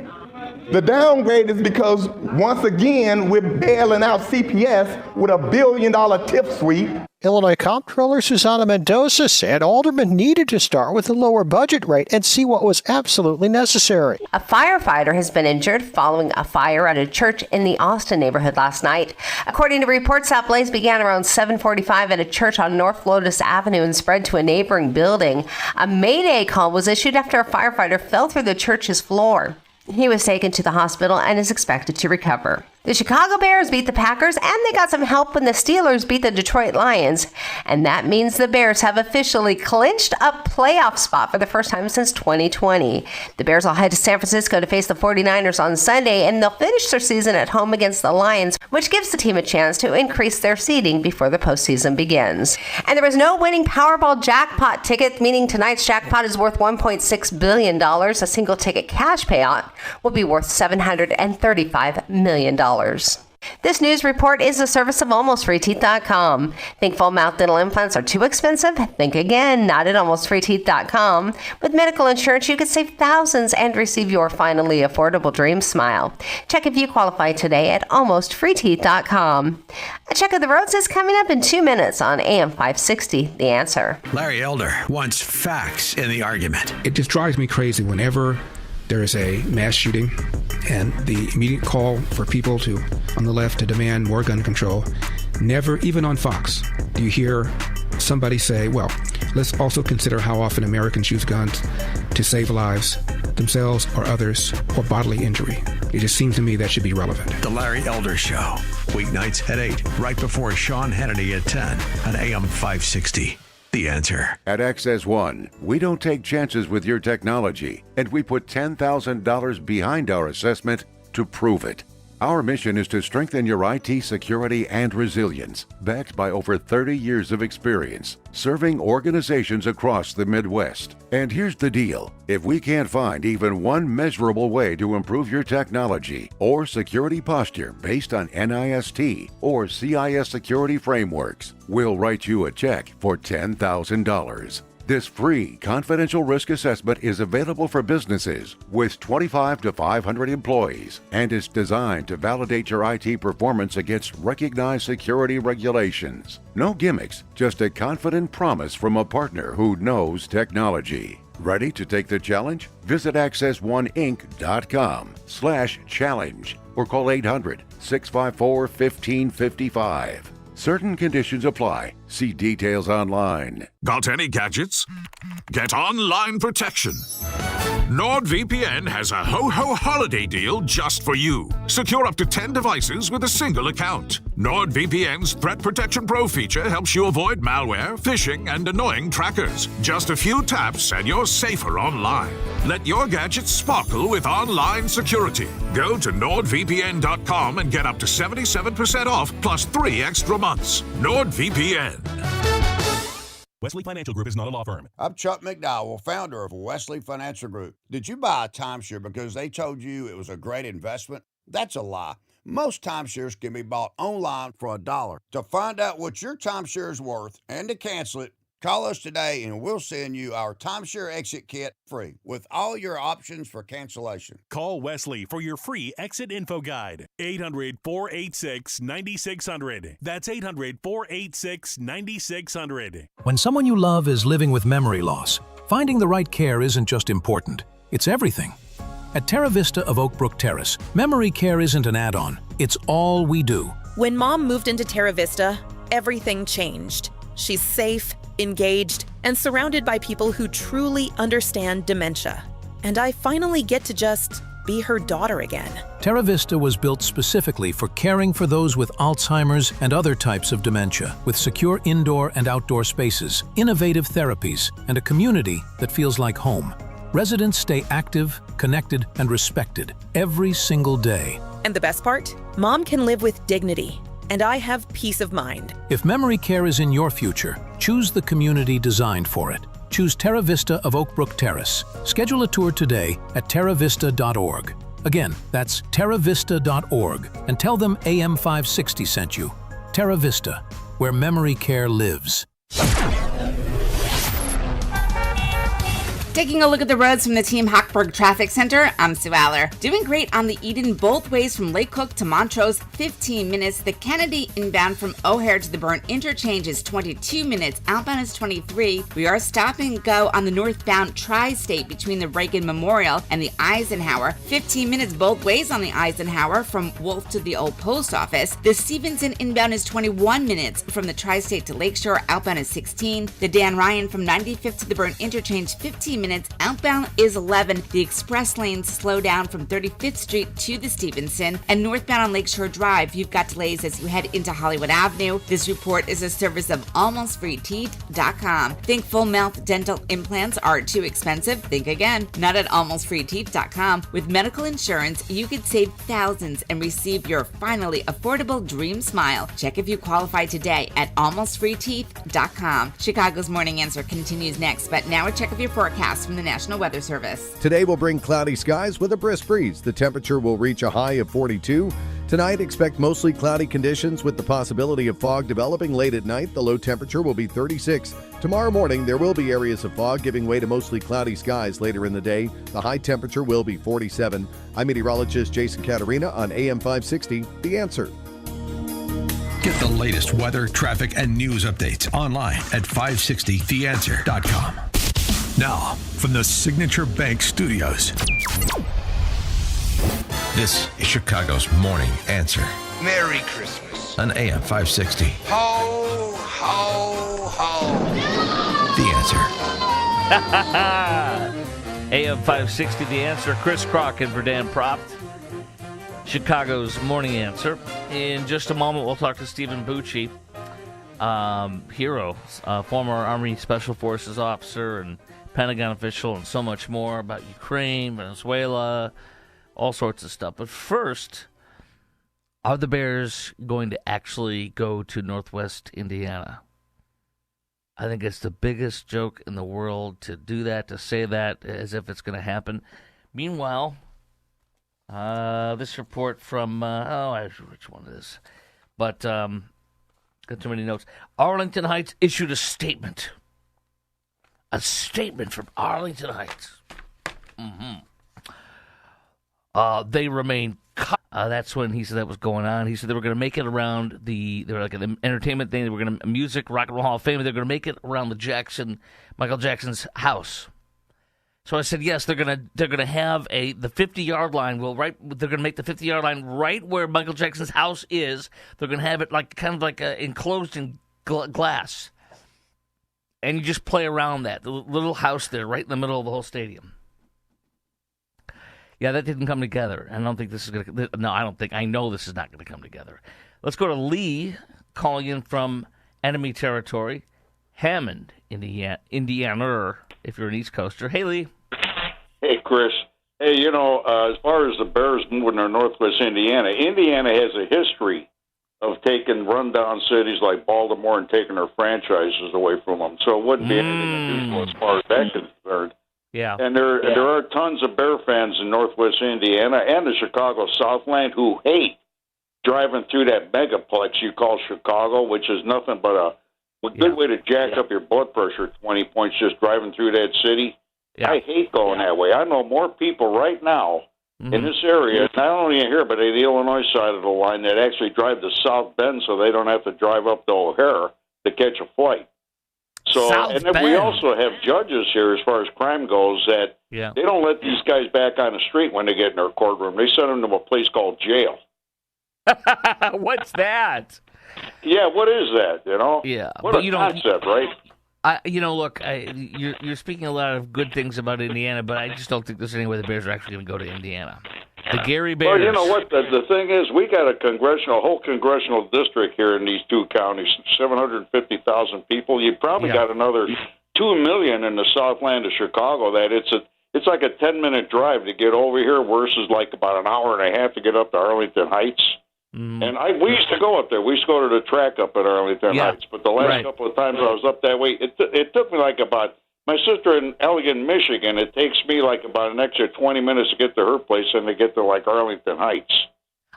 The downgrade is because, once again, we're bailing out CPS with $1 billion tip sweep. Illinois Comptroller Susana Mendoza said aldermen needed to start with a lower budget rate and see what was absolutely necessary. A firefighter has been injured following a fire at a church in the Austin neighborhood last night. According to reports, that blaze began around 7:45 at a church on North Lotus Avenue and spread to a neighboring building. A mayday call was issued after a firefighter fell through the church's floor. He was taken to the hospital and is expected to recover. The Chicago Bears beat the Packers, and they got some help when the Steelers beat the Detroit Lions. And that means the Bears have officially clinched a playoff spot for the first time since 2020. The Bears will head to San Francisco to face the 49ers on Sunday, and they'll finish their season at home against the Lions, which gives the team a chance to increase their seeding before the postseason begins. And there is no winning Powerball jackpot ticket, meaning tonight's jackpot is worth $1.6 billion. A single ticket cash payout will be worth $735 million. This news report is a service of AlmostFreeTeeth.com. Think full mouth dental implants are too expensive? Think again, not at AlmostFreeTeeth.com. With medical insurance, you could save thousands and receive your finally affordable dream smile. Check if you qualify today at AlmostFreeTeeth.com. A check of the roads is coming up in 2 minutes on AM 560, The Answer. Larry Elder wants facts in the argument. It just drives me crazy whenever there is a mass shooting and the immediate call for people on the left to demand more gun control. Never, even on Fox, do you hear somebody say, well, let's also consider how often Americans use guns to save lives, themselves or others, or bodily injury. It just seems to me that should be relevant. The Larry Elder Show, weeknights at 8, right before Sean Hannity at 10 on AM 560. The Answer. At XS1, we don't take chances with your technology, and we put $10,000 behind our assessment to prove it. Our mission is to strengthen your IT security and resilience, backed by over 30 years of experience, serving organizations across the Midwest. And here's the deal. If we can't find even one measurable way to improve your technology or security posture based on NIST or CIS security frameworks, we'll write you a check for $10,000. This free, confidential risk assessment is available for businesses with 25 to 500 employees and is designed to validate your IT performance against recognized security regulations. No gimmicks, just a confident promise from a partner who knows technology. Ready to take the challenge? Visit access1inc.com/challenge or call 800-654-1555. Certain conditions apply. See details online. Got any gadgets? Get online protection. NordVPN has a ho-ho holiday deal just for you. Secure up to 10 devices with a single account. NordVPN's Threat Protection Pro feature helps you avoid malware, phishing, and annoying trackers. Just a few taps and you're safer online. Let your gadgets sparkle with online security. Go to NordVPN.com and get up to 77% off plus 3 extra months. NordVPN. Wesley Financial Group is not a law firm. I'm Chuck McDowell, founder of Wesley Financial Group. Did you buy a timeshare because they told you it was a great investment? That's a lie. Most timeshares can be bought online for $1. To find out what your timeshare is worth and to cancel it, Call us today and we'll send you our timeshare exit kit free with all your options for cancellation. Call Wesley for your free exit info guide. 800-486-9600. That's 800-486-9600. When someone you love is living with memory loss, finding the right care isn't just important, it's everything. At Terra Vista of Oak Brook Terrace, memory care isn't an add-on, it's all we do. When Mom moved into Terra Vista, everything changed. She's safe, engaged, and surrounded by people who truly understand dementia. And I finally get to just be her daughter again. Terra Vista was built specifically for caring for those with Alzheimer's and other types of dementia, with secure indoor and outdoor spaces, innovative therapies, and a community that feels like home. Residents stay active, connected, and respected every single day. And the best part? Mom can live with dignity, and I have peace of mind. If memory care is in your future, choose the community designed for it. Choose Terra Vista of Oak Brook Terrace. Schedule a tour today at terravista.org. Again, that's terravista.org, and tell them AM 560 sent you. Terra Vista, where memory care lives. Taking a look at the roads from the Team Hochberg Traffic Center, I'm Sue Aller. Doing great on the Eden both ways from Lake Cook to Montrose, 15 minutes. The Kennedy inbound from O'Hare to the Burn interchange is 22 minutes. Outbound is 23. We are stop and go on the northbound Tri-State between the Reagan Memorial and the Eisenhower. 15 minutes both ways on the Eisenhower from Wolf to the Old Post Office. The Stevenson inbound is 21 minutes from the Tri-State to Lakeshore. Outbound is 16. The Dan Ryan from 95th to the Burn interchange, 15 minutes. Outbound is 11. The express lanes slow down from 35th Street to the Stevenson. And northbound on Lakeshore Drive, you've got delays as you head into Hollywood Avenue. This report is a service of AlmostFreeTeeth.com. Think full mouth dental implants are too expensive? Think again. Not at AlmostFreeTeeth.com. With medical insurance, you could save thousands and receive your finally affordable dream smile. Check if you qualify today at AlmostFreeTeeth.com. Chicago's Morning Answer continues next, but now a check of your forecast from the National Weather Service. Today will bring cloudy skies with a brisk breeze. The temperature will reach a high of 42. Tonight, expect mostly cloudy conditions with the possibility of fog developing late at night. The low temperature will be 36. Tomorrow morning, there will be areas of fog giving way to mostly cloudy skies later in the day. The high temperature will be 47. I'm meteorologist Jason Caterina on AM 560, The Answer. Get the latest weather, traffic, and news updates online at 560theanswer.com. Now, from the Signature Bank Studios, this is Chicago's Morning Answer. Merry Christmas. On AM 560. Ho, ho, ho. The Answer. AM 560, The Answer. Chris Crock and for Dan Propt. Chicago's Morning Answer. In just a moment, we'll talk to Stephen Bucci, hero, former Army Special Forces officer and Pentagon official, and so much more about Ukraine, Venezuela, all sorts of stuff. But first, are the Bears going to actually go to Northwest Indiana? I think it's the biggest joke in the world to do that, to say that as if it's going to happen. Meanwhile, this report from, which one it is? But, got too many notes. Arlington Heights issued a statement. A statement from Arlington Heights. They remain. That's when he said that was going on. He said they were going to make it around they were like an entertainment thing. They were going to music, Rock and Roll Hall of Fame. They're going to make it around Michael Jackson's house. So I said yes. They're going to have the 50-yard line. They're going to make the 50-yard line right where Michael Jackson's house is. They're going to have it enclosed in glass. And you just play around that. The little house there, right in the middle of the whole stadium. Yeah, that didn't come together. I don't think this is going to... No, I don't think... I know this is not going to come together. Let's go to Lee, calling in from enemy territory. Hammond, Indiana, if you're an East Coaster. Hey, Lee. Hey, Chris. Hey, as far as the Bears moving to Northwest Indiana has a history of taking rundown cities like Baltimore and taking their franchises away from them. So it wouldn't be anything unusual as far as that concerned. Yeah. And there are tons of Bear fans in Northwest Indiana and the Chicago Southland who hate driving through that megaplex you call Chicago, which is nothing but a A good way to jack up your blood pressure 20 points just driving through that city. Yeah. I hate going that way. I know more people right now in this area, not only here, but in the Illinois side of the line, that actually drive to South Bend so they don't have to drive up to O'Hare to catch a flight. So, South and then Bend. we also have judges here as far as crime goes that they don't let these guys back on the street when they get in their courtroom. They send them to a place called jail. What's that? Yeah, what is that, you know? Yeah. What a concept, right? Look, you're speaking a lot of good things about Indiana, but I just don't think there's any way the Bears are actually going to go to Indiana. The Gary Bears. Well, you know what? The thing is, we got a whole congressional district here in these two counties, 750,000 people. You probably got another 2 million in the Southland of Chicago. That it's like a 10-minute drive to get over here versus like about an hour and a half to get up to Arlington Heights. And we used to go up there. We used to go to the track up at Arlington Heights. But the last couple of times I was up that way, it took me like about, my sister in Elgin, Michigan, it takes me like about an extra 20 minutes to get to her place and to get to like Arlington Heights.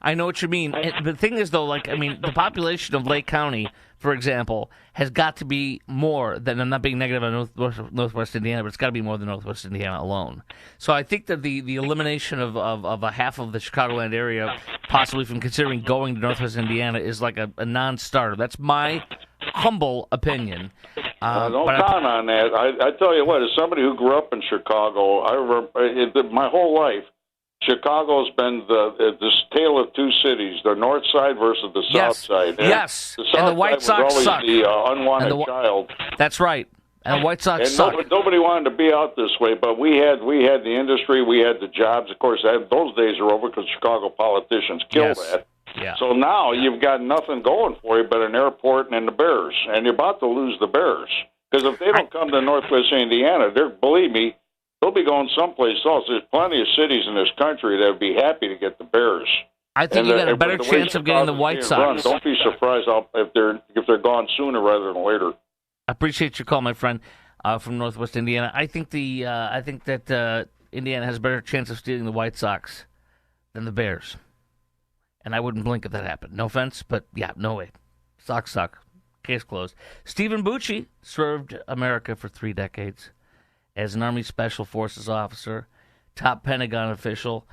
I know what you mean. And the thing is, though, the population of Lake County, for example, has got to be more than, I'm not being negative on Northwest Indiana, but it's got to be more than Northwest Indiana alone. So I think that the elimination of a half of the Chicagoland area, possibly from considering going to Northwest Indiana, is like a non-starter. That's my humble opinion. Don't count on that. I tell you what, as somebody who grew up in Chicago, I remember my whole life, Chicago's been this tale of two cities: the North Side versus the South Side. And the South and the White Sox was always suck. The unwanted child. That's right. And the White Sox and suck. Nobody wanted to be out this way, but we had the industry, we had the jobs. Of course, those days are over because Chicago politicians killed that. Yeah. So now you've got nothing going for you but an airport and the Bears, and you're about to lose the Bears because if they don't come to Northwest Indiana, believe me, they'll be going someplace else. There's plenty of cities in this country that would be happy to get the Bears. I think you got a better chance of getting the White Sox. Don't be surprised if they're gone sooner rather than later. I appreciate your call, my friend, from Northwest Indiana. I think that Indiana has a better chance of stealing the White Sox than the Bears, and I wouldn't blink if that happened. No offense, but yeah, no way. Sox suck. Case closed. Stephen Bucci served America for 3 decades. As an Army Special Forces officer, top Pentagon official,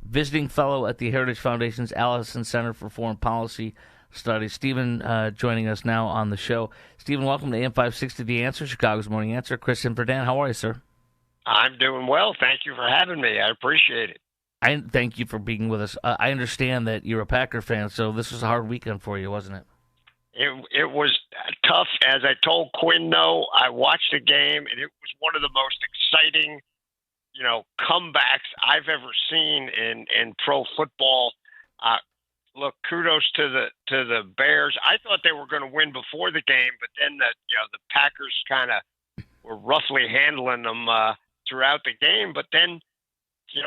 visiting fellow at the Heritage Foundation's Allison Center for Foreign Policy Studies. Stephen joining us now on the show. Stephen, welcome to AM 560 The Answer, Chicago's Morning Answer. Chris and Verdan, how are you, sir? I'm doing well. Thank you for having me. I appreciate it. I thank you for being with us. I understand that you're a Packer fan, so this was a hard weekend for you, wasn't it? It was tough. As I told Quinn, though, I watched the game, and it was one of the most exciting, comebacks I've ever seen in pro football. Look, kudos to the Bears. I thought they were going to win before the game, but then the Packers kind of were roughly handling them throughout the game. But then,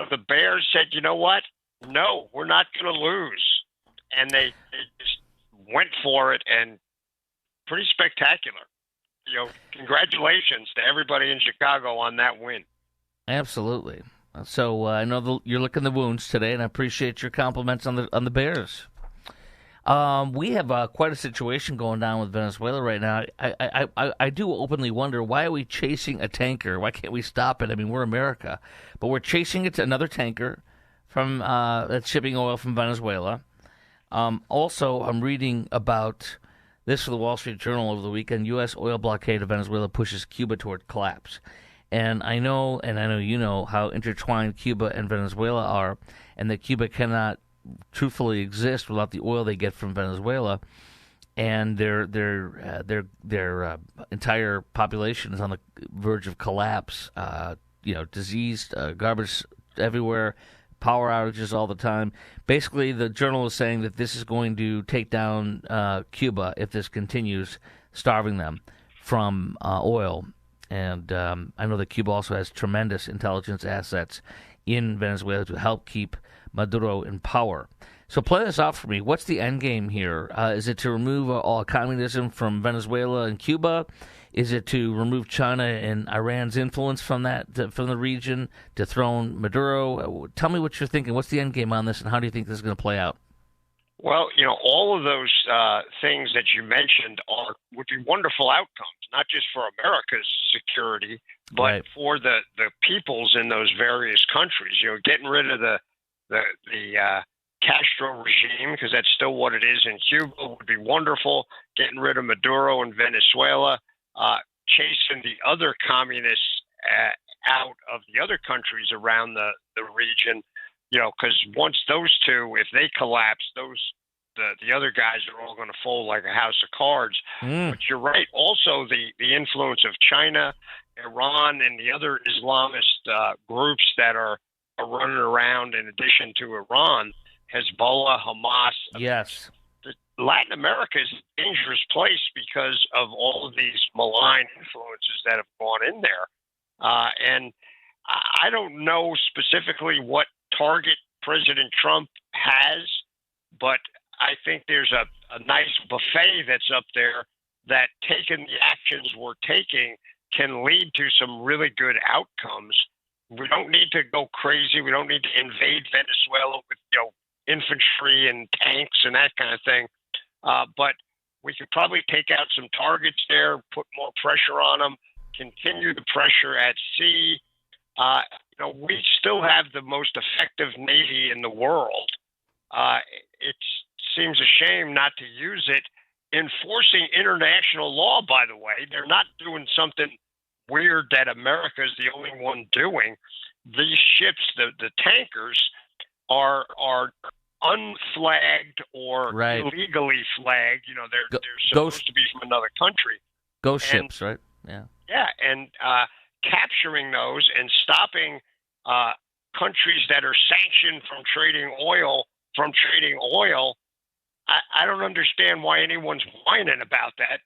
the Bears said, you know what? No, we're not going to lose, and they just went for it, and pretty spectacular. Congratulations to everybody in Chicago on that win. Absolutely. So I know you're licking the wounds today, and I appreciate your compliments on the Bears. We have quite a situation going down with Venezuela right now. I do openly wonder, why are we chasing a tanker? Why can't we stop it? I mean, we're America, but we're chasing it to another tanker from that's shipping oil from Venezuela. Also, I'm reading about this for the Wall Street Journal over the weekend. U.S. oil blockade of Venezuela pushes Cuba toward collapse. And I know you know how intertwined Cuba and Venezuela are, and that Cuba cannot truthfully exist without the oil they get from Venezuela. And their entire population is on the verge of collapse. Diseased, garbage everywhere, power outages all the time. Basically, the journal is saying that this is going to take down Cuba if this continues, starving them from oil. And I know that Cuba also has tremendous intelligence assets in Venezuela to help keep Maduro in power. So play this out for me. What's the end game here? Is it to remove all communism from Venezuela and Cuba? Is it to remove China and Iran's influence from the region, to dethrone Maduro? Tell me what you're thinking. What's the end game on this, and how do you think this is going to play out? Well, all of those things that you mentioned are would be wonderful outcomes, not just for America's security, but Right. for the peoples in those various countries. You know, getting rid of the Castro regime, because that's still what it is in Cuba, would be wonderful. Getting rid of Maduro in Venezuela, chasing the other communists out of the other countries around the region, you know, because once those two, if they collapse, the other guys are all going to fold like a house of cards. But you're right. Also, the influence of China, Iran, and the other Islamist groups that are running around in addition to Iran, Hezbollah, Hamas. Yes. Latin America is a dangerous place because of all of these malign influences that have gone in there. And I don't know specifically what target President Trump has, but I think there's a nice buffet that's up there that, taking the actions we're taking, can lead to some really good outcomes. We don't need to go crazy. We don't need to invade Venezuela with, you know, infantry and tanks and that kind of thing. But we could probably take out some targets there, put more pressure on them, continue the pressure at sea. You know, we still have the most effective Navy in the world. It seems a shame not to use it. Enforcing international law, by the way, they're not doing something weird that America is the only one doing. These ships, the tankers, are unflagged or Right. illegally flagged. You know, they're supposed ghost- to be from another country. Ghost And- ships, right? Yeah. Yeah, and capturing those and stopping countries that are sanctioned from trading oil. I don't understand why anyone's whining about that.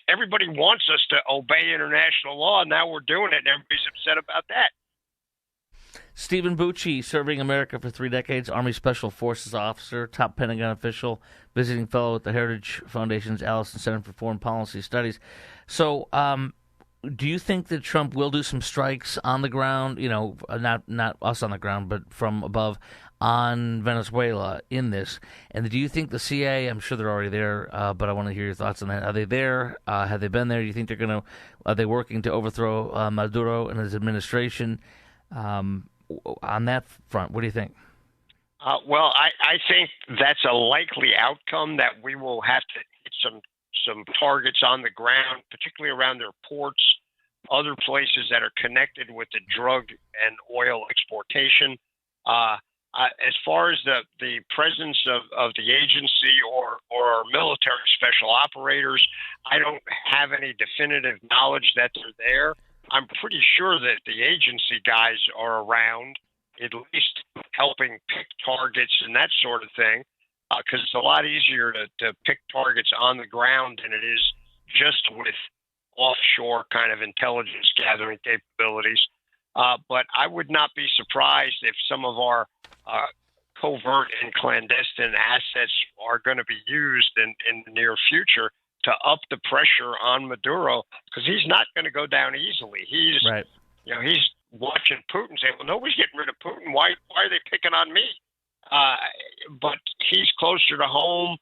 Everybody wants us to obey international law, and now we're doing it, and everybody's upset about that. Stephen Bucci, serving America for 3 decades, Army Special Forces officer, top Pentagon official, visiting fellow at the Heritage Foundation's Allison Center for Foreign Policy Studies. So, do you think that Trump will do some strikes on the ground, you know, not us on the ground, but from above on Venezuela in this? And do you think the CIA, I'm sure they're already there, but I want to hear your thoughts on that. Are they there? Have they been there? Do you think are they working to overthrow Maduro and his administration? On that front, what do you think? Well, I think that's a likely outcome, that we will have to hit some targets on the ground, particularly around their ports, other places that are connected with the drug and oil exportation. As far as the presence of the agency or military special operators, I don't have any definitive knowledge that they're there. I'm pretty sure that the agency guys are around, at least helping pick targets and that sort of thing, because it's a lot easier to pick targets on the ground than it is just with offshore kind of intelligence gathering capabilities. But I would not be surprised if some of our covert and clandestine assets are going to be used in the near future to up the pressure on Maduro, because he's not going to go down easily. He's right. You know, he's watching Putin say, well, nobody's getting rid of Putin. Why are they picking on me? But he's closer to home.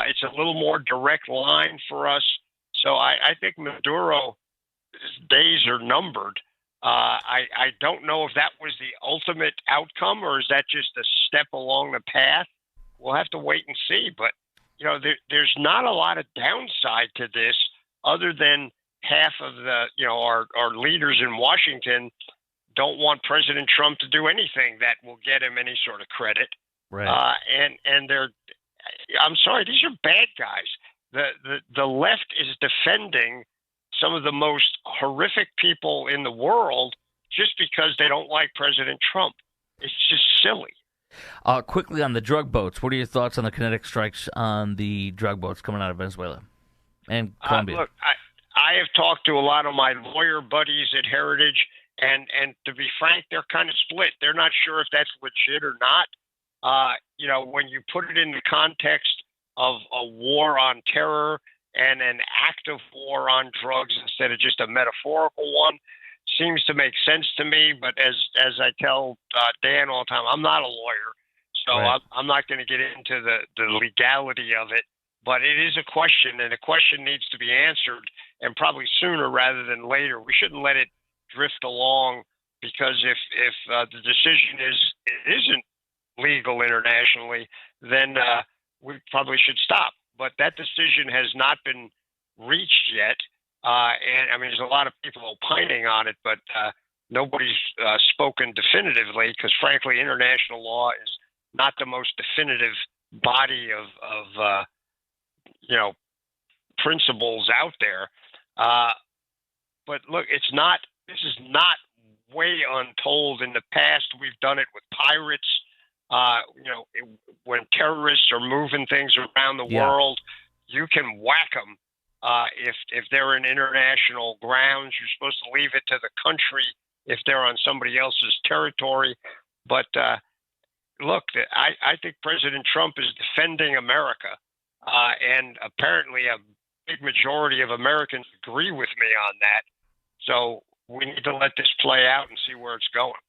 It's a little more direct line for us. So I think Maduro's days are numbered. I don't know if that was the ultimate outcome, or is that just a step along the path? We'll have to wait and see. But, you know, there's not a lot of downside to this, other than half of our leaders in Washington don't want President Trump to do anything that will get him any sort of credit. Right. And I'm sorry, these are bad guys. The left is defending some of the most horrific people in the world just because they don't like President Trump. It's just silly. Quickly on the drug boats, what are your thoughts on the kinetic strikes on the drug boats coming out of Venezuela and Colombia? Look, I have talked to a lot of my lawyer buddies at Heritage, and to be frank, they're kind of split. They're not sure if that's legit or not. You know, when you put it in the context of a war on terror and an active war on drugs instead of just a metaphorical one, seems to make sense to me. But as I tell Dan all the time, I'm not a lawyer, so right. I'm not going to get into the legality of it. But it is a question, and the question needs to be answered, and probably sooner rather than later. We shouldn't let it drift along, because if the decision is it isn't legal internationally, then we probably should stop. But that decision has not been reached yet, and I mean, there's a lot of people opining on it, but nobody's spoken definitively, because frankly, international law is not the most definitive body of principles out there. But look, this is not way untold. In the past, we've done it with pirates. When terrorists are moving things around the world, you can whack them. If they're in international grounds, you're supposed to leave it to the country if they're on somebody else's territory. But look, I think President Trump is defending America, and apparently a big majority of Americans agree with me on that. So we need to let this play out and see where it's going.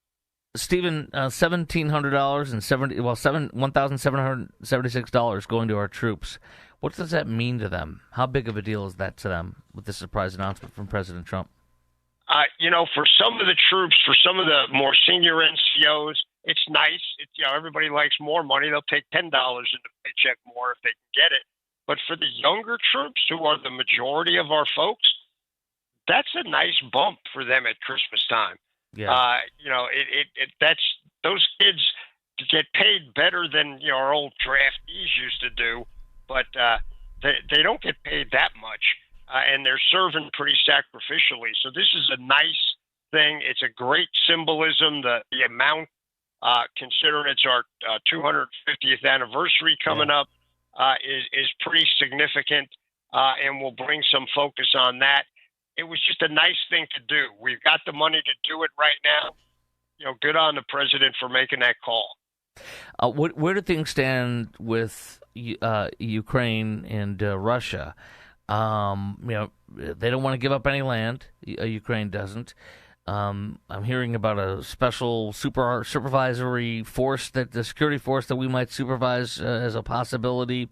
Stephen, $1,700 and $1,776 going to our troops. What does that mean to them? How big of a deal is that to them with this surprise announcement from President Trump? For some of the troops, for some of the more senior NCOs, it's nice. Everybody likes more money. They'll take $10 in the paycheck more if they can get it. But for the younger troops, who are the majority of our folks, that's a nice bump for them at Christmas time. Yeah. That's those kids get paid better than our old draftees used to do, but they don't get paid that much, and they're serving pretty sacrificially. So this is a nice thing. It's a great symbolism. The amount, considering it's our 250th anniversary coming up, is pretty significant, and will bring some focus on that. It was just a nice thing to do. We've got the money to do it right now. Good on the president for making that call. Where do things stand with Ukraine and Russia? They don't want to give up any land. Ukraine doesn't. I'm hearing about a special supervisory force, the security force that we might supervise as a possibility.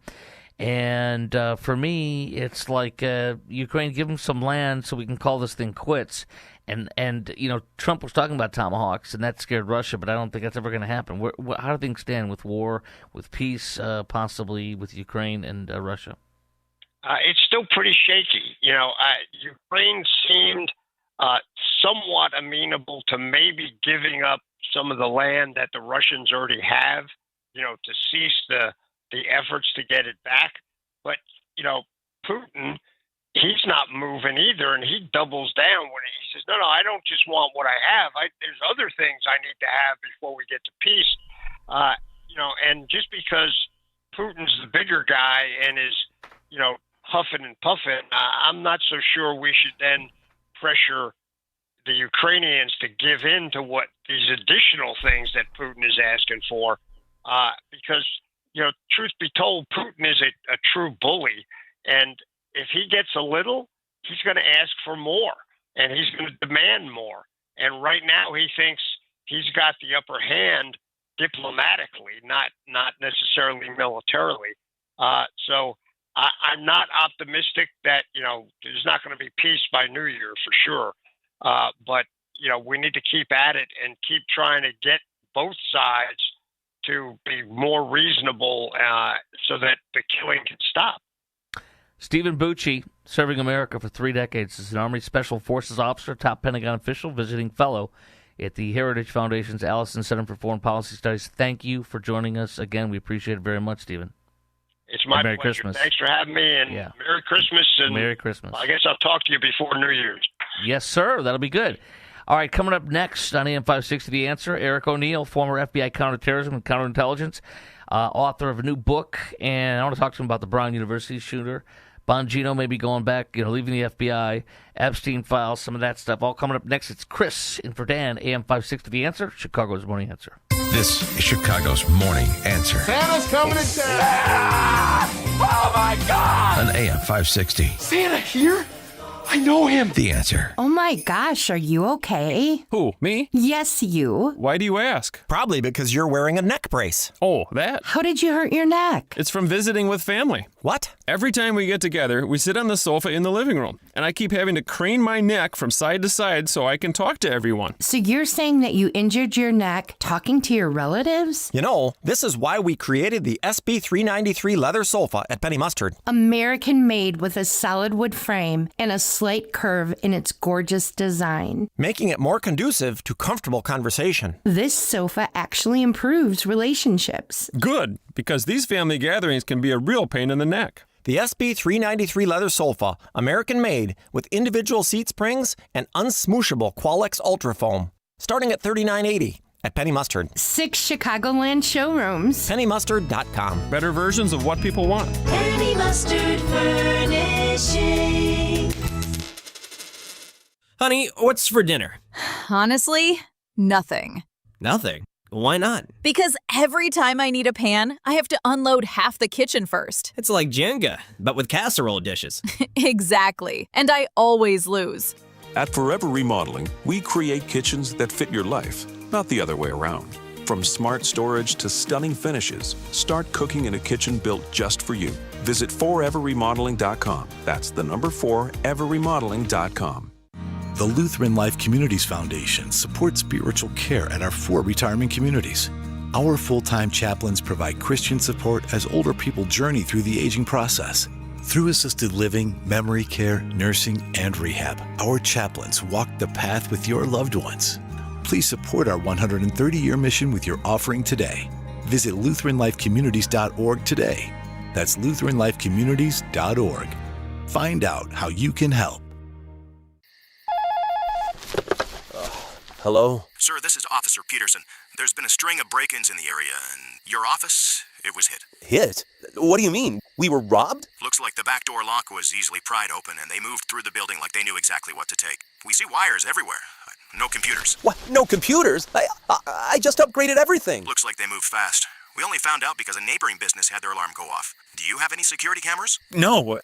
And for me, it's like Ukraine, give them some land so we can call this thing quits. And Trump was talking about tomahawks, and that scared Russia, but I don't think that's ever going to happen. How do things stand with war, with peace, possibly with Ukraine and Russia? It's still pretty shaky. Ukraine seemed somewhat amenable to maybe giving up some of the land that the Russians already have, to cease the efforts to get it back. But, Putin, he's not moving either, and he doubles down when he says, no, I don't just want what I have. There's other things I need to have before we get to peace. And just because Putin's the bigger guy and is, huffing and puffing, I'm not so sure we should then pressure the Ukrainians to give in to what these additional things that Putin is asking for, because truth be told, Putin is a true bully, and if he gets a little, he's going to ask for more, and he's going to demand more. And right now, he thinks he's got the upper hand diplomatically, not necessarily militarily. So I'm not optimistic that there's not going to be peace by New Year for sure. But we need to keep at it and keep trying to get both sides to be more reasonable so that the killing can stop. Stephen Bucci, serving America for 3 decades as an Army Special Forces officer, top Pentagon official, visiting fellow at the Heritage Foundation's Allison Center for Foreign Policy Studies. Thank you for joining us again. We appreciate it very much, Stephen. It's my Merry pleasure. Christmas. Thanks for having me, and Merry Christmas. And Merry Christmas. I guess I'll talk to you before New Year's. Yes, sir. That'll be good. All right, coming up next on AM 560 The Answer, Eric O'Neill, former FBI counterterrorism and counterintelligence, author of a new book, and I want to talk to him about the Brown University shooter. Bongino may be going back, leaving the FBI, Epstein files, some of that stuff. All coming up next. It's Chris in for Dan, AM 560 The Answer, Chicago's Morning Answer. This is Chicago's Morning Answer. Santa's coming to town. Oh, my God. On AM 560. Santa here? I know him. The Answer. Oh my gosh, are you okay? Who, me? Yes, you. Why do you ask? Probably because you're wearing a neck brace. Oh, that? How did you hurt your neck? It's from visiting with family. What? Every time we get together, we sit on the sofa in the living room, and I keep having to crane my neck from side to side so I can talk to everyone. So you're saying that you injured your neck talking to your relatives? You know, this is why we created the SB393 leather sofa at Penny Mustard. American made with a solid wood frame and a slight curve in its gorgeous design, making it more conducive to comfortable conversation. This sofa actually improves relationships. Good, because these family gatherings can be a real pain in the neck. The SB393 leather sofa, American made, with individual seat springs and unsmooshable Qualex Ultra Foam, starting at $39.80 at Penny Mustard. 6 Chicagoland showrooms. PennyMustard.com. Better versions of what people want. Penny Mustard Furnishing. Honey, what's for dinner? Honestly, nothing. Nothing? Why not? Because every time I need a pan, I have to unload half the kitchen first. It's like Jenga, but with casserole dishes. Exactly. And I always lose. At Forever Remodeling, we create kitchens that fit your life, not the other way around. From smart storage to stunning finishes, start cooking in a kitchen built just for you. Visit foreverremodeling.com. That's the number 4, everremodeling.com. The Lutheran Life Communities Foundation supports spiritual care at our 4 retirement communities. Our full-time chaplains provide Christian support as older people journey through the aging process. Through assisted living, memory care, nursing, and rehab, our chaplains walk the path with your loved ones. Please support our 130-year mission with your offering today. Visit LutheranLifeCommunities.org today. That's LutheranLifeCommunities.org. Find out how you can help. Hello? Sir, this is Officer Peterson. There's been a string of break-ins in the area, and your office, it was hit. Hit? What do you mean? We were robbed? Looks like the back door lock was easily pried open, and they moved through the building like they knew exactly what to take. We see wires everywhere. No computers. What? No computers? I just upgraded everything. Looks like they moved fast. We only found out because a neighboring business had their alarm go off. Do you have any security cameras? No,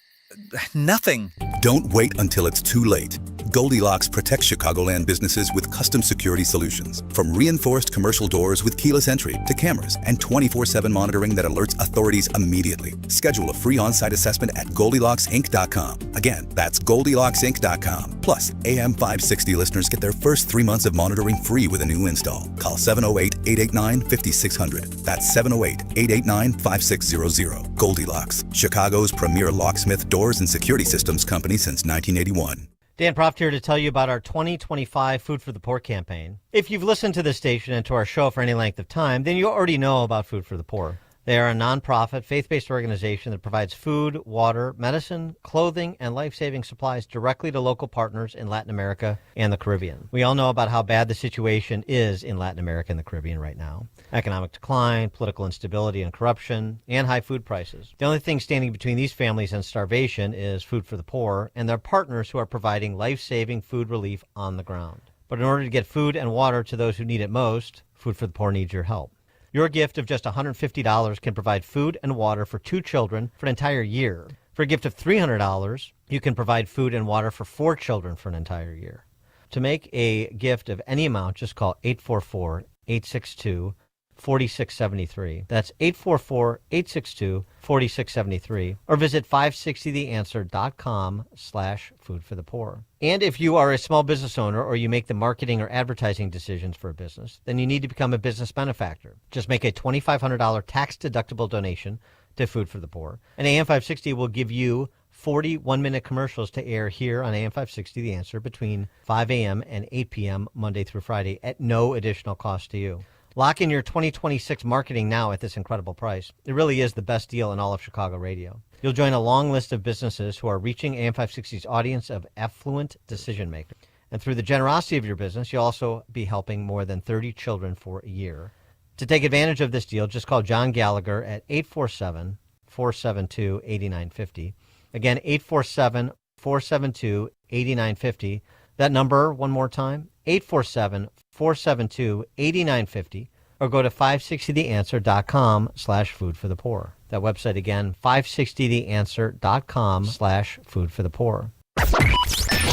nothing. Don't wait until it's too late. Goldilocks protects Chicagoland businesses with custom security solutions. From reinforced commercial doors with keyless entry to cameras and 24/7 monitoring that alerts authorities immediately. Schedule a free on-site assessment at GoldilocksInc.com. Again, that's GoldilocksInc.com. Plus, AM 560 listeners get their first 3 months of monitoring free with a new install. Call 708-889-5600. That's 708-889-5600. Goldilocks, Chicago's premier locksmith, doors, and security systems company since 1981. Dan Proft here to tell you about our 2025 Food for the Poor campaign. If you've listened to this station and to our show for any length of time, then you already know about Food for the Poor. They are a nonprofit, faith-based organization that provides food, water, medicine, clothing, and life-saving supplies directly to local partners in Latin America and the Caribbean. We all know about how bad the situation is in Latin America and the Caribbean right now. Economic decline, political instability and corruption, and high food prices. The only thing standing between these families and starvation is Food for the Poor and their partners who are providing life-saving food relief on the ground. But in order to get food and water to those who need it most, Food for the Poor needs your help. Your gift of just $150 can provide food and water for 2 children for an entire year. For a gift of $300, you can provide food and water for 4 children for an entire year. To make a gift of any amount, just call 844-862-4673. That's 844-862-4673. Or visit 560theanswer.com/foodforthepoor. And if you are a small business owner or you make the marketing or advertising decisions for a business, then you need to become a business benefactor. Just make a $2,500 tax-deductible donation to Food for the Poor. And AM 560 will give you 40 one-minute commercials to air here on AM 560 The Answer between 5 a.m. and 8 p.m. Monday through Friday at no additional cost to you. Lock in your 2026 marketing now at this incredible price. It really is the best deal in all of Chicago radio. You'll join a long list of businesses who are reaching AM 560's audience of affluent decision makers. And through the generosity of your business, you'll also be helping more than 30 children for a year. To take advantage of this deal, just call John Gallagher at 847-472-8950. Again, 847-472-8950. That number, one more time, 847-472-8950. Or go to 560theanswer.com/foodforthepoor. That website again, 560theanswer.com/foodforthepoor.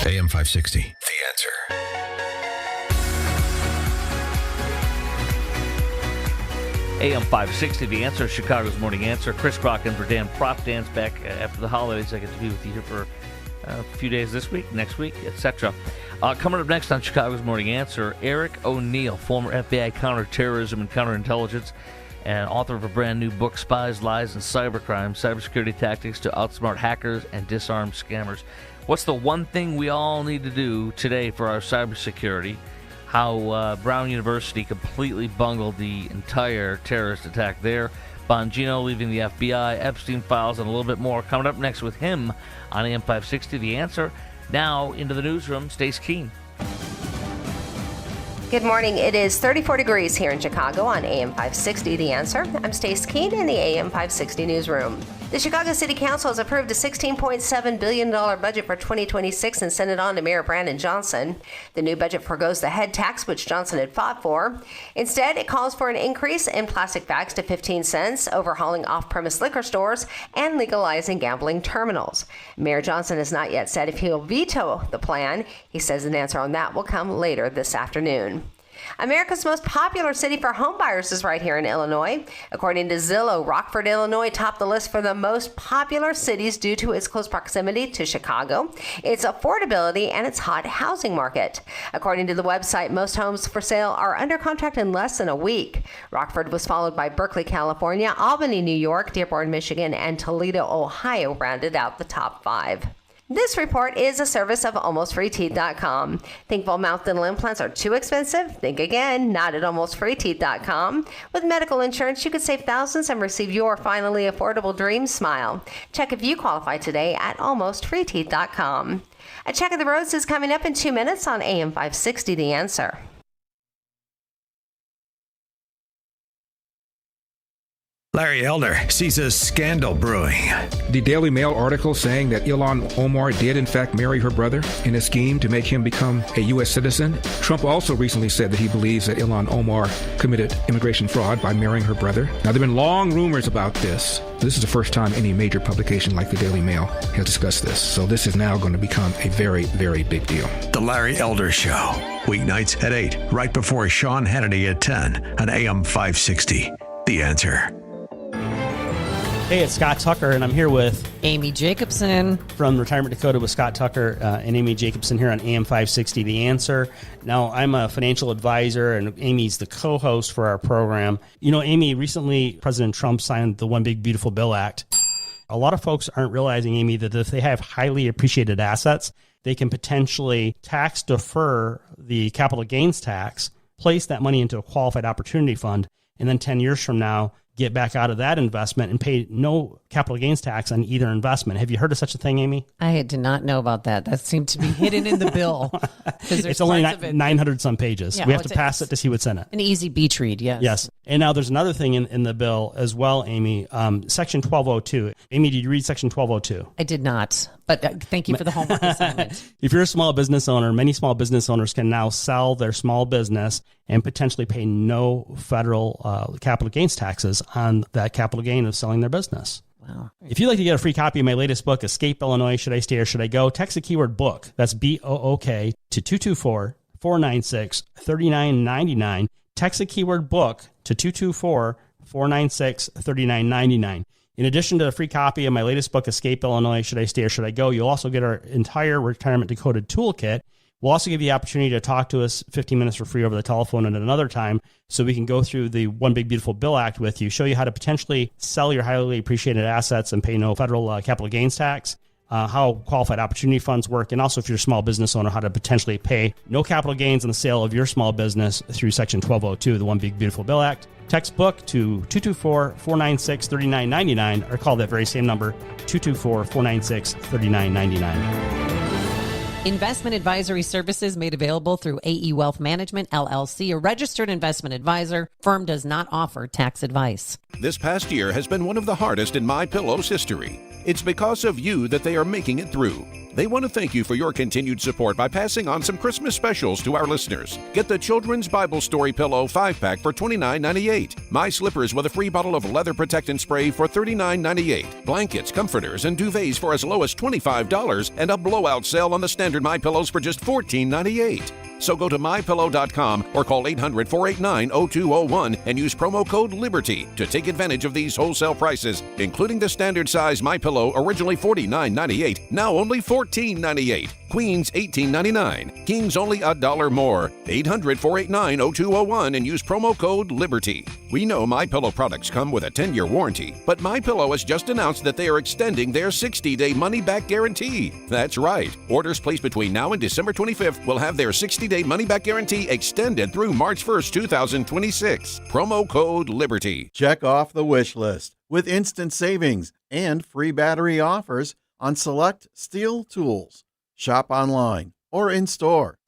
AM 560, The Answer. AM 560, The Answer, Chicago's Morning Answer. Chris Crock in for Dan Prop. Dan's back after the holidays. I get to be with you here for a few days this week, next week, etc. Coming up next on Chicago's Morning Answer, Eric O'Neill, former FBI counterterrorism and counterintelligence, and author of a brand new book, Spies, Lies, and Cybercrime, Cybersecurity Tactics to Outsmart Hackers and Disarm Scammers. What's the one thing we all need to do today for our cybersecurity? How Brown University completely bungled the entire terrorist attack there. Bongino leaving the FBI, Epstein files, and a little bit more coming up next with him on AM 560, The Answer. Now into the newsroom, Stace Keene. Good morning. It is 34 degrees here in Chicago on AM 560, The Answer. I'm Stace Keene in the AM 560 newsroom. The Chicago City Council has approved a $16.7 billion budget for 2026 and sent it on to Mayor Brandon Johnson. The new budget forgoes the head tax, which Johnson had fought for. Instead, it calls for an increase in plastic bags to 15 cents, overhauling off-premise liquor stores, and legalizing gambling terminals. Mayor Johnson has not yet said if he'll veto the plan. He says an answer on that will come later this afternoon. America's most popular city for homebuyers is right here in Illinois. According to Zillow, Rockford, Illinois topped the list for the most popular cities due to its close proximity to Chicago, its affordability, and its hot housing market. According to the website, most homes for sale are under contract in less than a week. Rockford was followed by Berkeley, California, Albany, New York, Dearborn, Michigan, and Toledo, Ohio rounded out the top 5. This report is a service of AlmostFreeTeeth.com. Think full mouth dental implants are too expensive? Think again, not at AlmostFreeTeeth.com. With medical insurance, you could save thousands and receive your finally affordable dream smile. Check if you qualify today at AlmostFreeTeeth.com. A check of the roads is coming up in 2 minutes on AM 560, The Answer. Larry Elder sees a scandal brewing. The Daily Mail article saying that Ilhan Omar did in fact marry her brother in a scheme to make him become a U.S. citizen. Trump also recently said that he believes that Ilhan Omar committed immigration fraud by marrying her brother. Now, there have been long rumors about this. This is the first time any major publication like the Daily Mail has discussed this. So this is now going to become a very, very big deal. The Larry Elder Show, weeknights at 8, right before Sean Hannity at 10 on AM 560. The Answer. Hey, it's Scott Tucker, and I'm here with Amy Jacobson from Retirement Dakota with Scott Tucker and Amy Jacobson here on AM 560, The Answer. Now, I'm a financial advisor, and Amy's the co-host for our program. You know, Amy, recently President Trump signed the One Big Beautiful Bill Act. A lot of folks aren't realizing, Amy, that if they have highly appreciated assets, they can potentially tax defer the capital gains tax, place that money into a qualified opportunity fund, and then 10 years from now, get back out of that investment and pay no capital gains tax on either investment. Have you heard of such a thing, Amy? I did not know about that. That seemed to be hidden in the bill. It's only 900 some pages. Yeah, we have to pass it to see what's in it. An easy beach read, yes. Yes. And now there's another thing in the bill as well, Amy. Section 1202. Amy, did you read Section 1202? I did not, but thank you for the homework assignment. If you're a small business owner, many small business owners can now sell their small business and potentially pay no federal capital gains taxes on that capital gain of selling their business. Wow. If you'd like to get a free copy of my latest book, Escape Illinois, Should I Stay or Should I Go? Text the keyword book, that's BOOK, to 224-496-3999. Text the keyword book to 224-496-3999. In addition to a free copy of my latest book, Escape Illinois, Should I Stay or Should I Go? You'll also get our entire Retirement Decoded toolkit. We'll also give you the opportunity to talk to us 15 minutes for free over the telephone at another time so we can go through the One Big Beautiful Bill Act with you, show you how to potentially sell your highly appreciated assets and pay no federal capital gains tax, how qualified opportunity funds work, and also if you're a small business owner, how to potentially pay no capital gains on the sale of your small business through Section 1202, the One Big Beautiful Bill Act. Text book to 224-496-3999 or call that very same number, 224-496-3999. Investment advisory services made available through AE Wealth Management, LLC, a registered investment advisor. Firm does not offer tax advice. This past year has been one of the hardest in MyPillow's history. It's because of you that they are making it through. They want to thank you for your continued support by passing on some Christmas specials to our listeners. Get the Children's Bible Story Pillow 5-pack for $29.98. My Slippers with a free bottle of leather protectant spray for $39.98. Blankets, comforters, and duvets for as low as $25, and a blowout sale on the standard MyPillows for just $14.98. So go to MyPillow.com or call 800-489-0201 and use promo code LIBERTY to take advantage of these wholesale prices, including the standard size MyPillow, originally $49.98, now only $14.98. Queens $18.99. Kings only $1 more. 800-489-0201 and use promo code LIBERTY. We know MyPillow products come with a 10-year warranty, but MyPillow has just announced that they are extending their 60-day money-back guarantee. That's right. Orders placed between now and December 25th will have their 60-day money-back guarantee extended through March 1st, 2026. Promo code LIBERTY. Check off the wish list with instant savings and free battery offers on select Steel tools. Shop online or in-store.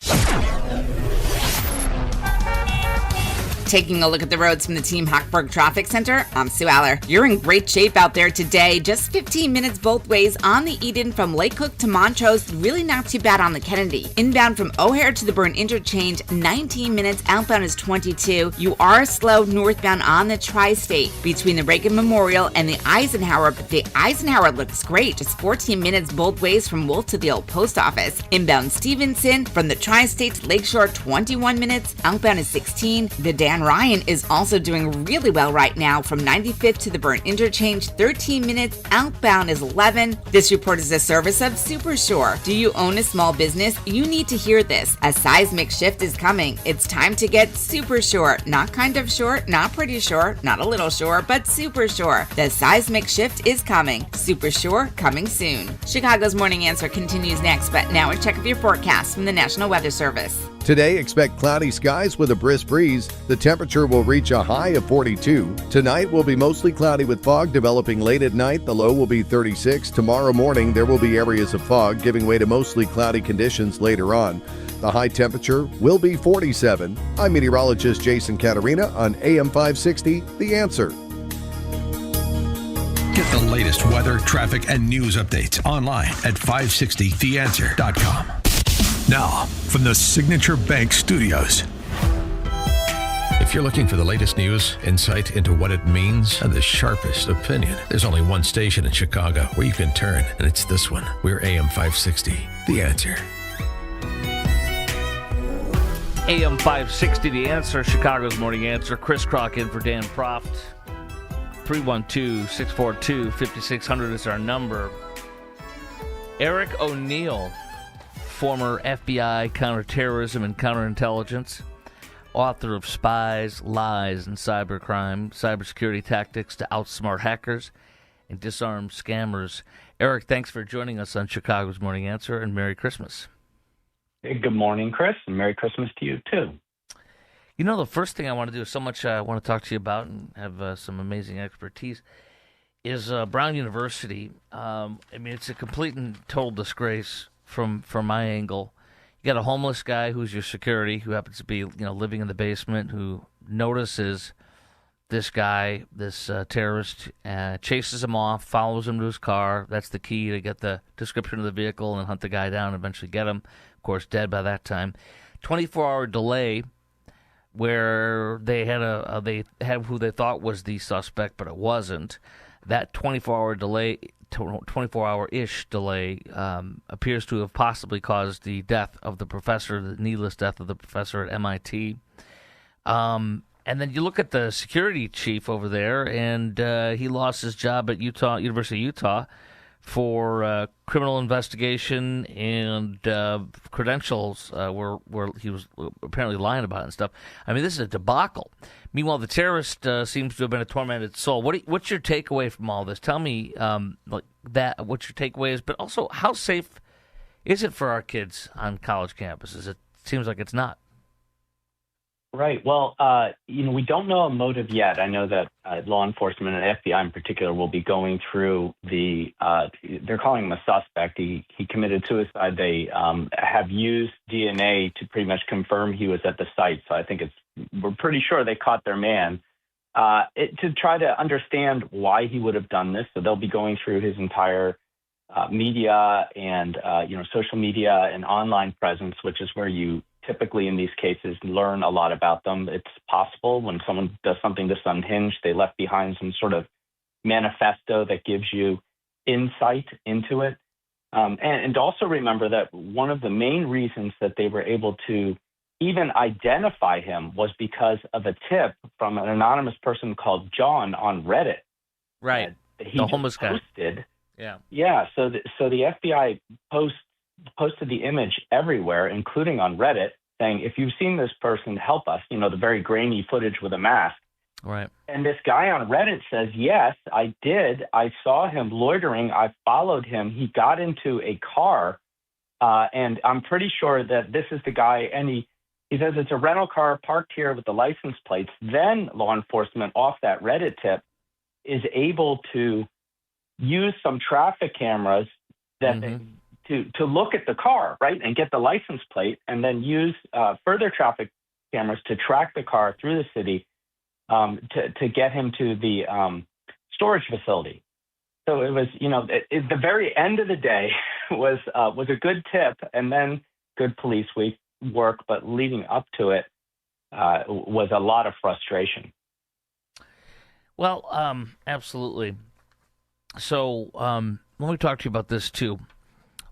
Taking a look at the roads from the Team Hochberg Traffic Center, I'm Sue Aller. You're in great shape out there today. Just 15 minutes both ways on the Eden from Lake Cook to Montrose. Really not too bad on the Kennedy. Inbound from O'Hare to the Burn Interchange, 19 minutes. Outbound is 22. You are slow northbound on the Tri-State between the Reagan Memorial and the Eisenhower, but the Eisenhower looks great. Just 14 minutes both ways from Wolf to the old post office. Inbound Stevenson from the Tri-State to Lakeshore, 21 minutes. Outbound is 16. The Dan Ryan is also doing really well right now from 95th to the Burn Interchange, 13 minutes. Outbound is 11. This report is a service of Supershore. Do you own a small business? You need to hear this. A seismic shift is coming. It's time to get Supershore. Not kind of sure, not pretty sure, not a little sure, but Supershore. The seismic shift is coming. Supershore coming soon. Chicago's Morning Answer continues next, but now a check of your forecast from the National Weather Service. Today, expect cloudy skies with a brisk breeze. The temperature will reach a high of 42. Tonight will be mostly cloudy with fog developing late at night. The low will be 36. Tomorrow morning, there will be areas of fog, giving way to mostly cloudy conditions later on. The high temperature will be 47. I'm meteorologist Jason Catarina on AM 560, The Answer. Get the latest weather, traffic, and news updates online at 560theanswer.com. Now, from the Signature Bank Studios. If you're looking for the latest news, insight into what it means, and the sharpest opinion, there's only one station in Chicago where you can turn, and it's this one. We're AM 560, The Answer. AM 560, The Answer, Chicago's Morning Answer. Chris Crock in for Dan Proft. 312-642-5600 is our number. Eric O'Neill, former FBI counterterrorism and counterintelligence, author of Spies, Lies, and Cybercrime, Cybersecurity Tactics to Outsmart Hackers and Disarm Scammers. Eric, thanks for joining us on Chicago's Morning Answer, and Merry Christmas. Hey, good morning, Chris, and Merry Christmas to you, too. You know, the first thing I want to do is so much I want to talk to you about and have some amazing expertise is Brown University. I mean, it's a complete and total disgrace from my angle. You got a homeless guy who's your security, who happens to be living in the basement, who notices this guy, this terrorist, chases him off, follows him to his car. That's the key to get the description of the vehicle and hunt the guy down and eventually get him. Of course, dead by that time. 24-hour delay where they had who they thought was the suspect, but it wasn't. That 24-hour delay, 24-hour-ish delay, appears to have possibly caused the death of the professor, the needless death of the professor at MIT. And then you look at the security chief over there, and he lost his job at University of Utah for criminal investigation and credentials where he was apparently lying about it and stuff. I mean, this is a debacle. Meanwhile, the terrorist seems to have been a tormented soul. What's your takeaway from all this? Tell me what your takeaway is, but also how safe is it for our kids on college campuses? It seems like it's not. Right. Well, we don't know a motive yet. I know that law enforcement and FBI in particular will be going through they're calling him a suspect. He committed suicide. They have used DNA to pretty much confirm he was at the site. So I think we're pretty sure they caught their man. To try to understand why he would have done this. So they'll be going through his entire media and, social media and online presence, which is where you typically in these cases learn a lot about them. It's possible when someone does something this unhinged, they left behind some sort of manifesto that gives you insight into it. And also remember that one of the main reasons that they were able to even identify him was because of a tip from an anonymous person called John on Reddit. Right. He The homeless guy. posted. Yeah. Yeah. So the FBI posted the image everywhere, including on Reddit, saying, if you've seen this person, help us, the very grainy footage with a mask. Right. And this guy on Reddit says, yes, I did. I saw him loitering. I followed him. He got into a car, and I'm pretty sure that this is the guy. And he says it's a rental car parked here with the license plates. Then law enforcement, off that Reddit tip, is able to use some traffic cameras that to look at the car, right, and get the license plate, and then use further traffic cameras to track the car through the city to get him to the storage facility. So it was, the very end of the day was a good tip, and then good police work, but leading up to it was a lot of frustration. Well, absolutely. So let me talk to you about this too.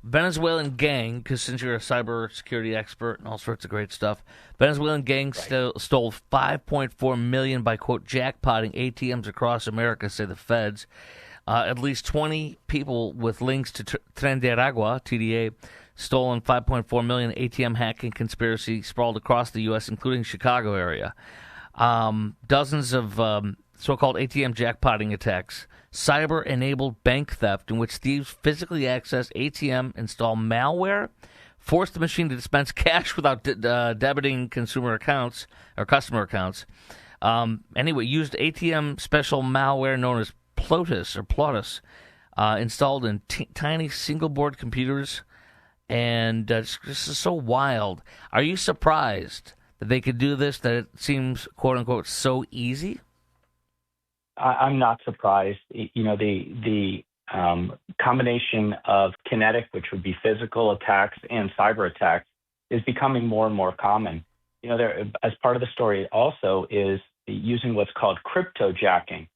Venezuelan gang, because since you're a cybersecurity expert and all sorts of great stuff, Venezuelan gang stole $5.4 million by, quote, jackpotting ATMs across America, say the feds. At least 20 people with links to Tren de Aragua, TDA, stolen $5.4 million. ATM hacking conspiracy sprawled across the U.S., including Chicago area. Dozens of so-called ATM jackpotting attacks, cyber-enabled bank theft in which thieves physically access ATM, install malware, force the machine to dispense cash without debiting consumer accounts or customer accounts. Anyway, used ATM special malware known as Plotus, installed in tiny single-board computers, and this is so wild. Are you surprised that they could do this, that it seems, quote-unquote, so easy? I'm not surprised. The combination of kinetic, which would be physical attacks, and cyber attacks is becoming more and more common. There, as part of the story also is using what's called cryptojacking.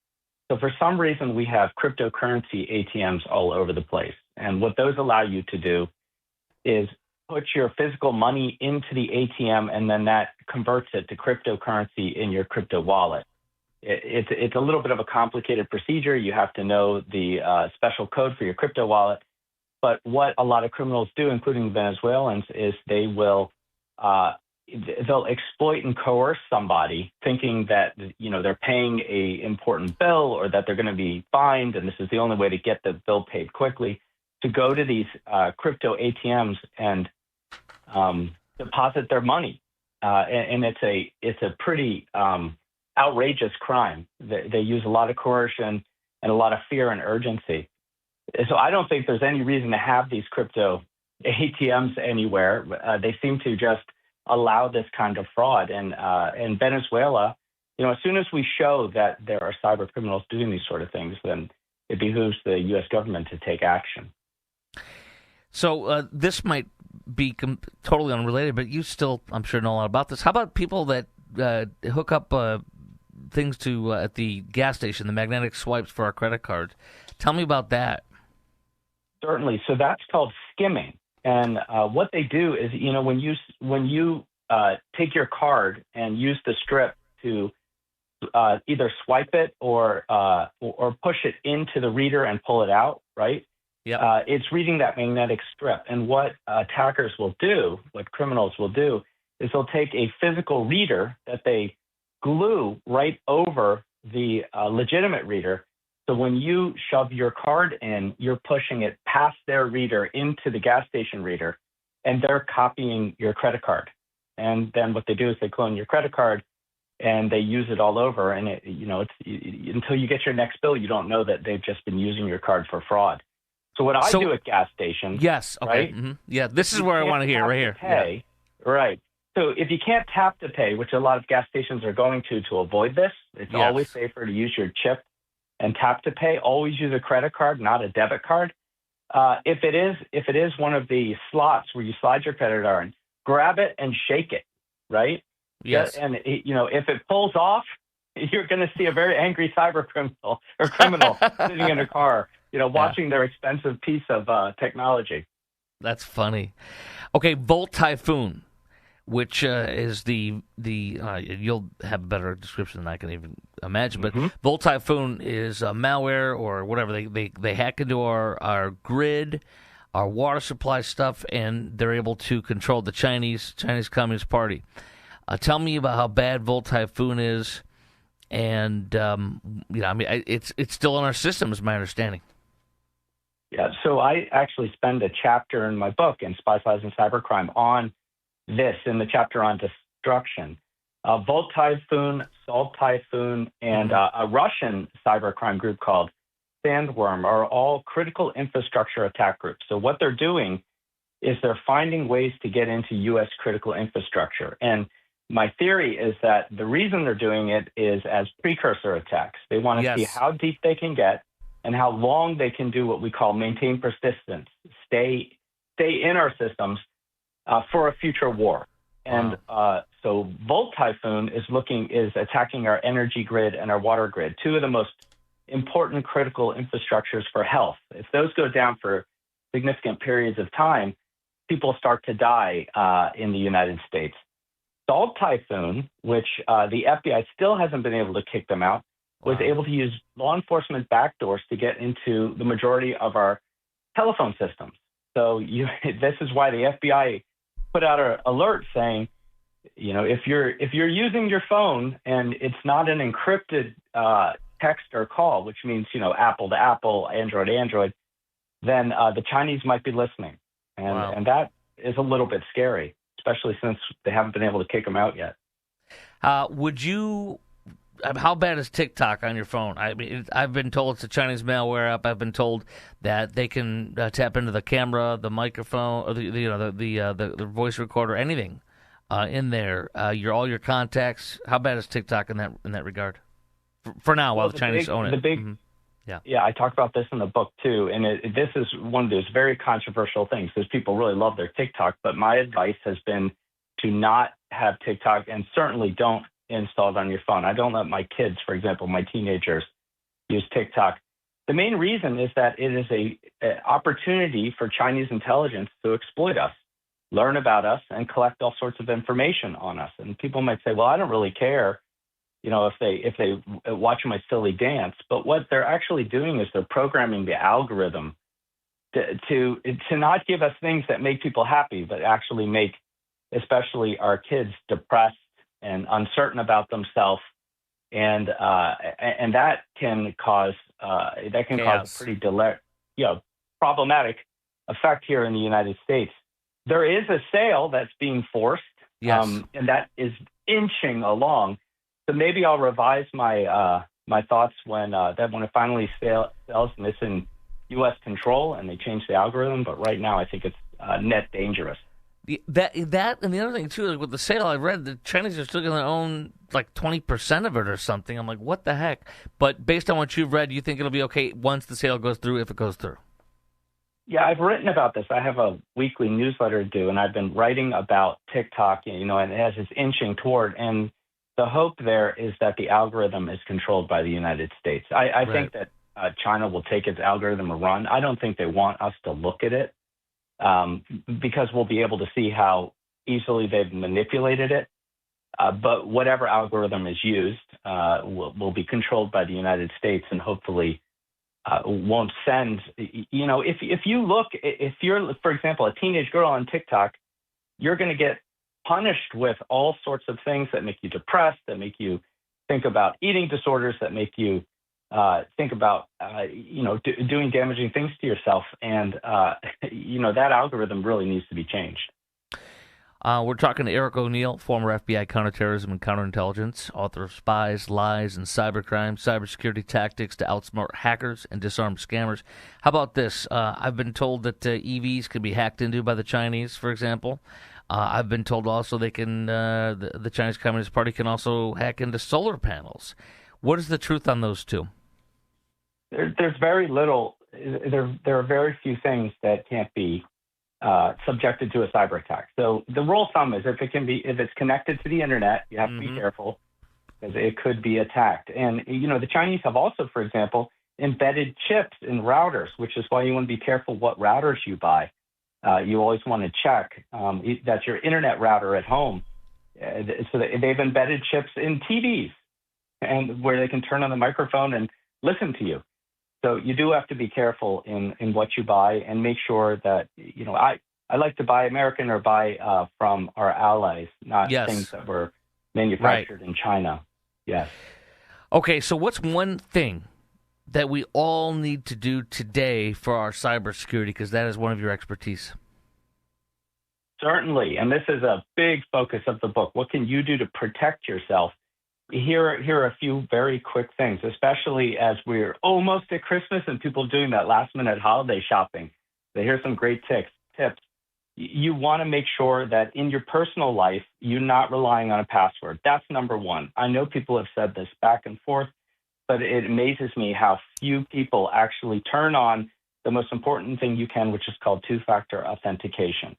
So for some reason, we have cryptocurrency ATMs all over the place. And what those allow you to do is put your physical money into the ATM, and then that converts it to cryptocurrency in your crypto wallet. It's a little bit of a complicated procedure. You have to know the special code for your crypto wallet. But what a lot of criminals do, including Venezuelans, is they'll exploit and coerce somebody, thinking that they're paying a important bill or that they're going to be fined, and this is the only way to get the bill paid quickly, to go to these crypto ATMs and deposit their money. And it's a pretty outrageous crime. They use a lot of coercion and a lot of fear and urgency. So I don't think there's any reason to have these crypto ATMs anywhere. They seem to just allow this kind of fraud. And in Venezuela, as soon as we show that there are cyber criminals doing these sort of things, then it behooves the U.S. government to take action. So this might be totally unrelated, but you still, I'm sure, know a lot about this. How about people that hook up things to at the gas station, the magnetic swipes for our credit cards? Tell me about that. Certainly. So that's called skimming. And what they do is, when you take your card and use the strip to either swipe it or push it into the reader and pull it out, right? Yeah. It's reading that magnetic strip. And what attackers will do, what criminals will do, is they'll take a physical reader that they glue right over the legitimate reader. So when you shove your card in, you're pushing it past their reader into the gas station reader, and they're copying your credit card. And then what they do is they clone your credit card, and they use it all over. And until you get your next bill, you don't know that they've just been using your card for fraud. So what I do at gas stations, yes, okay, right? Mm-hmm. Yeah, this is where I want to hear, right here. Pay, yeah. Right. So if you can't tap to pay, which a lot of gas stations are going to avoid this, it's always safer to use your chip and tap to pay. Always use a credit card, not a debit card. If it is one of the slots where you slide your credit card, grab it and shake it, right? Yes. And if it pulls off, you're going to see a very angry cyber criminal sitting in a car, watching their expensive piece of technology. That's funny. Okay, Volt Typhoon. which is the you'll have a better description than I can even imagine. But Volt Typhoon is malware or whatever. They hack into our grid, our water supply stuff, and they're able to control the Chinese Communist Party. Tell me about how bad Volt Typhoon is, and it's still in our system, is my understanding. Yeah, so I actually spend a chapter in my book, in Spies, Lies, and Cybercrime, on this, in the chapter on destruction. Volt Typhoon, Salt Typhoon, and a Russian cybercrime group called Sandworm are all critical infrastructure attack groups. So what they're doing is they're finding ways to get into U.S. critical infrastructure. And my theory is that the reason they're doing it is as precursor attacks. They want to see how deep they can get and how long they can do what we call maintain persistence, stay in our systems for a future war. And so Volt Typhoon is attacking our energy grid and our water grid, two of the most important critical infrastructures for health. If those go down for significant periods of time, people start to die in the United States. Salt Typhoon, which the FBI still hasn't been able to kick them out, was able to use law enforcement backdoors to get into the majority of our telephone systems. So this is why the FBI put out an alert saying, if you're using your phone and it's not an encrypted text or call, which means Apple to Apple, Android to Android, then the Chinese might be listening, and that is a little bit scary, especially since they haven't been able to kick them out yet. How bad is TikTok on your phone? I mean, I've been told it's a Chinese malware app. I've been told that they can tap into the camera, the microphone, or the voice recorder, anything in there. All your contacts. How bad is TikTok in that regard? For now, while the Chinese own it. Yeah, I talk about this in the book too, and this is one of those very controversial things because people really love their TikTok. But my advice has been to not have TikTok, and certainly don't install it on your phone. I don't let my kids, for example, my teenagers, use TikTok. The main reason is that it is an opportunity for Chinese intelligence to exploit us, learn about us, and collect all sorts of information on us. And people might say, well, I don't really care, if they watch my silly dance. But what they're actually doing is they're programming the algorithm to not give us things that make people happy, but actually make especially our kids depressed and uncertain about themselves, and that can cause a pretty problematic effect here in the United States. There is a sale that's being forced, and that is inching along. So maybe I'll revise my my thoughts when it finally sells and it's in U.S. control and they change the algorithm. But right now, I think it's net dangerous. That and the other thing too, like with the sale, I read the Chinese are still going to own like 20% of it or something. I'm like, what the heck? But based on what you've read, you think it'll be okay once the sale goes through, if it goes through? Yeah, I've written about this. I have a weekly newsletter to do, and I've been writing about TikTok, and as it's inching toward. And the hope there is that the algorithm is controlled by the United States. I think that China will take its algorithm and run. I don't think they want us to look at it. Because we'll be able to see how easily they've manipulated it. But whatever algorithm is used will be controlled by the United States, and hopefully won't send, if you're, for example, a teenage girl on TikTok, you're going to get punished with all sorts of things that make you depressed, that make you think about eating disorders, that make you think about, doing damaging things to yourself. And, that algorithm really needs to be changed. We're talking to Eric O'Neill, former FBI counterterrorism and counterintelligence, author of Spies, Lies, and Cybercrime, Cybersecurity Tactics to Outsmart Hackers and Disarm Scammers. How about this? I've been told that EVs can be hacked into by the Chinese, for example. I've been told also they can, the Chinese Communist Party can also hack into solar panels. What is the truth on those two? There's very little. There are very few things that can't be subjected to a cyber attack. So the rule of thumb is if it's connected to the internet, you have to be careful because it could be attacked. And the Chinese have also, for example, embedded chips in routers, which is why you want to be careful what routers you buy. you always want to check that your internet router at home, so that they've embedded chips in TVs and where they can turn on the microphone and listen to you. So you do have to be careful in what you buy and make sure that, I like to buy American or buy from our allies, not things that were manufactured in China. Yes. Okay, so what's one thing that we all need to do today for our cybersecurity? Because that is one of your expertise. Certainly, and this is a big focus of the book. What can you do to protect yourself? Here are a few very quick things, especially as we're almost at Christmas and people doing that last-minute holiday shopping. So here's some great tips. You want to make sure that in your personal life, you're not relying on a password. That's number one. I know people have said this back and forth, but it amazes me how few people actually turn on the most important thing you can, which is called two-factor authentication.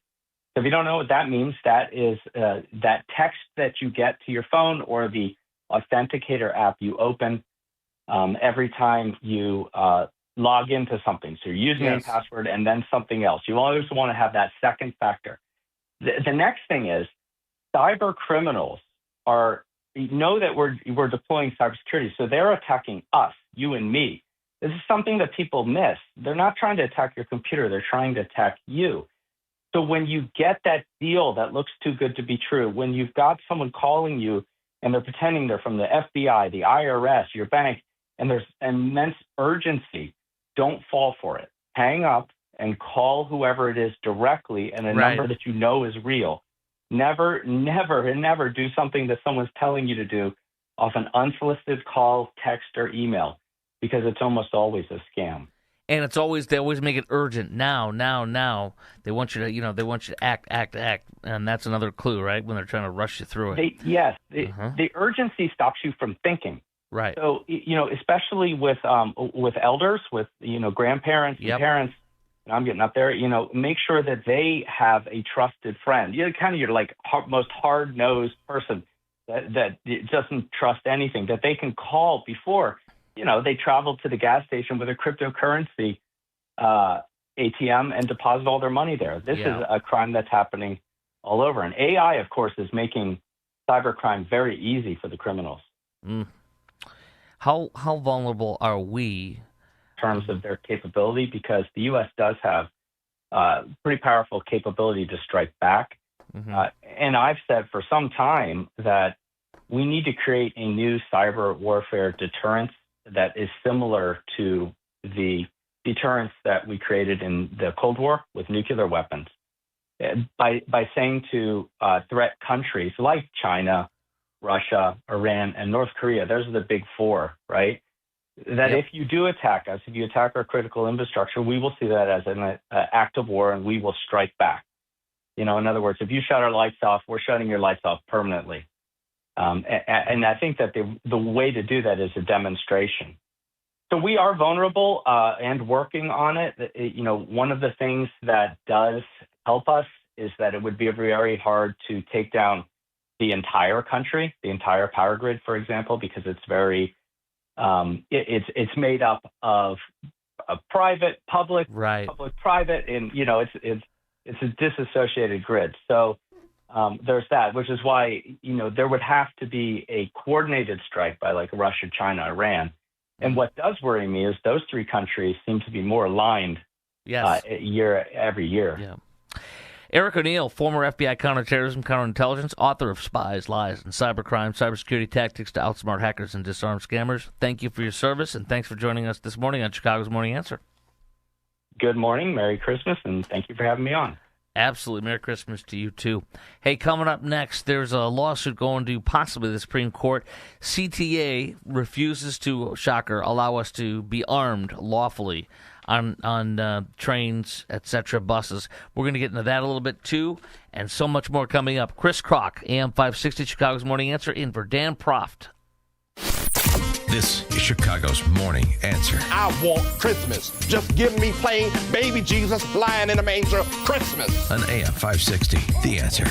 So if you don't know what that means, that is that text that you get to your phone or the Authenticator app you open every time you log into something. So your username and password and then something else. You always want to have that second factor. The next thing is cyber criminals know that we're deploying cybersecurity. So they're attacking us, you and me. This is something that people miss. They're not trying to attack your computer. They're trying to attack you. So when you get that deal that looks too good to be true, when you've got someone calling you and they're pretending they're from the FBI, the IRS, your bank, and there's immense urgency, don't fall for it. Hang up and call whoever it is directly and a number that you know is real. Never do something that someone's telling you to do off an unsolicited call, text, or email, because it's almost always a scam. And they always make it urgent. Now. They want you to act. And that's another clue, right? When they're trying to rush you through it. The urgency stops you from thinking. Right. So, especially with elders, with, grandparents and parents, and I'm getting up there, make sure that they have a trusted friend. Kind of your most hard-nosed person that doesn't trust anything, that they can call before they travel to the gas station with a cryptocurrency ATM and deposit all their money there. This is a crime that's happening all over. And AI, of course, is making cybercrime very easy for the criminals. How vulnerable are we? In terms of their capability, because the U.S. does have pretty powerful capability to strike back. And I've said for some time that we need to create a new cyber warfare deterrence that is similar to the deterrence that we created in the Cold War with nuclear weapons. By saying to threat countries like China, Russia, Iran, and North Korea, those are the big four, right? That if you do attack us, if you attack our critical infrastructure, we will see that as an act of war and we will strike back. In other words, if you shut our lights off, we're shutting your lights off permanently. And I think that the way to do that is a demonstration. So we are vulnerable and working on it. One of the things that does help us is that it would be very hard to take down the entire country, the entire power grid, for example, because it's very it's made up of a private, public, public, private, and it's a disassociated grid. So there's that, which is why there would have to be a coordinated strike by Russia, China, Iran. And what does worry me is those three countries seem to be more aligned every year. Yeah. Eric O'Neill, former FBI counterterrorism, counterintelligence, author of Spies, Lies, and Cybercrime, Cybersecurity Tactics to Outsmart Hackers and Disarm Scammers. Thank you for your service, and thanks for joining us this morning on Chicago's Morning Answer. Good morning, Merry Christmas, and thank you for having me on. Absolutely. Merry Christmas to you, too. Hey, coming up next, there's a lawsuit going to possibly the Supreme Court. CTA refuses to, shocker, allow us to be armed lawfully on trains, etc., buses. We're going to get into that a little bit, too, and so much more coming up. Chris Kroc, AM 560, Chicago's Morning Answer, in for Dan Proft. This is Chicago's Morning Answer. I want Christmas. Just give me plain baby Jesus lying in a manger Christmas. On AM 560, The Answer.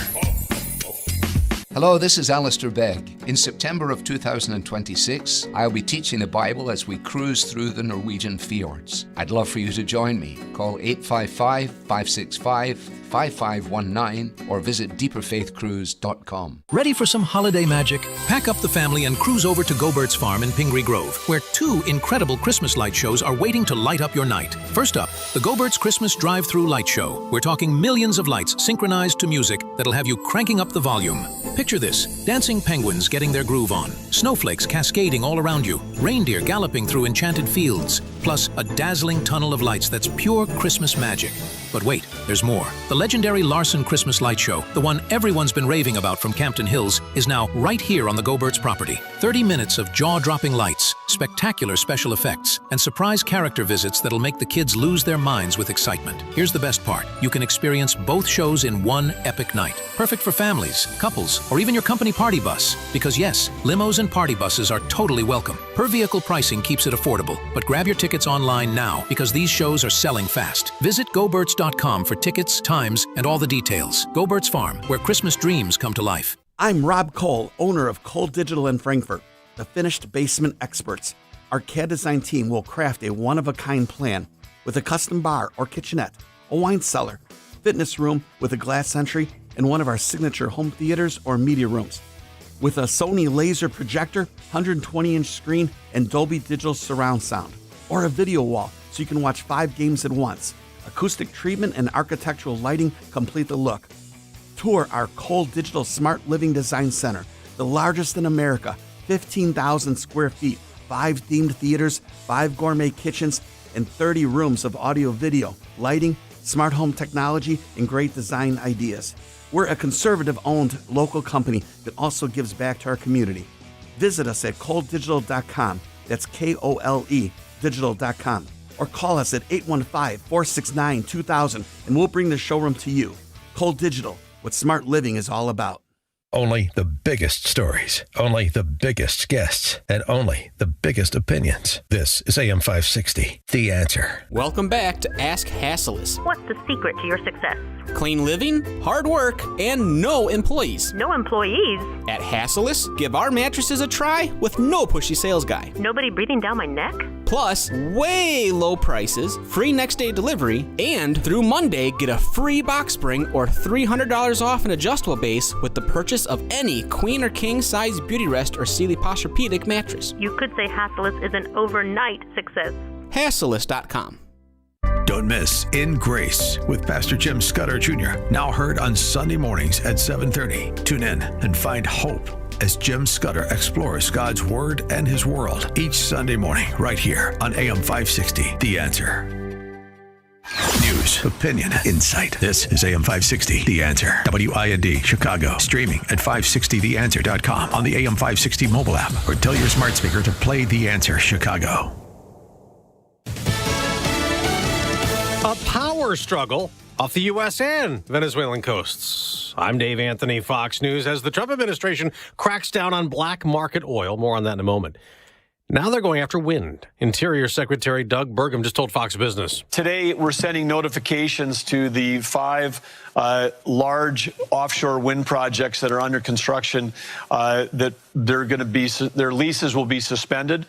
Hello, this is Alistair Begg. In September of 2026, I'll be teaching the Bible as we cruise through the Norwegian fjords. I'd love for you to join me. Call 855-565-5519 or visit deeperfaithcruise.com. Ready for some holiday magic? Pack up the family and cruise over to Go-Bird's Farm in Pingree Grove, where 2 incredible Christmas light shows are waiting to light up your night. First up, the Go-Bird's Christmas Drive-Thru Light Show. We're talking millions of lights synchronized to music that'll have you cranking up the volume. Picture this: dancing penguins getting their groove on, snowflakes cascading all around you, reindeer galloping through enchanted fields, plus a dazzling tunnel of lights that's pure Christmas magic. But wait, there's more. The legendary Larson Christmas Light Show, the one everyone's been raving about from Campton Hills, is now right here on the Go-Bird's property. 30 minutes of jaw-dropping lights, spectacular special effects, and surprise character visits that'll make the kids lose their minds with excitement. Here's the best part. You can experience both shows in one epic night. Perfect for families, couples, or even your company party bus. Because yes, limos and party buses are totally welcome. Per vehicle pricing keeps it affordable, but grab your tickets online now because these shows are selling fast. Visit GoBirds.com for tickets, times, and all the details. Go-Bird's Farm, where Christmas dreams come to life. I'm Rob Cole, owner of Cole Digital in Frankfurt, the finished basement experts. Our CAD design team will craft a one-of-a-kind plan with a custom bar or kitchenette, a wine cellar, fitness room with a glass entry, and one of our signature home theaters or media rooms. With a Sony laser projector, 120-inch screen, and Dolby Digital surround sound. Or a video wall so you can watch 5 games at once. Acoustic treatment and architectural lighting complete the look. Tour our Cole Digital Smart Living Design Center, the largest in America, 15,000 square feet, 5 themed theaters, 5 gourmet kitchens, and 30 rooms of audio-video, lighting, smart home technology, and great design ideas. We're a conservative-owned local company that also gives back to our community. Visit us at coledigital.com. That's K-O-L-E, digital.com. Or call us at 815-469-2000, and we'll bring the showroom to you. Cole Digital, what smart living is all about. Only the biggest stories, only the biggest guests, and only the biggest opinions. This is AM 560, The Answer. Welcome back to Ask Hassleus. What's the secret to your success? Clean living, hard work, and no employees. No employees? At Hassleus, give our mattresses a try with no pushy sales guy. Nobody breathing down my neck? Plus, way low prices, free next day delivery, and through Monday, get a free box spring or $300 off an adjustable base with the purchase of any queen or king size Beauty Rest or Sealy Posturepedic mattress. You could say Hassleus is an overnight success. Hassleus.com. Don't miss In Grace with Pastor Jim Scudder Jr., now heard on Sunday mornings at 7:30. Tune in and find hope as Jim Scudder explores God's Word and His world each Sunday morning right here on AM 560, The Answer. News, opinion, insight. This is AM 560, The Answer. WIND, Chicago. Streaming at 560theanswer.com on the AM 560 mobile app or tell your smart speaker to play The Answer Chicago. A power struggle off the U.S. and Venezuelan coasts. I'm Dave Anthony, Fox News. As the Trump administration cracks down on black market oil, more on that in a moment. Now they're going after wind. Interior Secretary Doug Burgum just told Fox Business. Today, we're sending notifications to the 5 large offshore wind projects that are under construction that they're going to be their leases will be suspended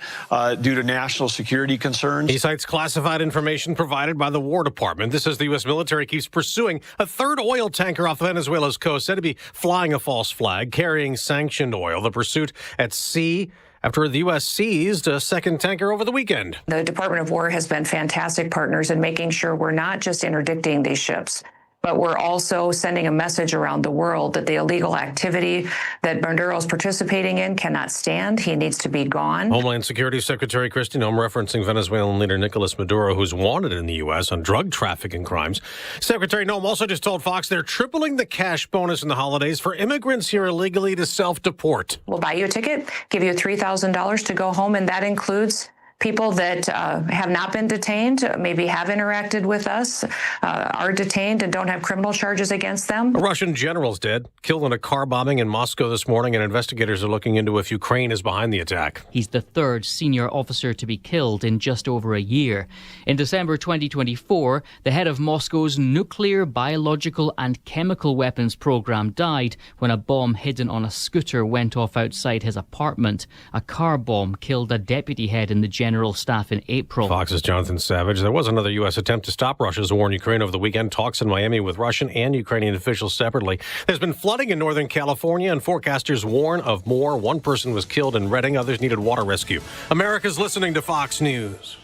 due to national security concerns. He cites classified information provided by the War Department. This as the U.S. military keeps pursuing a third oil tanker off Venezuela's coast, said to be flying a false flag, carrying sanctioned oil. The pursuit at sea after the U.S. seized a second tanker over the weekend. The Department of War has been fantastic partners in making sure we're not just interdicting these ships, but we're also sending a message around the world that the illegal activity that Maduro's participating in cannot stand. He needs to be gone. Homeland Security Secretary Kristi Noem referencing Venezuelan leader Nicolas Maduro, who's wanted in the U.S. on drug trafficking crimes. Secretary Noem also just told Fox they're tripling the cash bonus in the holidays for immigrants here illegally to self-deport. We'll buy you a ticket, give you $3,000 to go home, and that includes People that have not been detained, maybe have interacted with us, are detained and don't have criminal charges against them. A Russian general's dead, killed in a car bombing in Moscow this morning, and investigators are looking into if Ukraine is behind the attack. He's the third senior officer to be killed in just over a year. In December 2024, the head of Moscow's nuclear, biological and chemical weapons program died when a bomb hidden on a scooter went off outside his apartment. A car bomb killed a deputy head in the general staff in April. Fox's Jonathan Savage. There was another U.S. attempt to stop Russia's war in Ukraine over the weekend. Talks in Miami with Russian and Ukrainian officials separately. There's been flooding in Northern California, and forecasters warn of more. One person was killed in Redding. Others needed water rescue. America's listening to Fox News.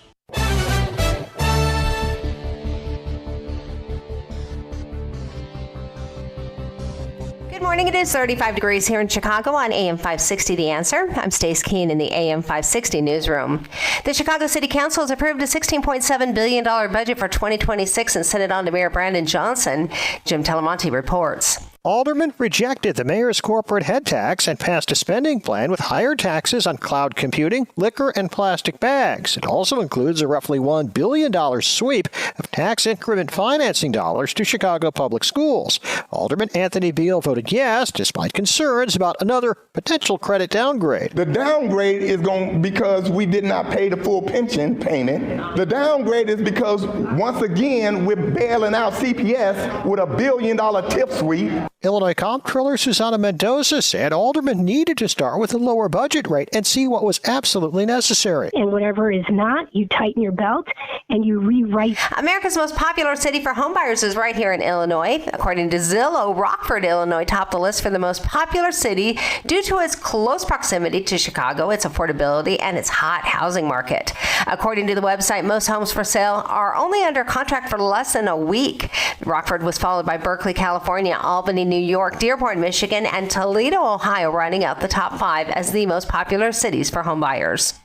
Good morning. It is 35 degrees here in Chicago on AM 560 The Answer. I'm Stace Keene in the AM 560 newsroom. The Chicago City Council has approved a $16.7 billion budget for 2026 and sent it on to Mayor Brandon Johnson. Jim Telemonte reports. Aldermen rejected the mayor's corporate head tax and passed a spending plan with higher taxes on cloud computing, liquor, and plastic bags. It also includes a roughly $1 billion sweep of tax increment financing dollars to Chicago public schools. Alderman Anthony Beal voted yes, despite concerns about another potential credit downgrade. The downgrade is going because we did not pay the full pension payment. The downgrade is because, once again, we're bailing out CPS with a $1 billion tip sweep. Illinois Comptroller Susana Mendoza said aldermen needed to start with a lower budget rate and see what was absolutely necessary. And whatever is not, you tighten your belt and you rewrite. America's most popular city for homebuyers is right here in Illinois. According to Zillow, Rockford, Illinois topped the list for the most popular city due to its close proximity to Chicago, its affordability, and its hot housing market. According to the website, most homes for sale are only under contract for less than a week. Rockford was followed by Berkeley, California, Albany, New York, Dearborn, Michigan, and Toledo, Ohio, running out the top 5 as the most popular cities for homebuyers.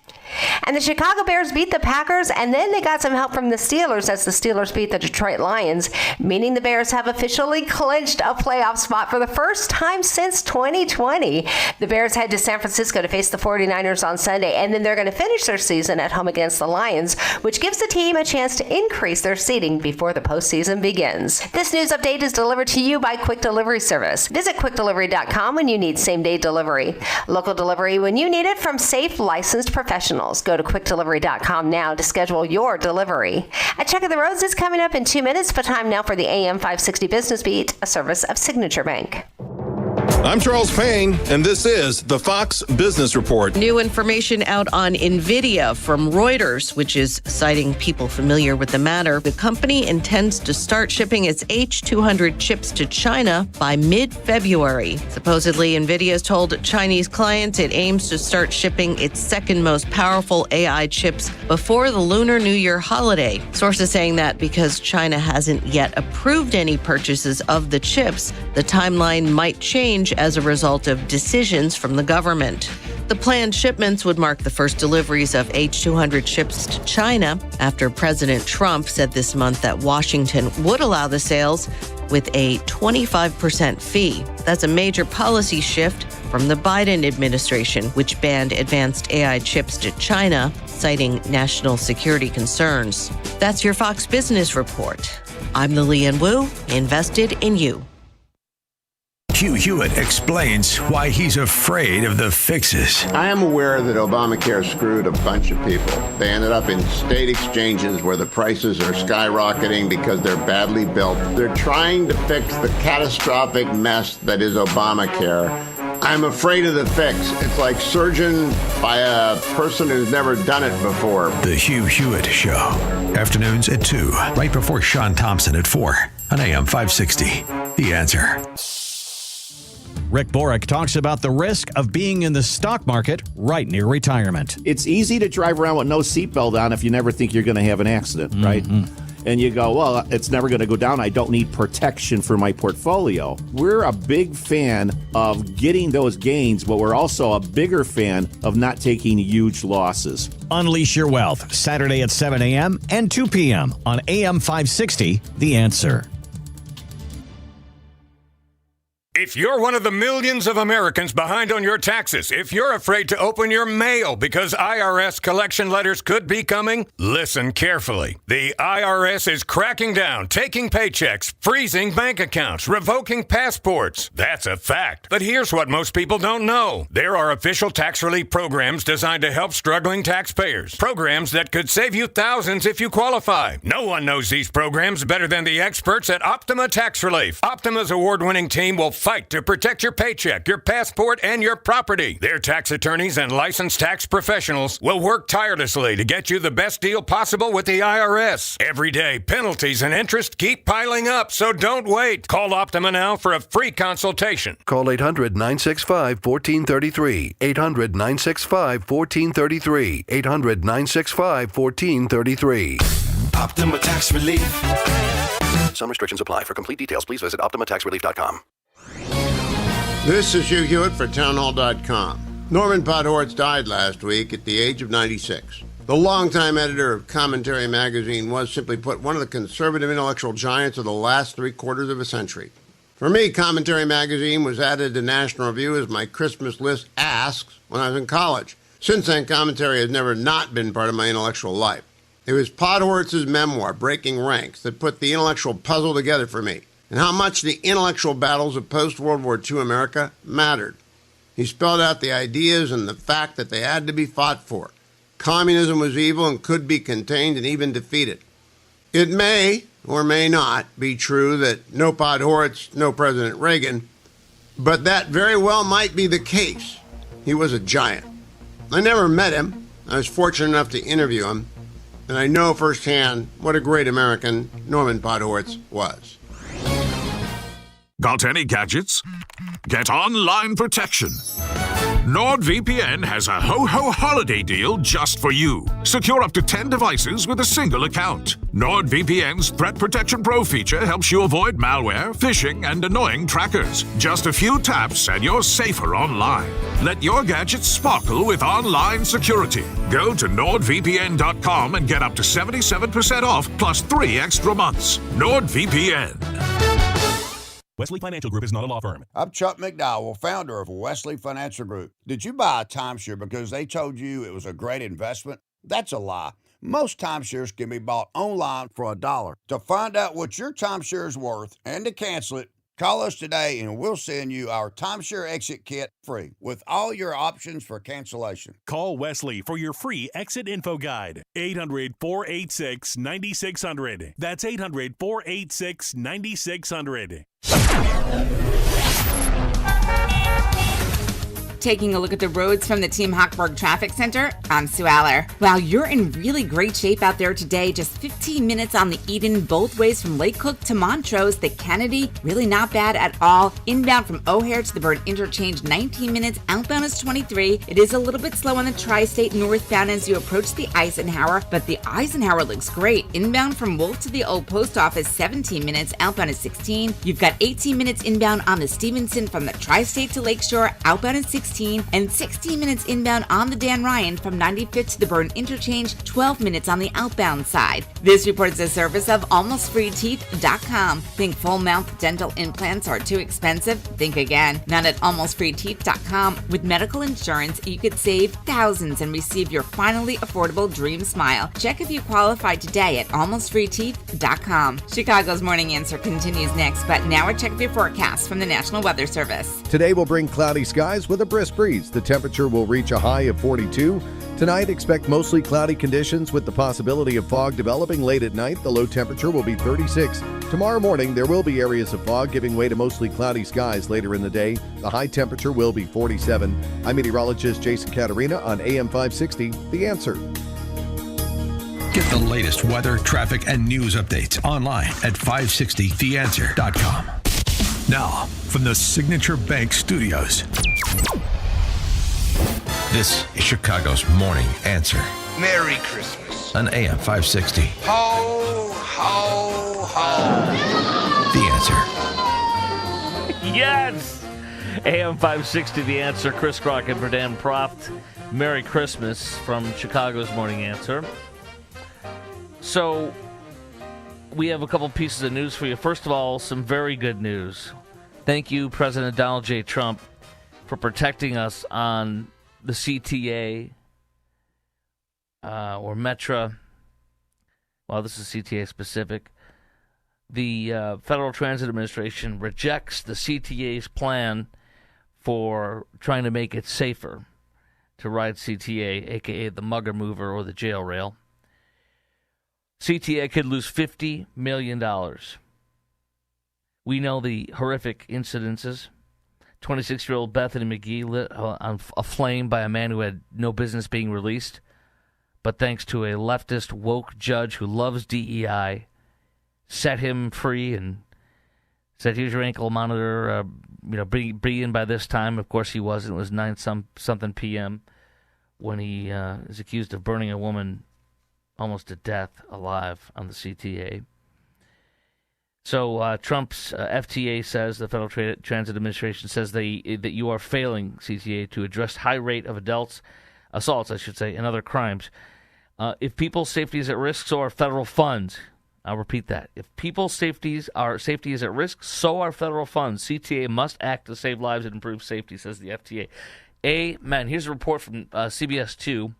And the Chicago Bears beat the Packers, and then they got some help from the Steelers as the Steelers beat the Detroit Lions, meaning the Bears have officially clinched a playoff spot for the first time since 2020. The Bears head to San Francisco to face the 49ers on Sunday, and then they're going to finish their season at home against the Lions, which gives the team a chance to increase their seeding before the postseason begins. This news update is delivered to you by Quick Delivery Service. Visit quickdelivery.com when you need same-day delivery. Local delivery when you need it from safe, licensed professionals. Go to quickdelivery.com now to schedule your delivery. A check of the roads is coming up in 2 minutes, but time now for the AM 560 Business Beat, a service of Signature Bank. I'm Charles Payne, and this is the Fox Business Report. New information out on NVIDIA from Reuters, which is citing people familiar with the matter. The company intends to start shipping its H200 chips to China by mid-February. Supposedly, NVIDIA's told Chinese clients it aims to start shipping its second most powerful AI chips before the Lunar New Year holiday. Sources saying that because China hasn't yet approved any purchases of the chips, the timeline might change as a result of decisions from the government. The planned shipments would mark the first deliveries of H200 chips to China after President Trump said this month that Washington would allow the sales with a 25% fee. That's a major policy shift from the Biden administration, which banned advanced AI chips to China, citing national security concerns. That's your Fox Business Report. I'm Lillian Wu, invested in you. Hugh Hewitt explains why he's afraid of the fixes. I am aware that Obamacare screwed a bunch of people. They ended up in state exchanges where the prices are skyrocketing because they're badly built. They're trying to fix the catastrophic mess that is Obamacare. I'm afraid of the fix. It's like surgeon by a person who's never done it before. The Hugh Hewitt Show. Afternoons at 2, right before Sean Thompson at 4 on AM 560. The Answer. Rick Borick talks about the risk of being in the stock market right near retirement. It's easy to drive around with no seatbelt on if you never think you're going to have an accident, right? And you go, well, it's never going to go down. I don't need protection for my portfolio. We're a big fan of getting those gains, but we're also a bigger fan of not taking huge losses. Unleash your wealth, Saturday at 7 a.m. and 2 p.m. on AM 560, The Answer. If you're one of the millions of Americans behind on your taxes, if you're afraid to open your mail because IRS collection letters could be coming, listen carefully. The IRS is cracking down, taking paychecks, freezing bank accounts, revoking passports. That's a fact. But here's what most people don't know. There are official tax relief programs designed to help struggling taxpayers. Programs that could save you thousands if you qualify. No one knows these programs better than the experts at Optima Tax Relief. Optima's award-winning team will fight to protect your paycheck, your passport, and your property. Their tax attorneys and licensed tax professionals will work tirelessly to get you the best deal possible with the IRS. Every day, penalties and interest keep piling up, so don't wait. Call Optima now for a free consultation. Call 800-965-1433. 800-965-1433. 800-965-1433. Optima Tax Relief. Some restrictions apply. For complete details, please visit OptimaTaxRelief.com. This is Hugh Hewitt for townhall.com. Norman Podhoretz died last week at the age of 96. The longtime editor of Commentary magazine was, simply put, one of the conservative intellectual giants of the last 3/4 of a century. For me, Commentary magazine was added to National Review as my Christmas list asks when I was in college. Since then, Commentary has never not been part of my intellectual life. It was Podhoretz's memoir, Breaking Ranks, that put the intellectual puzzle together for me, and how much the intellectual battles of post-World War II America mattered. He spelled out the ideas and the fact that they had to be fought for. Communism was evil and could be contained and even defeated. It may, or may not, be true that no Podhoretz, no President Reagan, but that very well might be the case. He was a giant. I never met him. I was fortunate enough to interview him, and I know firsthand what a great American Norman Podhoretz was. Got any gadgets? Get online protection. NordVPN has a ho-ho holiday deal just for you. Secure up to 10 devices with a single account. NordVPN's Threat Protection Pro feature helps you avoid malware, phishing, and annoying trackers. Just a few taps and you're safer online. Let your gadgets sparkle with online security. Go to NordVPN.com and get up to 77% off plus 3 extra months. NordVPN. Wesley Financial Group is not a law firm. I'm Chuck McDowell, founder of Wesley Financial Group. Did you buy a timeshare because they told you it was a great investment? That's a lie. Most timeshares can be bought online for $1. To find out what your timeshare is worth and to cancel it, call us today and we'll send you our timeshare exit kit free with all your options for cancellation. Call Wesley for your free exit info guide. 800-486-9600. That's 800-486-9600. Taking a look at the roads from the Team Hochberg Traffic Center, I'm Sue Aller. Wow, you're in really great shape out there today. Just 15 minutes on the Eden, both ways from Lake Cook to Montrose. The Kennedy, really not bad at all. Inbound from O'Hare to the Burn Interchange, 19 minutes. Outbound is 23. It is a little bit slow on the Tri-State northbound as you approach the Eisenhower, but the Eisenhower looks great. Inbound from Wolf to the Old Post Office, 17 minutes. Outbound is 16. You've got 18 minutes inbound on the Stevenson from the Tri-State to Lakeshore. Outbound is 16. And 16 minutes inbound on the Dan Ryan from 95th to the Burn Interchange, 12 minutes on the outbound side. This report is a service of AlmostFreeTeeth.com. Think full mouth dental implants are too expensive? Think again. Not at AlmostFreeTeeth.com. With medical insurance, you could save thousands and receive your finally affordable dream smile. Check if you qualify today at AlmostFreeTeeth.com. Chicago's Morning Answer continues next, but now a check of your forecast from the National Weather Service. Today will bring cloudy skies with a brisk breeze. The temperature will reach a high of 42. Tonight, expect mostly cloudy conditions with the possibility of fog developing late at night. The low temperature will be 36. Tomorrow morning, there will be areas of fog giving way to mostly cloudy skies later in the day. The high temperature will be 47. I'm meteorologist Jason Caterina on AM 560, The Answer. Get the latest weather, traffic, and news updates online at 560theanswer.com. Now, from the Signature Bank Studios. This is Chicago's Morning Answer Merry Christmas. on AM 560. Ho, ho, ho. The Answer. Yes! AM 560, The Answer. Chris Crock and Dan Proft. Merry Christmas from Chicago's Morning Answer. So, we have a couple pieces of news for you. First of all, some very good news. Thank you, President Donald J. Trump, for protecting us on the CTA or Metra. Well, this is CTA specific. The Federal Transit Administration rejects the CTA's plan for trying to make it safer to ride CTA, a.k.a. the mugger mover or the jail rail. CTA could lose $50 million. We know the horrific incidences. 26-year-old Bethany McGee lit on a flame by a man who had no business being released, but thanks to a leftist woke judge who loves DEI, set him free and said, "Here's your ankle monitor. Be in by this time." Of course, he wasn't. It was 9-something p.m. when he is accused of burning a woman almost to death alive on the CTA. So Trump's FTA says, the Federal Transit Administration says that you are failing CTA to address high rate of assaults, and other crimes. If people's safety is at risk, so are federal funds. I'll repeat that. If people's safety is at risk, so are federal funds. CTA must act to save lives and improve safety, says the FTA. Amen. Here's a report from CBS 2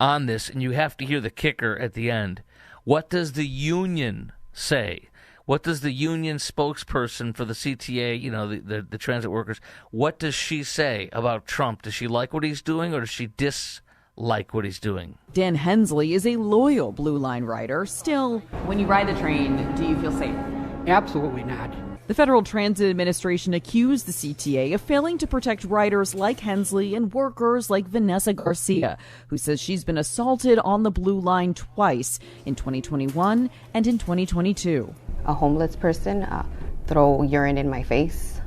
on this, and you have to hear the kicker at the end. What does the union say? What does the union spokesperson for the CTA, the transit workers, what does she say about Trump? Does she like what he's doing, or does she dislike what he's doing? Dan Hensley is a loyal Blue Line rider. Still, when you ride the train, do you feel safe? Absolutely not. The Federal Transit Administration accused the CTA of failing to protect riders like Hensley and workers like Vanessa Garcia, who says she's been assaulted on the Blue Line twice, in 2021 and in 2022. A homeless person throw urine in my face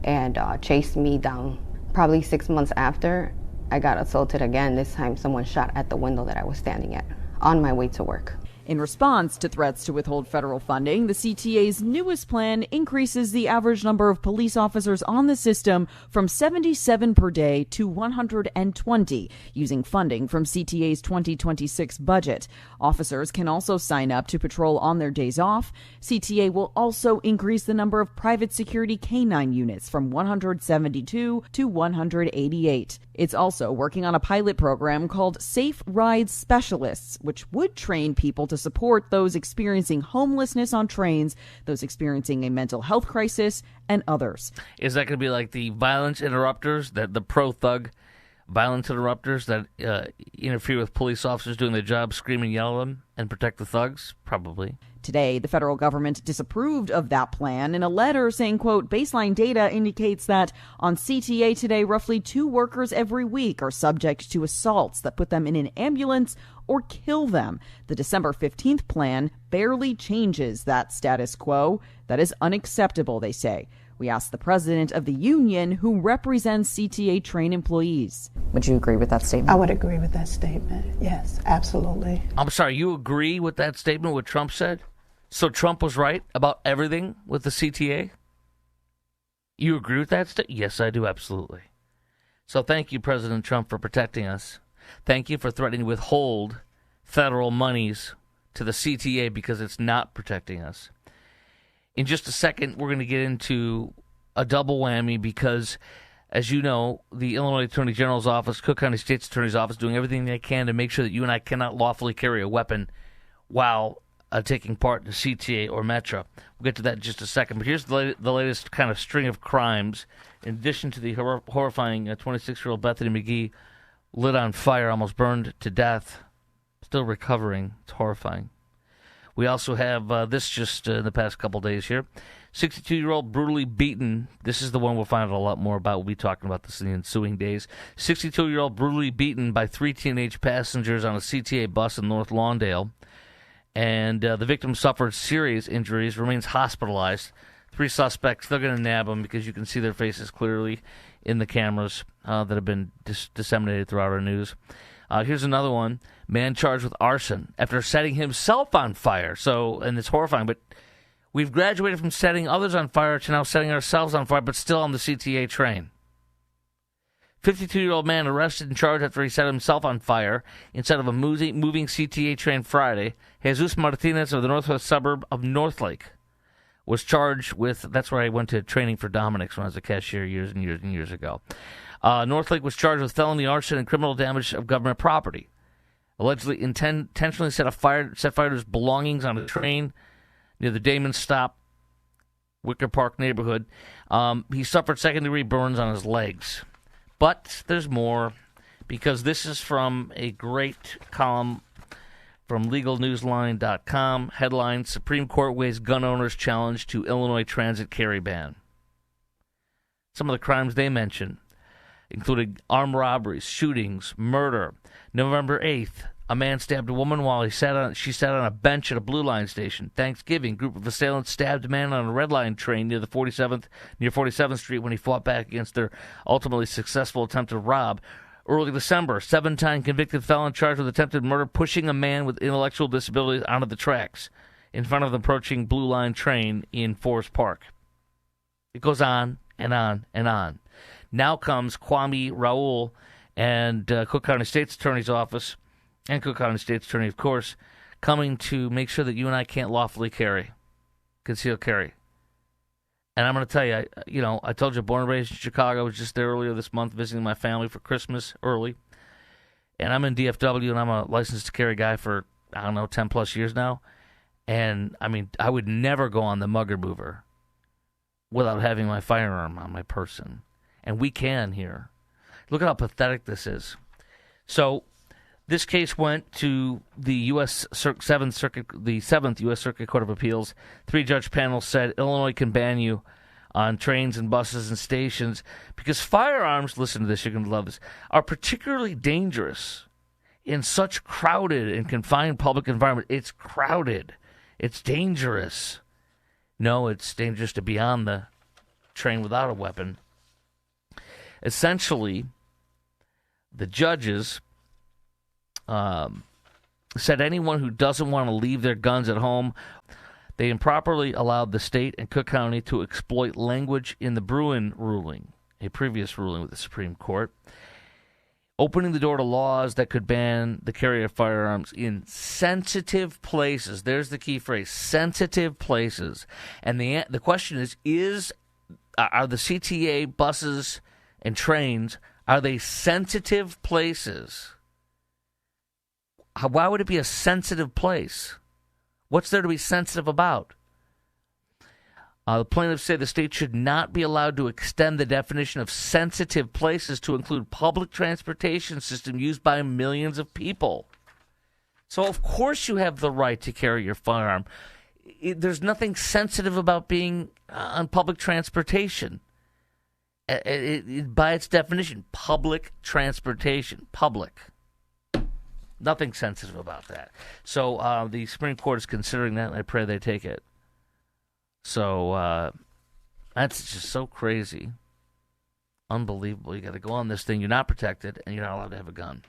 and chased me down. Probably 6 months after, I got assaulted again. This time someone shot at the window that I was standing at on my way to work. In response to threats to withhold federal funding, the CTA's newest plan increases the average number of police officers on the system from 77 per day to 120, using funding from CTA's 2026 budget. Officers can also sign up to patrol on their days off. CTA will also increase the number of private security canine units from 172 to 188. It's also working on a pilot program called Safe Rides Specialists, which would train people to support those experiencing homelessness on trains, those experiencing a mental health crisis, and others. Is that going to be like the violence interrupters, the pro-thug violence interrupters that interfere with police officers doing their job, scream and yell at them, and protect the thugs? Probably. Today, the federal government disapproved of that plan in a letter saying, quote, baseline data indicates that on CTA today, roughly 2 workers every week are subject to assaults that put them in an ambulance or kill them. The December 15th plan barely changes that status quo. That is unacceptable, they say. We asked the president of the union who represents CTA train employees. Would you agree with that statement? I would agree with that statement. Yes, absolutely. I'm sorry, you agree with that statement, what Trump said? So Trump was right about everything with the CTA? You agree with that statement? Yes, I do, absolutely. So thank you, President Trump, for protecting us. Thank you for threatening to withhold federal monies to the CTA because it's not protecting us. In just a second, we're going to get into a double whammy because, as you know, the Illinois Attorney General's office, Cook County State's Attorney's office, doing everything they can to make sure that you and I cannot lawfully carry a weapon while taking part in the CTA or Metra. We'll get to that in just a second. But here's the latest kind of string of crimes. In addition to the horrifying 26-year-old Bethany McGee lit on fire, almost burned to death, still recovering. It's horrifying. We also have this just in the past couple days here. 62-year-old brutally beaten. This is the one we'll find out a lot more about. We'll be talking about this in the ensuing days. 62-year-old brutally beaten by 3 teenage passengers on a CTA bus in North Lawndale. And the victim suffered serious injuries, remains hospitalized. 3 suspects, they're going to nab them because you can see their faces clearly in the cameras that have been disseminated throughout our news. Here's another one. Man charged with arson after setting himself on fire. And it's horrifying, but we've graduated from setting others on fire to now setting ourselves on fire, but still on the CTA train. 52-year-old man arrested and charged after he set himself on fire inside of a moving CTA train Friday. Jesus Martinez of the northwest suburb of Northlake was charged with, that's where I went to training for Dominic's when I was a cashier years and years and years ago. Northlake was charged with felony arson and criminal damage of government property. Allegedly intentionally set fire to his belongings on a train near the Damon Stop, Wicker Park neighborhood. He suffered second-degree burns on his legs. But there's more, because this is from a great column from LegalNewsline.com. Headline, Supreme Court weighs gun owners' challenge to Illinois transit carry ban. Some of the crimes they mention included armed robberies, shootings, murder. November 8th, a man stabbed a woman while she sat on a bench at a Blue Line station. Thanksgiving, group of assailants stabbed a man on a Red Line train near 47th Street when he fought back against their ultimately successful attempt to rob. Early December, 7-time convicted felon charged with attempted murder pushing a man with intellectual disabilities onto the tracks in front of the approaching Blue Line train in Forest Park. It goes on and on and on. Now comes Kwame Raoul and Cook County State's Attorney's Office, and Cook County State's Attorney, of course, coming to make sure that you and I can't lawfully conceal carry. And I'm going to tell you, I told you, born and raised in Chicago. I was just there earlier this month visiting my family for Christmas early. And I'm in DFW, and I'm a licensed to carry guy for, 10-plus years now. And, I would never go on the mugger mover without having my firearm on my person. And we can here. Look at how pathetic this is. So this case went to the the 7th U.S. Circuit Court of Appeals. 3-judge panel said Illinois can ban you on trains and buses and stations because firearms, listen to this, you're going to love this, are particularly dangerous in such crowded and confined public environment. It's crowded. It's dangerous. No, it's dangerous to be on the train without a weapon. Essentially, the judges said anyone who doesn't want to leave their guns at home, they improperly allowed the state and Cook County to exploit language in the Bruin ruling, a previous ruling with the Supreme Court, opening the door to laws that could ban the carry of firearms in sensitive places. There's the key phrase, sensitive places. And the question is are the CTA buses and trains, are they sensitive places? Why would it be a sensitive place? What's there to be sensitive about? The plaintiffs say the state should not be allowed to extend the definition of sensitive places to include public transportation system used by millions of people. So, of course, you have the right to carry your firearm. There's nothing sensitive about being on public transportation. By its definition, public transportation, public. Nothing sensitive about that. So the Supreme Court is considering that, and I pray they take it. So that's just so crazy. Unbelievable. You got to go on this thing. You're not protected, and you're not allowed to have a gun.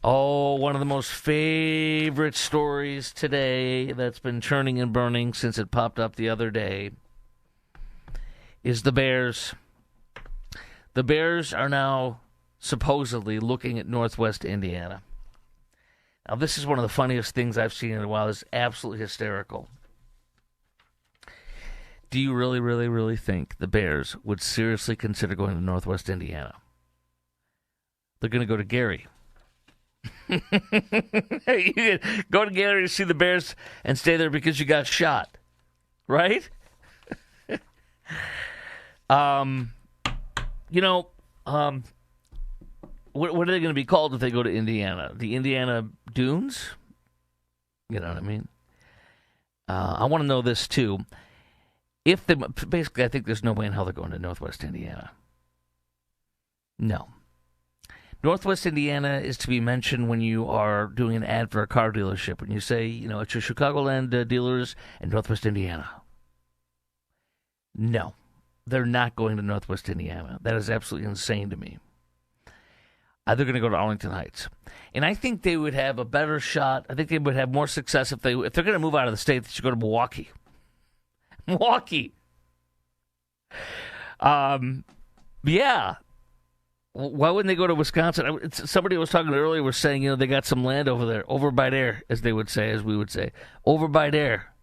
Oh, one of the most favorite stories today that's been churning and burning since it popped up the other day is the Bears. The Bears are now supposedly looking at Northwest Indiana. Now, this is one of the funniest things I've seen in a while. It's absolutely hysterical. Do you really, really, really think the Bears would seriously consider going to Northwest Indiana? They're going to go to Gary. You can go to Gary to see the Bears and stay there because you got shot. Right? What are they going to be called if they go to Indiana? The Indiana Dunes? You know what I mean? I want to know this, too. Basically, I think there's no way in hell they're going to Northwest Indiana. No. Northwest Indiana is to be mentioned when you are doing an ad for a car dealership. When you say, it's your Chicagoland dealers in Northwest Indiana. No. They're not going to Northwest Indiana. That is absolutely insane to me. They're going to go to Arlington Heights. And I think they would have a better shot. I think they would have more success if they're going to move out of the state, they should go to Milwaukee. Milwaukee. Yeah. Why wouldn't they go to Wisconsin? Somebody I was talking to earlier was saying, they got some land over there, over by there, as they would say, as we would say. Over by there.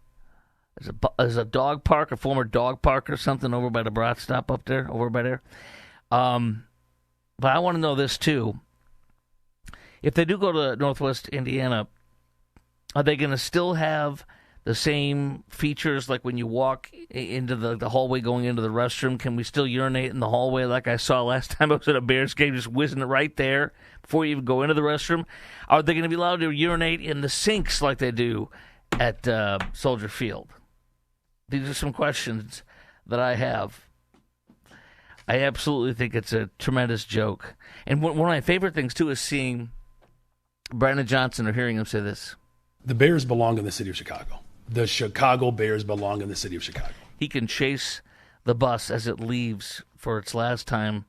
There's a dog park, a former dog park or something over by the Brat stop up there, over by there. But I want to know this, too. If they do go to Northwest Indiana, are they going to still have the same features like when you walk into the hallway going into the restroom? Can we still urinate in the hallway like I saw last time I was at a Bears game, just whizzing it right there before you even go into the restroom? Are they going to be allowed to urinate in the sinks like they do at Soldier Field? These are some questions that I have. I absolutely think it's a tremendous joke. And one of my favorite things, too, is seeing Brandon Johnson or hearing him say this. The Bears belong in the city of Chicago. The Chicago Bears belong in the city of Chicago. He can chase the bus as it leaves for its last time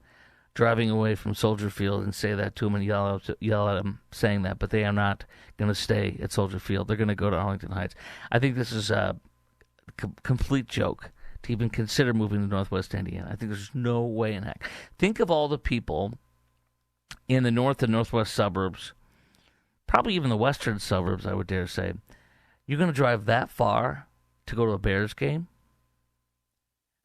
driving away from Soldier Field and say that to him and yell at him saying that, but they are not going to stay at Soldier Field. They're going to go to Arlington Heights. I think this is a complete joke to even consider moving to Northwest Indiana. I think there's no way in heck. Think of all the people in the north and northwest suburbs, probably even the western suburbs, I would dare say. You're going to drive that far to go to a Bears game?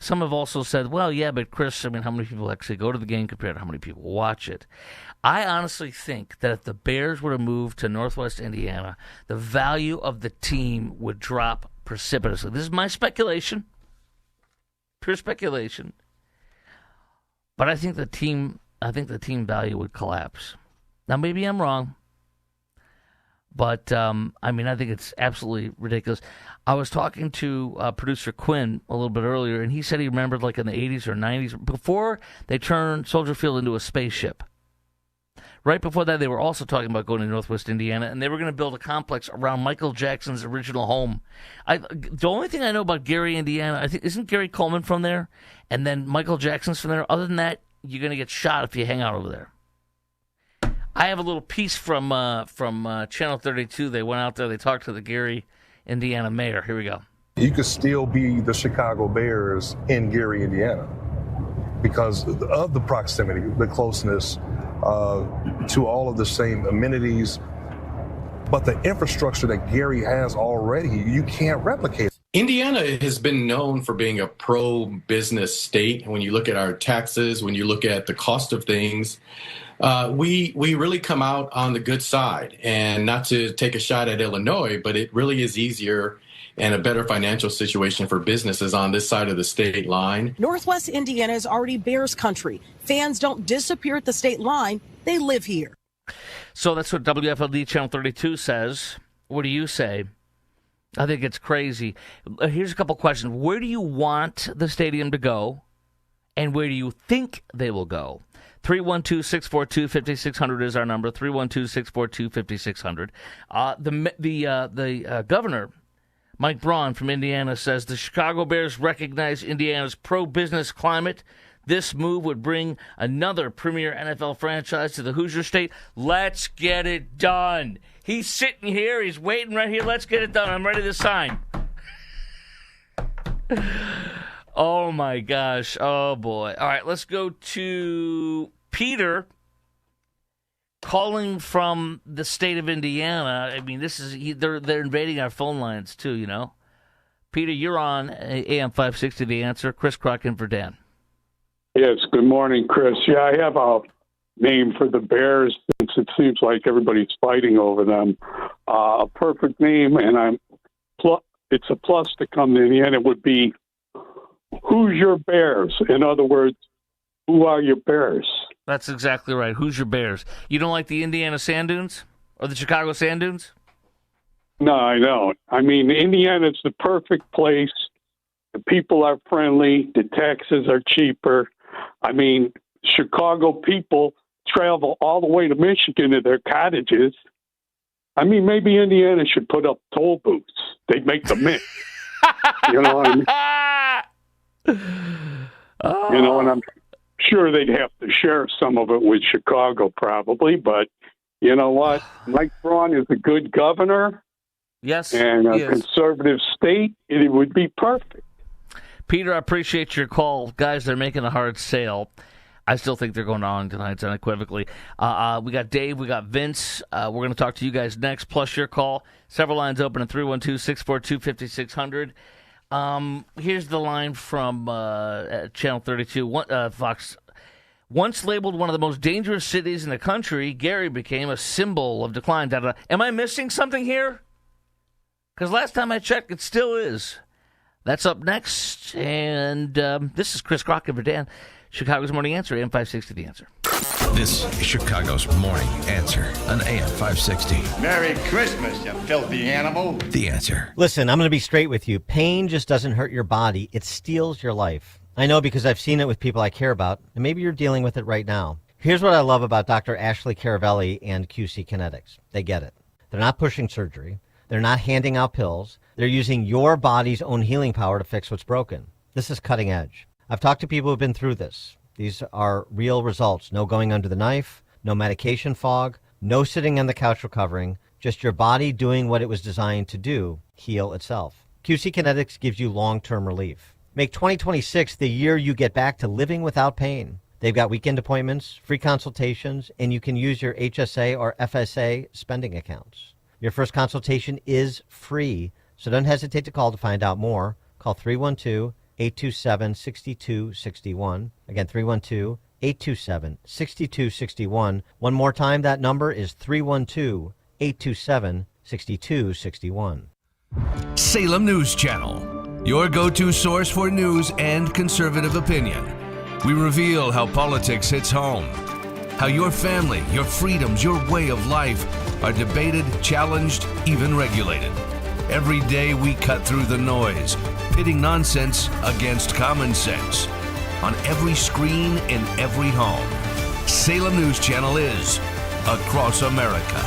Some have also said, well, yeah, but Chris, I mean, how many people actually go to the game compared to how many people watch it? I honestly think that if the Bears were to move to Northwest Indiana, the value of the team would drop precipitously. This is my speculation, pure speculation. But I think the team value would collapse. Now, maybe I'm wrong. But, I mean, I think it's absolutely ridiculous. I was talking to producer Quinn a little bit earlier, and he said he remembered, like, in the 80s or 90s, before they turned Soldier Field into a spaceship. Right before that, they were also talking about going to Northwest Indiana, and they were going to build a complex around Michael Jackson's original home. The only thing I know about Gary, Indiana, I think, isn't Gary Coleman from there? And then Michael Jackson's from there? Other than that, you're going to get shot if you hang out over there. I have a little piece from Channel 32. They went out there. They talked to the Gary, Indiana mayor. Here we go. You could still be the Chicago Bears in Gary, Indiana, because of the proximity, the closeness to all of the same amenities. But the infrastructure that Gary has already, you can't replicate. Indiana has been known for being a pro-business state. When you look at our taxes, when you look at the cost of things, we really come out on the good side. And not to take a shot at Illinois, but it really is easier and a better financial situation for businesses on this side of the state line. Northwest Indiana is already Bears country. Fans don't disappear at the state line. They live here. So that's what WFLD Channel 32 says. What do you say? I think it's crazy. Here's a couple questions. Where do you want the stadium to go? And where do you think they will go? 312-642-5600 is our number. 312-642-5600. The governor, Mike Braun from Indiana, says the Chicago Bears recognize Indiana's pro-business climate. This move would bring another premier NFL franchise to the Hoosier State. Let's get it done. He's sitting here. He's waiting right here. Let's get it done. I'm ready to sign. Oh, my gosh. Oh, boy. All right, let's go to Peter calling from the state of Indiana. I mean, they're invading our phone lines, too, you know. Peter, you're on AM 560, The Answer. Chris Crock in for Dan. Yes, good morning, Chris. Yeah, I have a name for the Bears since it seems like everybody's fighting over them. A perfect name, and it's a plus to come to Indiana, would be Who's Your Bears? In other words, who are your Bears? That's exactly right. Who's your Bears? You don't like the Indiana Sand Dunes or the Chicago Sand Dunes? No, I don't. I mean, Indiana's the perfect place. The people are friendly. The taxes are cheaper. I mean, Chicago people travel all the way to Michigan to their cottages. I mean, maybe Indiana should put up toll booths. They'd make the mix. You know what I mean? You know, and I'm sure they'd have to share some of it with Chicago probably. But you know what? Mike Braun is a good governor. Yes. And a conservative state. It would be perfect. Peter, I appreciate your call. Guys, they're making a hard sale. I still think they're going to Arlington Heights unequivocally. We got Dave. We got Vince. We're going to talk to you guys next, plus your call. Several lines open at 312-642-5600. Here's the line from Channel 32, Fox. Once labeled one of the most dangerous cities in the country, Gary became a symbol of decline. Am I missing something here? Because last time I checked, it still is. That's up next. And this is Chris Crockett for Dan, Chicago's Morning Answer, AM 560 The Answer. This is Chicago's Morning Answer on AM 560. Merry Christmas, you filthy animal. The Answer. Listen, I'm going to be straight with you. Pain just doesn't hurt your body. It steals your life. I know because I've seen it with people I care about, and maybe you're dealing with it right now. Here's what I love about Dr. Ashley Caravelli and QC Kinetics. They get it. They're not pushing surgery. They're not handing out pills. They're using your body's own healing power to fix what's broken. This is cutting edge. I've talked to people who've been through this. These are real results. No going under the knife, no medication fog, no sitting on the couch recovering, just your body doing what it was designed to do, heal itself. QC Kinetics gives you long-term relief. Make 2026 the year you get back to living without pain. They've got weekend appointments, free consultations, and you can use your HSA or FSA spending accounts. Your first consultation is free, so don't hesitate to call to find out more. Call 312-827-6261. Again, 312-827-6261. One more time, that number is 312-827-6261. Salem News Channel, your go-to source for news and conservative opinion. We reveal how politics hits home, how your family, your freedoms, your way of life are debated, challenged, even regulated. Every day we cut through the noise, pitting nonsense against common sense. On every screen, in every home, Salem News Channel is across America.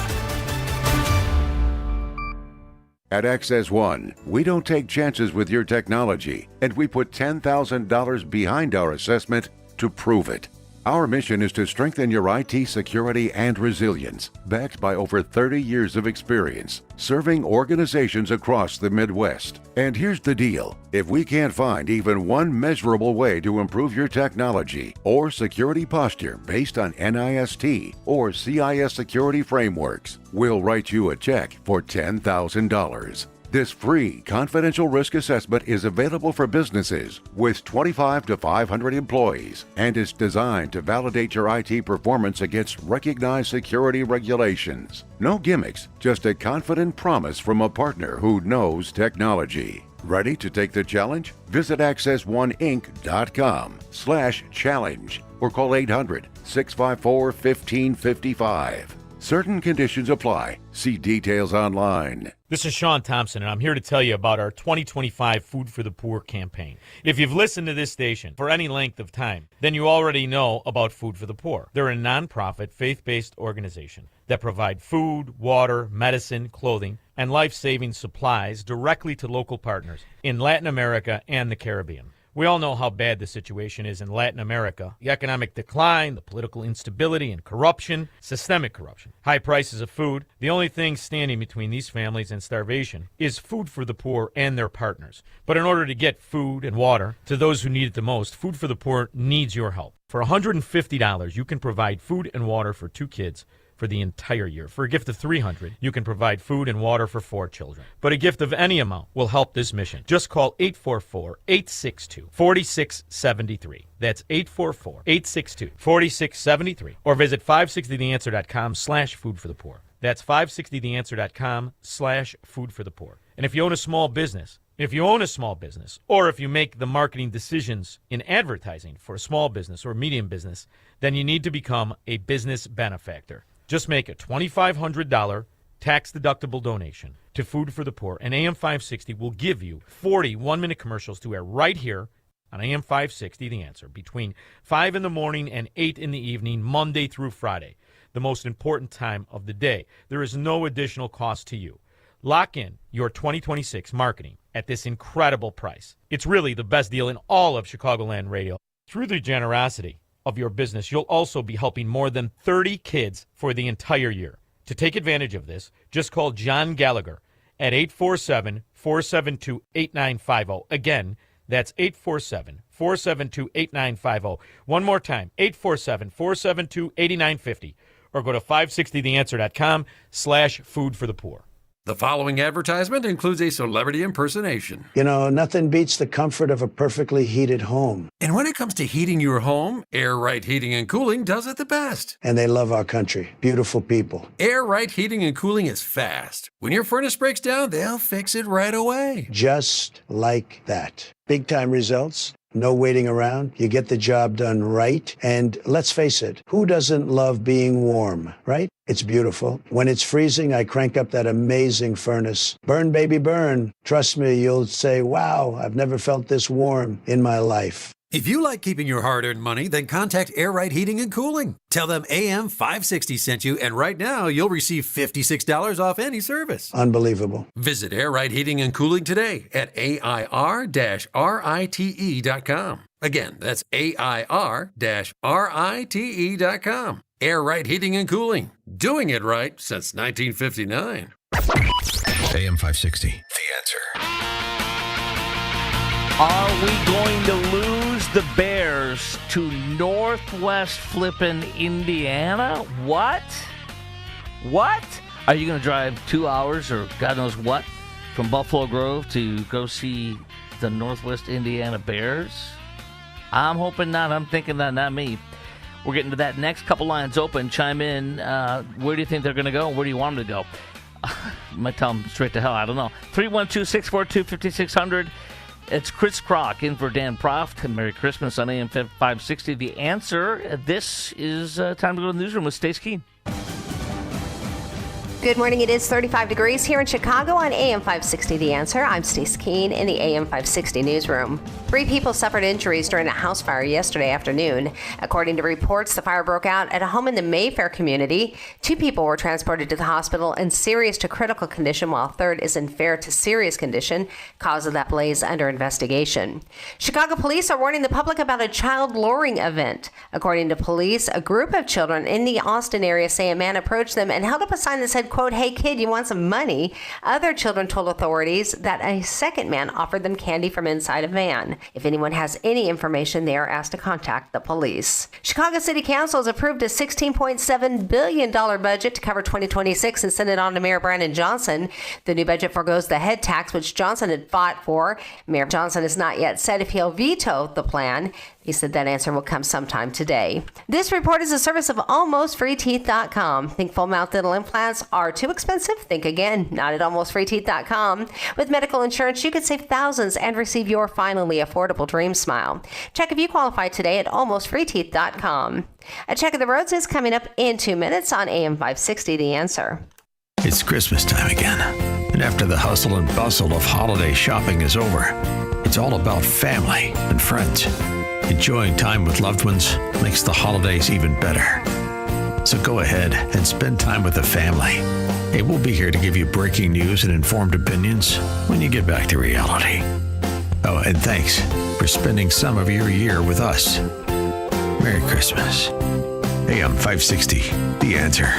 At Access One, we don't take chances with your technology, and we put $10,000 behind our assessment to prove it. Our mission is to strengthen your IT security and resilience, backed by over 30 years of experience, serving organizations across the Midwest. And here's the deal. If we can't find even one measurable way to improve your technology or security posture based on NIST or CIS security frameworks, we'll write you a check for $10,000. This free confidential risk assessment is available for businesses with 25 to 500 employees and is designed to validate your IT performance against recognized security regulations. No gimmicks, just a confident promise from a partner who knows technology. Ready to take the challenge? Visit accessoneInc.com/challenge or call 800-654-1555. Certain conditions apply. See details online. This is Sean Thompson, and I'm here to tell you about our 2025 Food for the Poor campaign. If you've listened to this station for any length of time, then you already know about Food for the Poor. They're a nonprofit, faith-based organization that provide food, water, medicine, clothing, and life-saving supplies directly to local partners in Latin America and the Caribbean. We all know how bad the situation is in Latin America. The economic decline, the political instability and corruption, systemic corruption, high prices of food. The only thing standing between these families and starvation is Food for the Poor and their partners. But in order to get food and water to those who need it the most, Food for the Poor needs your help. For $150, you can provide food and water for 2 kids for the entire year. For a gift of $300, you can provide food and water for 4 children. But a gift of any amount will help this mission. Just call 844-862-4673. That's 844-862-4673. Or visit 560theanswer.com/foodforthepoor. That's 560theanswer.com/foodforthepoor. And if you own a small business, or if you make the marketing decisions in advertising for a small business or medium business, then you need to become a business benefactor. Just make a $2,500 tax-deductible donation to Food for the Poor, and AM 560 will give you 40 one-minute commercials to air right here on AM 560, The Answer, between 5 in the morning and 8 in the evening, Monday through Friday, the most important time of the day. There is no additional cost to you. Lock in your 2026 marketing at this incredible price. It's really the best deal in all of Chicagoland radio. Through the generosity of your business, you'll also be helping more than 30 kids for the entire year. To take advantage of this, just call John Gallagher at 847-472-8950. Again, that's 847-472-8950. One more time, 847-472-8950. Or go to 560theanswer.com/foodforthepoor. The following advertisement includes a celebrity impersonation. You know, nothing beats the comfort of a perfectly heated home. And when it comes to heating your home, Air Right Heating and Cooling does it the best. And they love our country. Beautiful people. Air Right Heating and Cooling is fast. When your furnace breaks down, they'll fix it right away. Just like that. Big time results. No waiting around. You get the job done right. And let's face it, who doesn't love being warm, right? It's beautiful. When it's freezing, I crank up that amazing furnace. Burn, baby, burn. Trust me, you'll say, wow, I've never felt this warm in my life. If you like keeping your hard-earned money, then contact Air Right Heating and Cooling. Tell them AM 560 sent you, and right now you'll receive $56 off any service. Unbelievable. Visit Air Right Heating and Cooling today at AIR-RITE.com. Again, that's AIR-RITE.com. Air Right Heating and Cooling. Doing it right since 1959. AM 560, The Answer. Are we going to lose the Bears to Northwest flippin' Indiana? What? Are you going to drive 2 hours or God knows what from Buffalo Grove to go see the Northwest Indiana Bears? I'm hoping not. I'm thinking that, not me. We're getting to that next. Couple lines open. Chime in. Where do you think they're going to go? Where do you want them to go? You might tell them straight to hell. I don't know. 312-642-5600. It's Chris Kroc in for Dan Proft. Merry Christmas on AM 560. The Answer. This is time to go to the newsroom with Stace Keene. Good morning. It is 35 degrees here in Chicago on AM 560 The Answer. I'm Stace Keene in the AM 560 newsroom. 3 people suffered injuries during a house fire yesterday afternoon. According to reports, the fire broke out at a home in the Mayfair community. 2 people were transported to the hospital in serious to critical condition, while a third is in fair to serious condition. Cause of that blaze under investigation. Chicago police are warning the public about a child luring event. According to police, a group of children in the Austin area say a man approached them and held up a sign that said, quote, "Hey kid, you want some money?" Other children told authorities that a second man offered them candy from inside a van. If anyone has any information, they are asked to contact the police. Chicago City Council has approved a $16.7 billion budget to cover 2026 and sent it on to Mayor Brandon Johnson. The new budget forgoes the head tax, which Johnson had fought for. Mayor Johnson has not yet said if he'll veto the plan. He said that answer will come sometime today. This report is a service of AlmostFreeTeeth.com. Think full mouth dental implants are too expensive? Think again. Not at AlmostFreeTeeth.com. With medical insurance, you could save thousands and receive your finally affordable dream smile. Check if you qualify today at AlmostFreeTeeth.com. A check of the roads is coming up in 2 minutes on AM 560 The Answer. It's Christmas time again. And after the hustle and bustle of holiday shopping is over, it's all about family and friends. Enjoying time with loved ones makes the holidays even better. So go ahead and spend time with the family. Hey, we'll be here to give you breaking news and informed opinions when you get back to reality. Oh, and thanks for spending some of your year with us. Merry Christmas. AM 560, The Answer.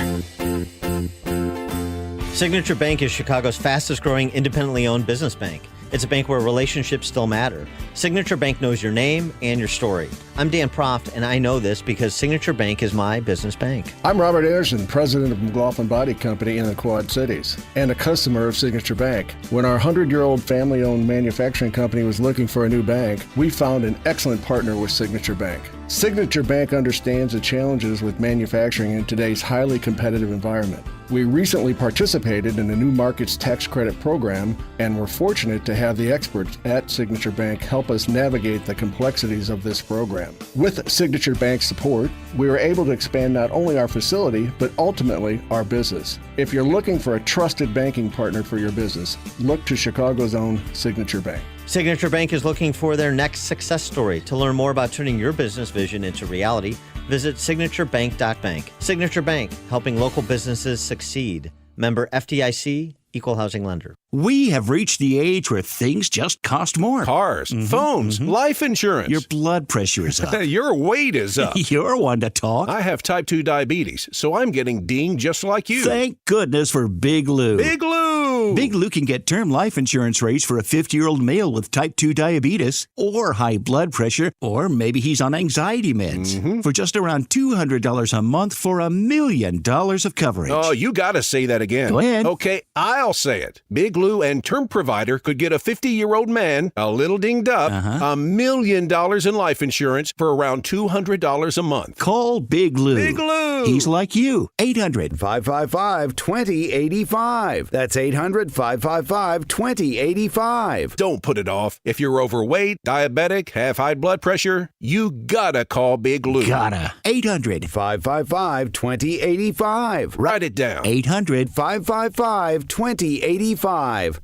Signature Bank is Chicago's fastest growing independently owned business bank. It's a bank where relationships still matter. Signature Bank knows your name and your story. I'm Dan Proft, and I know this because Signature Bank is my business bank. I'm Robert Anderson, president of McLaughlin Body Company in the Quad Cities, and a customer of Signature Bank. When our 100-year-old family-owned manufacturing company was looking for a new bank, we found an excellent partner with Signature Bank. Signature Bank understands the challenges with manufacturing in today's highly competitive environment. We recently participated in the New Markets Tax Credit Program and were fortunate to have the experts at Signature Bank help us navigate the complexities of this program. With Signature Bank's support, we were able to expand not only our facility, but ultimately our business. If you're looking for a trusted banking partner for your business, look to Chicago's own Signature Bank. Signature Bank is looking for their next success story. To learn more about turning your business vision into reality, visit signaturebank.bank. Signature Bank, helping local businesses succeed. Member FDIC, Equal Housing Lender. We have reached the age where things just cost more. Cars, phones, life insurance. Your blood pressure is up. Your weight is up. You're one to talk. I have type 2 diabetes, so I'm getting dinged just like you. Thank goodness for Big Lou. Big Lou! Lou! Big Lou can get term life insurance rates for a 50-year-old male with type 2 diabetes or high blood pressure, or maybe he's on anxiety meds, for just around $200 a month for $1 million of coverage. Oh, you gotta say that again. Go ahead. Okay, I'll say it. Big Lou and Term Provider could get a 50-year-old man, a little dinged up, $1 million in life insurance for around $200 a month. Call Big Lou. Big Lou! He's like you. 800-555-2085. That's 800-555-2085. Don't put it off. If you're overweight, diabetic, have high blood pressure, you gotta call Big Lou. Gotta. 800-555-2085. Write it down. 800-555-2085.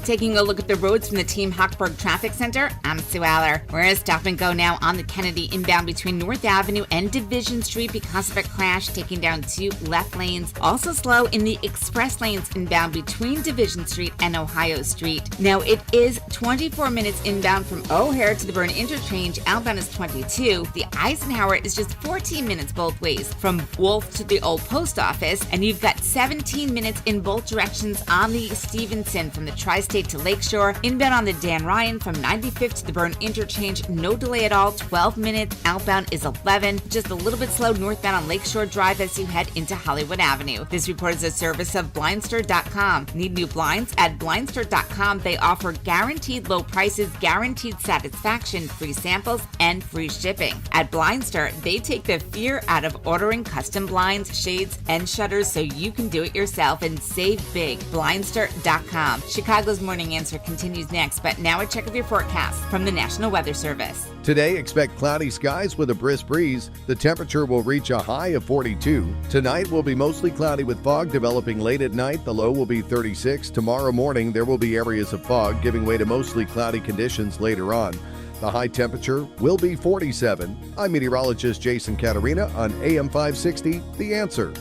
Taking a look at the roads from the Team Hochberg Traffic Center, I'm Sue Aller. We're at stop and go now on the Kennedy inbound between North Avenue and Division Street because of a crash, taking down 2 left lanes. Also slow in the express lanes inbound between Division Street and Ohio Street. Now it is 24 minutes inbound from O'Hare to the Byrne Interchange. Outbound is 22. The Eisenhower is just 14 minutes both ways from Wolf to the Old Post Office. And you've got 17 minutes in both directions on the Stevenson from the Tri-State to Lakeshore. Inbound on the Dan Ryan from 95th to the Byrne Interchange. No delay at all. 12 minutes. Outbound is 11. Just a little bit slow northbound on Lakeshore Drive as you head into Hollywood Avenue. This report is a service of Blindster.com. Need new blinds? At Blindster.com, they offer guaranteed low prices, guaranteed satisfaction, free samples, and free shipping. At Blindster, they take the fear out of ordering custom blinds, shades, and shutters so you can do it yourself and save big. Blindster.com. Chicago's Morning Answer continues next, but now a check of your forecast from the National Weather Service. Today, expect cloudy skies with a brisk breeze. The temperature will reach a high of 42. Tonight will be mostly cloudy with fog developing late at night. The low will be 36. Tomorrow morning, there will be areas of fog, giving way to mostly cloudy conditions later on. The high temperature will be 47. I'm meteorologist Jason Caterina on AM 560, The Answer.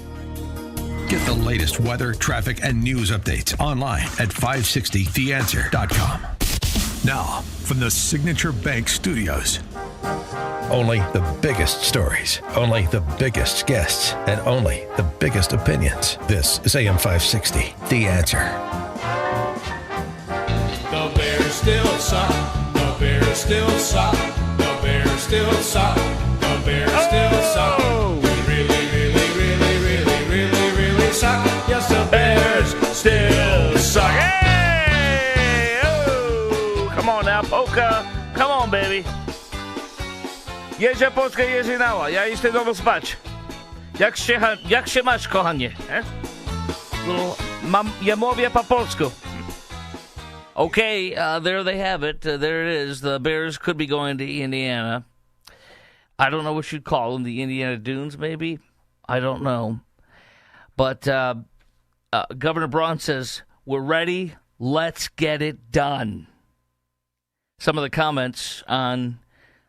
Get the latest weather, traffic, and news updates online at 560theanswer.com. Now, from the Signature Bank Studios. Only the biggest stories, only the biggest guests, and only the biggest opinions. This is AM 560, The Answer. The Bears still suck. The Bears still suck. The Bears still suck. The Bears still suck. Yes, the Bears still suck. Hey! Oh! Come on now, Polka. Come on, baby. Jedzie Polska, jedzie nała. Ja idę znowu spać. Jak się masz, kochanie? Ja mówię po polsku. Okay, there they have it. There it is. The Bears could be going to Indiana. I don't know what you'd call them. The Indiana Dunes, maybe? I don't know. But Governor Braun says, we're ready. Let's get it done. Some of the comments on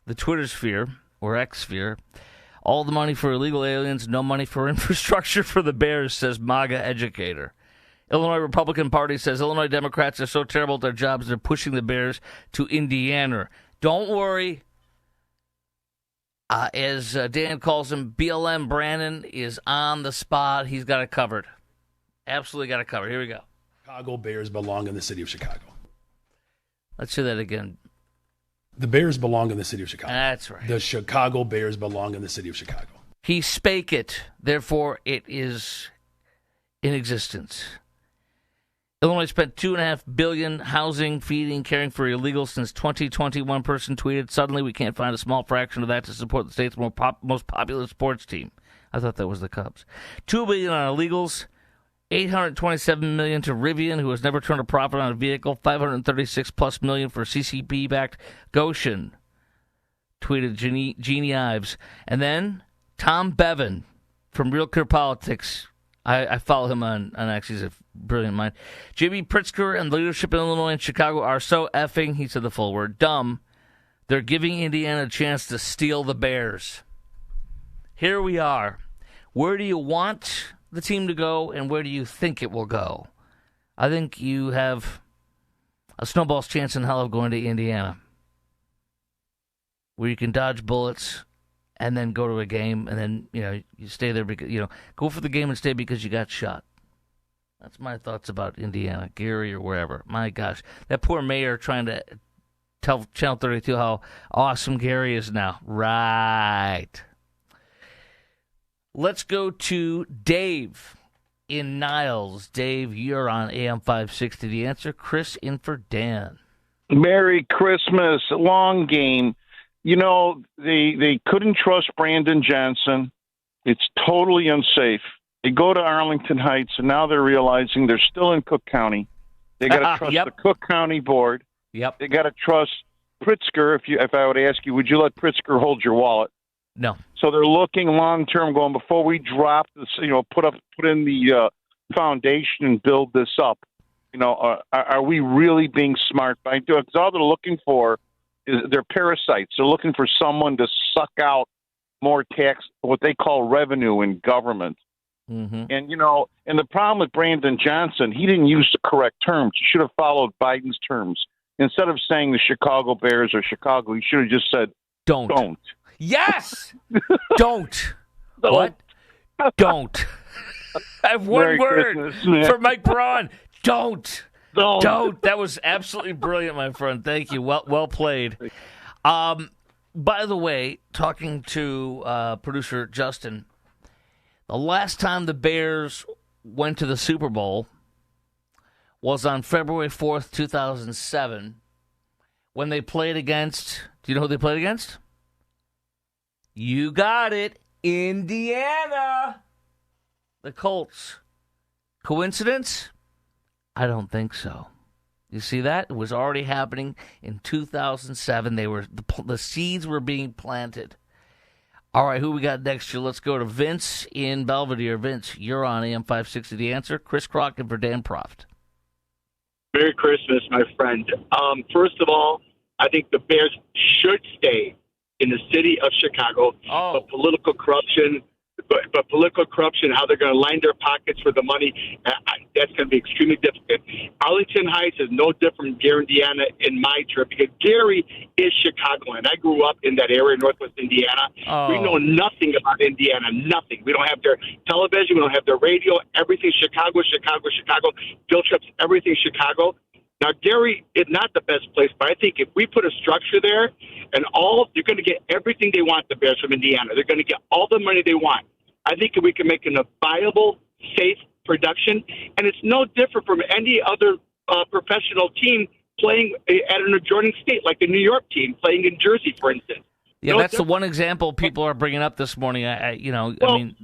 the Twitter sphere, or X sphere. All the money for illegal aliens, no money for infrastructure for the Bears, says MAGA educator. Illinois Republican Party says Illinois Democrats are so terrible at their jobs, they're pushing the Bears to Indiana. Don't worry. As Dan calls him, BLM Brandon is on the spot. He's got it covered. Absolutely got it covered. Here we go. Chicago Bears belong in the city of Chicago. Let's say that again. The Bears belong in the city of Chicago. That's right. The Chicago Bears belong in the city of Chicago. He spake it. Therefore, it is in existence. Illinois spent $2.5 billion housing, feeding, caring for illegals since 2020. One person tweeted, suddenly we can't find a small fraction of that to support the state's most popular sports team. I thought that was the Cubs. $2 billion on illegals, $827 million to Rivian, who has never turned a profit on a vehicle, $536+ million for CCP-backed Goshen, tweeted Jeannie Ives. And then Tom Bevan from Real Clear Politics. I follow him on X. He's a brilliant mind. Jimmy Pritzker and the leadership in Illinois and Chicago are so effing, he said the full word, dumb. They're giving Indiana a chance to steal the Bears. Here we are. Where do you want the team to go, and where do you think it will go? I think you have a snowball's chance in hell of going to Indiana, where you can dodge bullets and then go to a game, and then you stay there because go for the game and stay because you got shot. That's my thoughts about Indiana, Gary, or wherever. My gosh, that poor mayor trying to tell Channel 32 how awesome Gary is now. Right. Let's go to Dave in Niles. Dave, you're on AM 560. The Answer. Chris in for Dan. Merry Christmas. Long game. They couldn't trust Brandon Johnson. It's totally unsafe. They go to Arlington Heights, and now they're realizing they're still in Cook County. They got to trust the Cook County board. Yep. They got to trust Pritzker. If I would ask you, would you let Pritzker hold your wallet? No. So they're looking long term, going before we drop this. Put in the foundation and build this up. Are we really being smart by doing? Because all they're looking for is they're parasites. They're looking for someone to suck out more tax, what they call revenue in government. Mm-hmm. And and the problem with Brandon Johnson, he didn't use the correct terms. He should have followed Biden's terms. Instead of saying the Chicago Bears or Chicago, he should have just said, Don't. Yes! Don't. What? Don't. I have one Merry word Christmas, for Mike Braun. Don't. That was absolutely brilliant, my friend. Thank you. Well played. By the way, talking to producer Justin, the last time the Bears went to the Super Bowl was on February 4th, 2007, when they played against, do you know who they played against? You got it, Indiana. The Colts. Coincidence? I don't think so. You see that? It was already happening in 2007. The seeds were being planted. All right, who we got next year? Let's go to Vince in Belvedere. Vince, you're on AM 560. The Answer. Chris Crockett for Dan Proft. Merry Christmas, my friend. First of all, I think the Bears should stay in the city of Chicago. But political corruption, how they're going to line their pockets for the money, that's going to be extremely difficult. Arlington Heights is no different from Gary, Indiana, in my trip, because Gary is Chicagoan. I grew up in that area, Northwest Indiana. We know nothing about Indiana, nothing. We don't have their television. We don't have their radio. Everything Chicago. Field trips, everything Chicago. Now, Gary is not the best place, but I think if we put a structure there, and they're going to get everything they want, the Bears from Indiana. They're going to get all the money they want. I think if we can make it a viable, safe production, and it's no different from any other professional team playing at an adjoining state, like the New York team playing in Jersey, for instance. Yeah, that's the one example people are bringing up this morning. I mean,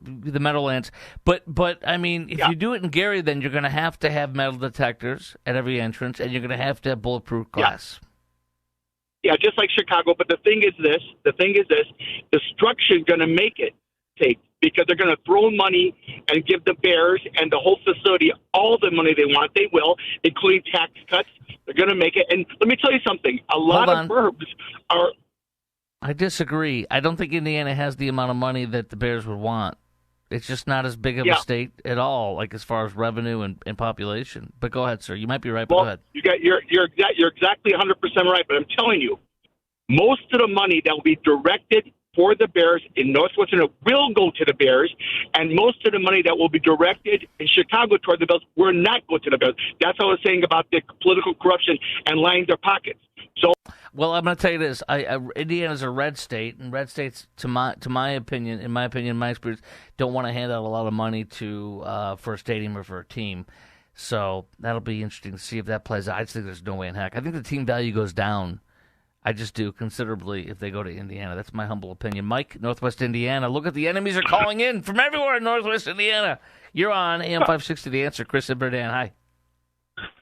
the Meadowlands. But I mean, if you do it in Gary, then you're going to have metal detectors at every entrance, and you're going to have bulletproof glass. Yeah, just like Chicago. But the thing is this: the structure is going to make it safe, because they're going to throw money and give the Bears and the whole facility all the money they want. They will, including tax cuts. They're going to make it. And let me tell you something: a lot of burbs are. I disagree. I don't think Indiana has the amount of money that the Bears would want. It's just not as big of a state at all, like as far as revenue and population. But go ahead, sir. You might be right, but go ahead. You're exactly 100% right. But I'm telling you, most of the money that will be directed for the Bears in Northwestern will go to the Bears, and most of the money that will be directed in Chicago toward the Bears will not go to the Bears. That's what I was saying about the political corruption and lining their pockets. So, well, I'm going to tell you this: Indiana's a red state, and red states, in my opinion, my experience, don't want to hand out a lot of money for a stadium or for a team. So that'll be interesting to see if that plays out. I just think there's no way in heck. I think the team value goes down. I just do considerably if they go to Indiana. That's my humble opinion. Mike, Northwest Indiana. Look at the enemies are calling in from everywhere in Northwest Indiana. You're on AM 560. The Answer. Chris and Berdan. Hi.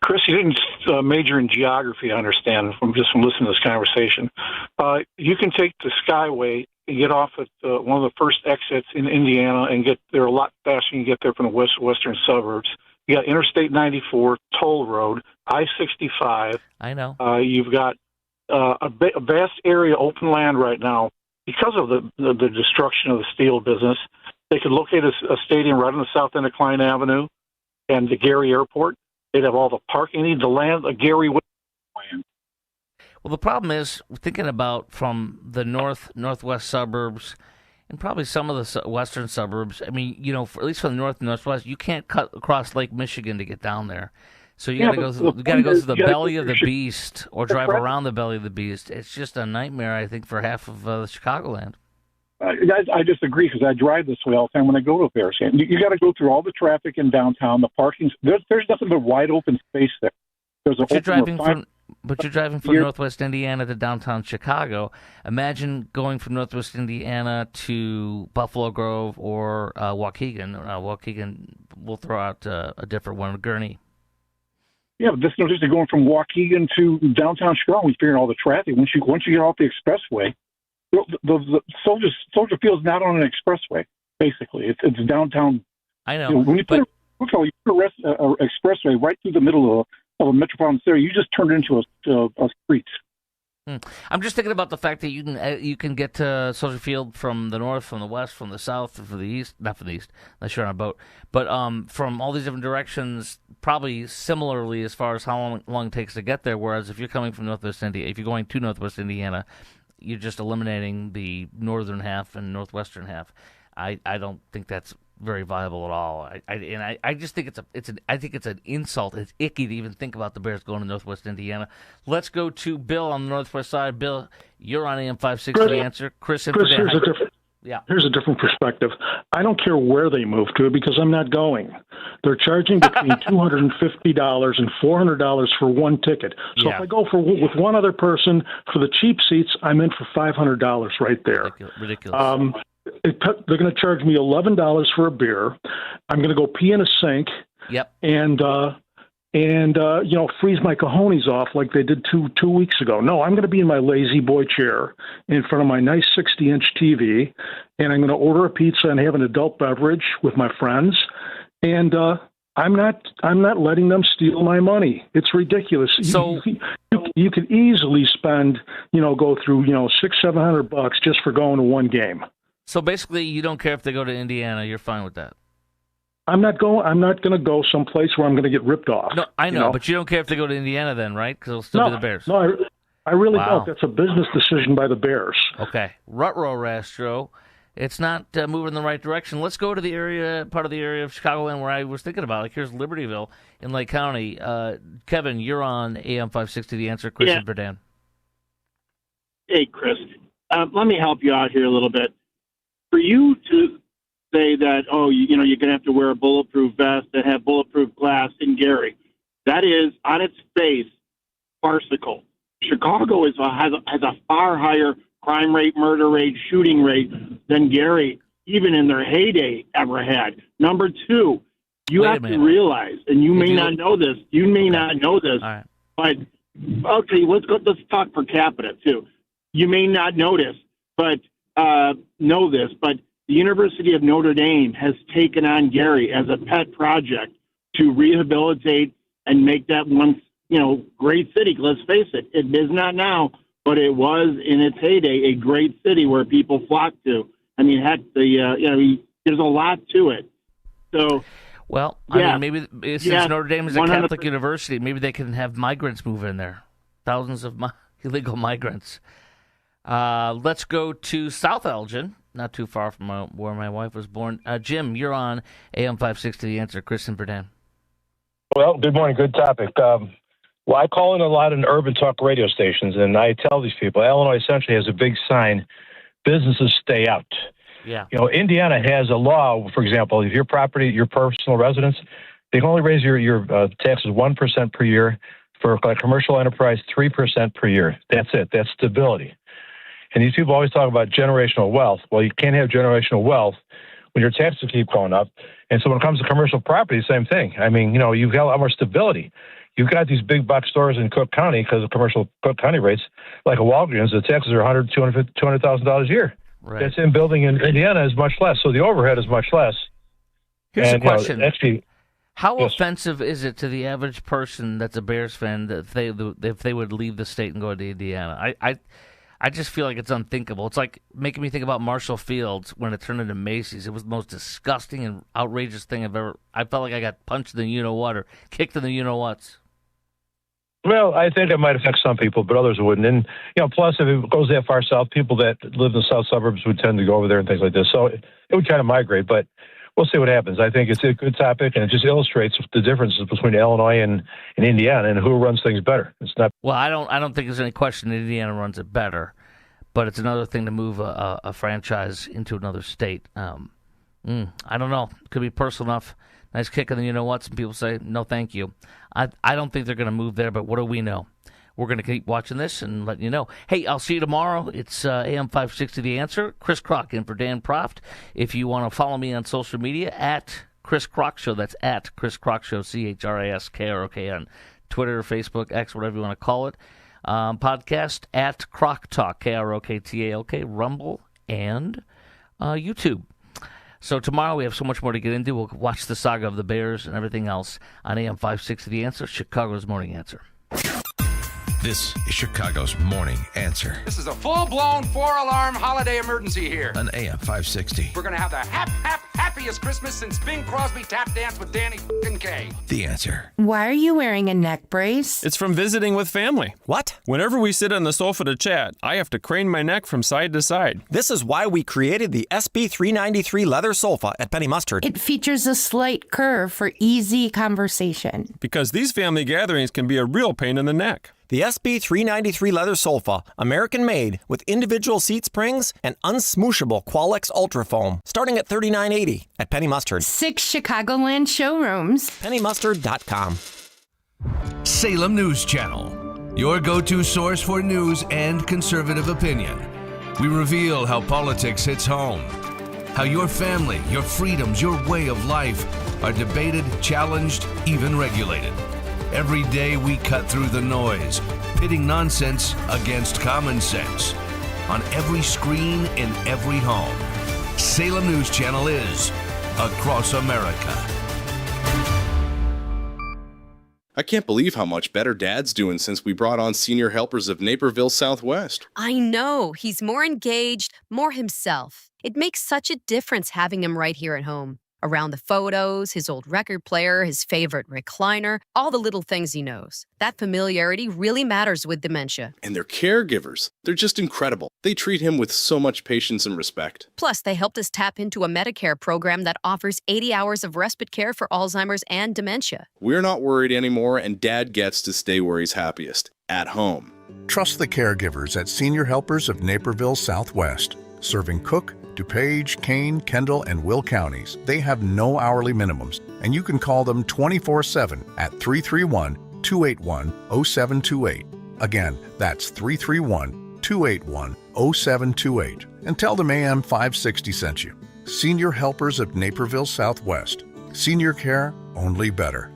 Chris, you didn't major in geography, I understand, from listening to this conversation. You can take the Skyway and get off at one of the first exits in Indiana and get there a lot faster than you get there from the western suburbs. You got Interstate 94, Toll Road, I-65. I know. You've got a vast area open land right now because of the destruction of the steel business. They could locate a stadium right on the south end of Klein Avenue and the Gary Airport. They'd have all the parking. They need the land, Gary land. Well, the problem is thinking about from the northwest suburbs and probably some of the western suburbs. I mean, at least from the north and northwest, you can't cut across Lake Michigan to get down there. So you got to go through the belly of the beast or drive around the belly of the beast. It's just a nightmare, I think, for half of the Chicagoland. I disagree because I drive this way all the time when I go to a Bears game. You got to go through all the traffic in downtown, the parking. There's nothing but wide open space there. But you're driving from Northwest Indiana to downtown Chicago. Imagine going from Northwest Indiana to Buffalo Grove or Waukegan. Waukegan, we'll throw out a different one, Gurnee. Yeah, but this is no different going from Waukegan to downtown Chicago. We figure all the traffic. Once you get off the expressway, the Soldier Field's not on an expressway. Basically, it's downtown. I know. When you put an expressway right through the middle of a metropolitan area, you just turn it into a street. I'm just thinking about the fact that you can get to Soldier Field from the north, from the west, from the south, from the east. Not from the east, unless you're on a boat. But from all these different directions, probably similarly as far as how long it takes to get there. Whereas if you're coming from Northwest Indiana, if you're going to Northwest Indiana, you're just eliminating the northern half and northwestern half. I don't think that's very viable at all. I just think it's an insult. It's icky to even think about the Bears going to Northwest Indiana. Let's go to Bill on the northwest side. Bill, you're on AM 560 The Answer. Chris, here's a different perspective. I don't care where they move to because I'm not going. They're charging between $250 and $400 for one ticket. So if I go with one other person for the cheap seats, I'm in for $500 right there. Ridiculous. They're going to charge me $11 for a beer. I'm going to go pee in a sink. Yep. And freeze my cojones off like they did two weeks ago. No, I'm going to be in my lazy boy chair in front of my nice 60-inch TV, and I'm going to order a pizza and have an adult beverage with my friends. And I'm not letting them steal my money. It's ridiculous. So you could easily spend, go through, $600-700 just for going to one game. So basically, you don't care if they go to Indiana. You're fine with that. I'm not going to go someplace where I'm going to get ripped off. No, I know, but you don't care if they go to Indiana then, right? Because it'll still be the Bears. No, I really don't. That's a business decision by the Bears. Okay. Rutrow Rastro. It's not moving in the right direction. Let's go to part of the area of Chicagoland where I was thinking about. Like, here's Libertyville in Lake County. Kevin, you're on AM 560 The Answer. Chris and Verdan. Hey, Chris. Let me help you out here a little bit. For you to say that, you're going to have to wear a bulletproof vest and have bulletproof glass in Gary, that is, on its face, farcical. Chicago has a far higher crime rate, murder rate, shooting rate than Gary, even in their heyday, ever had. Number two, you have to realize, and you may not know this, but, okay, let's talk per capita, too. You may not notice, but know this, but the University of Notre Dame has taken on Gary as a pet project to rehabilitate and make that one, great city. Let's face it, it is not now, but it was in its heyday a great city where people flocked to. I mean, heck, there's a lot to it. So, well, I mean, maybe since Notre Dame is a Catholic university, maybe they can have migrants move in there, thousands of illegal migrants. Let's go to South Elgin, not too far from where my wife was born. Jim, you're on AM 560 The Answer. Chris and Verdan. Well, good morning. Good topic. I call in a lot in urban talk radio stations, and I tell these people, Illinois essentially has a big sign, businesses stay out. Yeah. Indiana has a law, for example, if your property, your personal residence, they can only raise your taxes 1% per year. For a commercial enterprise, 3% per year. That's it. That's stability. And these people always talk about generational wealth. Well, you can't have generational wealth when your taxes keep going up. And so when it comes to commercial property, same thing. I mean, you've got a lot more stability. You've got these big box stores in Cook County because of commercial Cook County rates, like a Walgreens, the taxes are $200,000 a year. Right. That's in building in Indiana is much less. So the overhead is much less. Here's a question. How offensive is it to the average person that's a Bears fan that if they would leave the state and go to Indiana? I just feel like it's unthinkable. It's like making me think about Marshall Fields when it turned into Macy's. It was the most disgusting and outrageous thing I've ever. I felt like I got punched in the you-know-what or kicked in the you-know-whats. Well, I think it might affect some people, but others wouldn't. And, plus if it goes that far south, people that live in the south suburbs would tend to go over there and things like this. So it would kind of migrate, but we'll see what happens. I think it's a good topic, and it just illustrates the differences between Illinois and Indiana and who runs things better. It's not. Well, I don't think there's any question that Indiana runs it better, but it's another thing to move a franchise into another state. I don't know. Could be personal enough. Nice kick, and then you know what? Some people say, no, thank you. I don't think they're going to move there, but what do we know? We're going to keep watching this and letting you know. Hey, I'll see you tomorrow. It's AM 560 The Answer. Chris Kroc in for Dan Proft. If you want to follow me on social media, at Chris Kroc Show. That's at Chris Kroc Show, ChrisKrok on Twitter, Facebook, X, whatever you want to call it. Podcast at Kroc Talk, KROKTALK, Rumble, and YouTube. So tomorrow we have so much more to get into. We'll watch the saga of the Bears and everything else on AM 560 The Answer, Chicago's Morning Answer. This is Chicago's Morning Answer. This is a full-blown 4-alarm holiday emergency here. On AM 560. We're going to have the happiest Christmas since Bing Crosby tap danced with Danny Kaye. The Answer. Why are you wearing a neck brace? It's from visiting with family. What? Whenever we sit on the sofa to chat, I have to crane my neck from side to side. This is why we created the SB393 leather sofa at Penny Mustard. It features a slight curve for easy conversation. Because these family gatherings can be a real pain in the neck. The SB393 leather sofa, American-made, with individual seat springs and unsmooshable Qualex Ultra Foam, starting at $39.80 at Penny Mustard. 6 Chicagoland showrooms. PennyMustard.com. Salem News Channel, your go-to source for news and conservative opinion. We reveal how politics hits home, how your family, your freedoms, your way of life are debated, challenged, even regulated. Every day we cut through the noise, pitting nonsense against common sense. On every screen, in every home, Salem News Channel is across America. I can't believe how much better Dad's doing since we brought on Senior Helpers of Naperville Southwest. I know. He's more engaged, more himself. It makes such a difference having him right here at home. Around the photos, his old record player, his favorite recliner, all the little things he knows. That familiarity really matters with dementia. And their caregivers, they're just incredible. They treat him with so much patience and respect. Plus, they helped us tap into a Medicare program that offers 80 hours of respite care for Alzheimer's and dementia. We're not worried anymore, and Dad gets to stay where he's happiest, at home. Trust the caregivers at Senior Helpers of Naperville Southwest, serving Cook, DuPage, Kane, Kendall, and Will counties. They have no hourly minimums, and you can call them 24/7 at 331-281-0728. Again, that's 331-281-0728. And tell them AM 560 sent you. Senior Helpers of Naperville Southwest. Senior care, only better.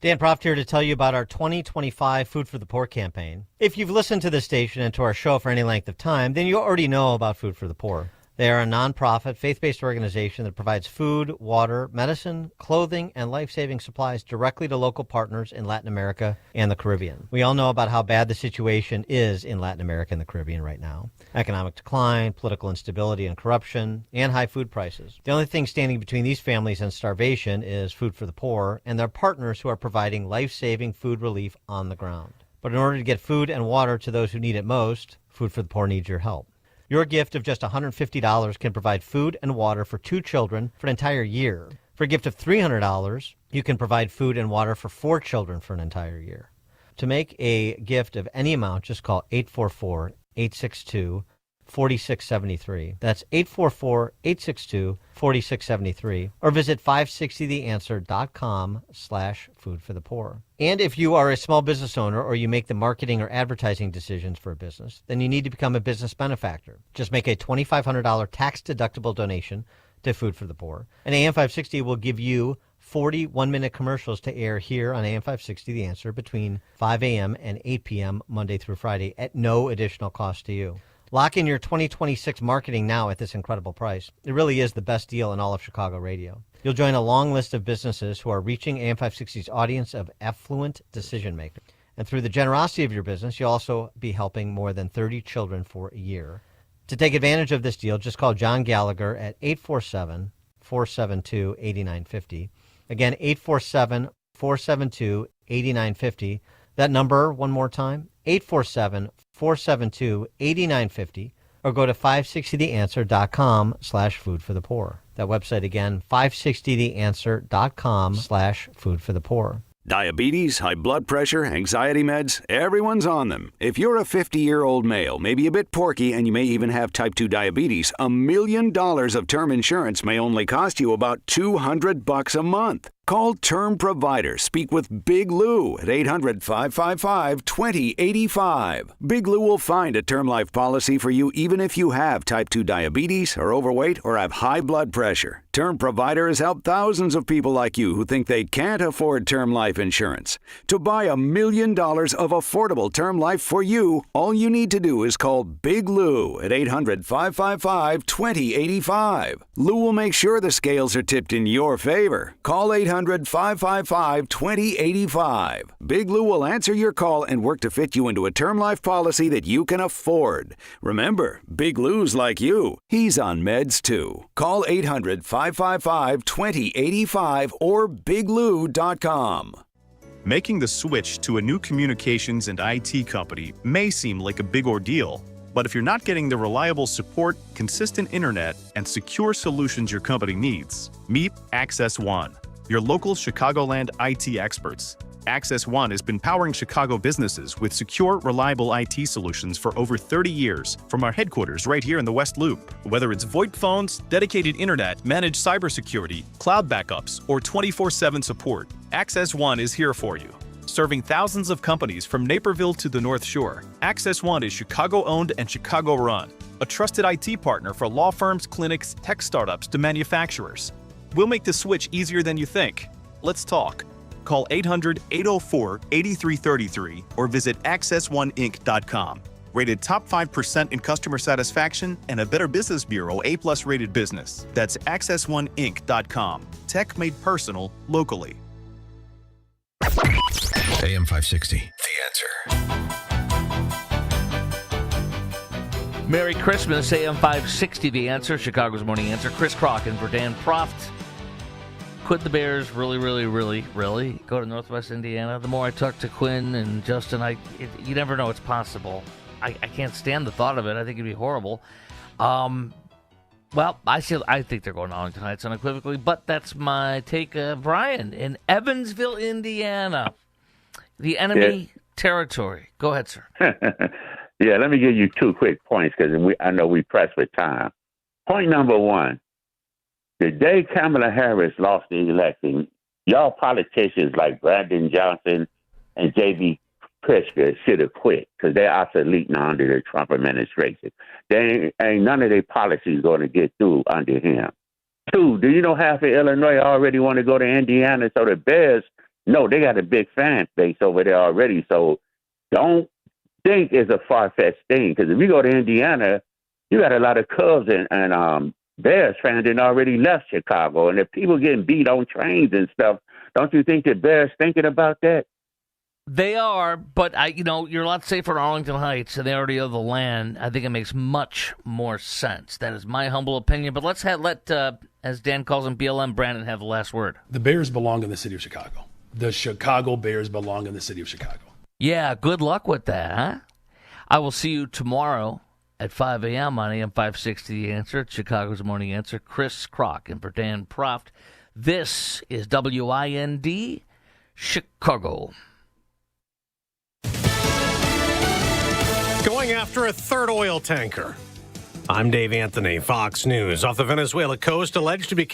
Dan Proft here to tell you about our 2025 Food for the Poor campaign. If you've listened to this station and to our show for any length of time, then you already know about Food for the Poor. They are a nonprofit, faith-based organization that provides food, water, medicine, clothing, and life-saving supplies directly to local partners in Latin America and the Caribbean. We all know about how bad the situation is in Latin America and the Caribbean right now. Economic decline, political instability and corruption, and high food prices. The only thing standing between these families and starvation is Food for the Poor and their partners who are providing life-saving food relief on the ground. But in order to get food and water to those who need it most, Food for the Poor needs your help. Your gift of just $150 can provide food and water for 2 children for an entire year. For a gift of $300, you can provide food and water for 4 children for an entire year. To make a gift of any amount, just call 844-862-4673. That's 844-862-4673. Or visit 560theanswer.com/foodforthepoor. And if you are a small business owner or you make the marketing or advertising decisions for a business, then you need to become a business benefactor. Just make a $2,500 tax-deductible donation to Food for the Poor. And AM 560 will give you 40 one-minute commercials to air here on AM 560 The Answer between 5 a.m. and 8 p.m. Monday through Friday at no additional cost to you. Lock in your 2026 marketing now at this incredible price. It really is the best deal in all of Chicago radio. You'll join a long list of businesses who are reaching AM 560's audience of affluent decision makers. And through the generosity of your business, you'll also be helping more than 30 children for a year. To take advantage of this deal, just call John Gallagher at 847-472-8950. Again, 847-472-8950. That number, one more time, 847-472-8950, or go to 560theanswer.com/food for the poor. That website again, 560theanswer.com/food for the poor. Diabetes, high blood pressure, anxiety meds, everyone's on them. If you're a 50-year-old male, maybe a bit porky, and you may even have type 2 diabetes, $1 million of term insurance may only cost you about $200 a month. Call Term Provider. Speak with Big Lou at 800-555-2085. Big Lou will find a term life policy for you even if you have type 2 diabetes, are overweight, or have high blood pressure. Term Provider has helped thousands of people like you who think they can't afford term life insurance. To buy $1 million of affordable term life for you, all you need to do is call Big Lou at 800-555-2085. Lou will make sure the scales are tipped in your favor. Call 800-555-2085. Big Lou will answer your call and work to fit you into a term life policy that you can afford. Remember, Big Lou's like you. He's on meds too. Call 800-555-2085 or biglou.com. Making the switch to a new communications and IT company may seem like a big ordeal, but if you're not getting the reliable support, consistent internet, and secure solutions your company needs, meet Access One, your local Chicagoland IT experts. Access One has been powering Chicago businesses with secure, reliable IT solutions for over 30 years from our headquarters right here in the West Loop. Whether it's VoIP phones, dedicated internet, managed cybersecurity, cloud backups, or 24/7 support, Access One is here for you. Serving thousands of companies from Naperville to the North Shore, Access One is Chicago-owned and Chicago-run, a trusted IT partner for law firms, clinics, tech startups to manufacturers. We'll make the switch easier than you think. Let's talk. Call 800-804-8333 or visit accessoneinc.com. Rated top 5% in customer satisfaction and a Better Business Bureau A+ rated business. That's accessoneinc.com. Tech made personal, locally. AM 560, The Answer. Merry Christmas, AM 560, The Answer, Chicago's Morning Answer. Chris Crock and Dan Proft. Could the Bears really go to Northwest Indiana? The more I talk to Quinn and Justin, you never know. It's possible. I can't stand the thought of it. I think it'd be horrible. Well, I think they're going to Arlington Heights unequivocally, but that's my take. Brian, in Evansville, Indiana, the enemy territory. Go ahead, sir. Yeah, let me give you 2 quick points because I know we pressed for time. Point number 1, the day Kamala Harris lost the election, y'all politicians like Brandon Johnson and J.B. Pritzker should have quit because they're obsolete now under the Trump administration. Ain't none of their policies going to get through under him. 2, do you know half of Illinois already want to go to Indiana? So the Bears, no, they got a big fan base over there already. So don't think it's a far-fetched thing because if you go to Indiana, you got a lot of Cubs and Bears fans that already left Chicago. And if people getting beat on trains and stuff, don't you think the Bears thinking about that? They are, but you're a lot safer in Arlington Heights, and they already own the land. I think it makes much more sense. That is my humble opinion. But let's let as Dan calls him, BLM Brandon have the last word. The Bears belong in the city of Chicago. The Chicago Bears belong in the city of Chicago. Yeah, good luck with that, huh? I will see you tomorrow at 5 a.m. on AM 560 The Answer, Chicago's Morning Answer. Chris Crock and for Dan Proft. This is WIND Chicago. Going after a third oil tanker. I'm Dave Anthony, Fox News. Off the Venezuela coast, alleged to be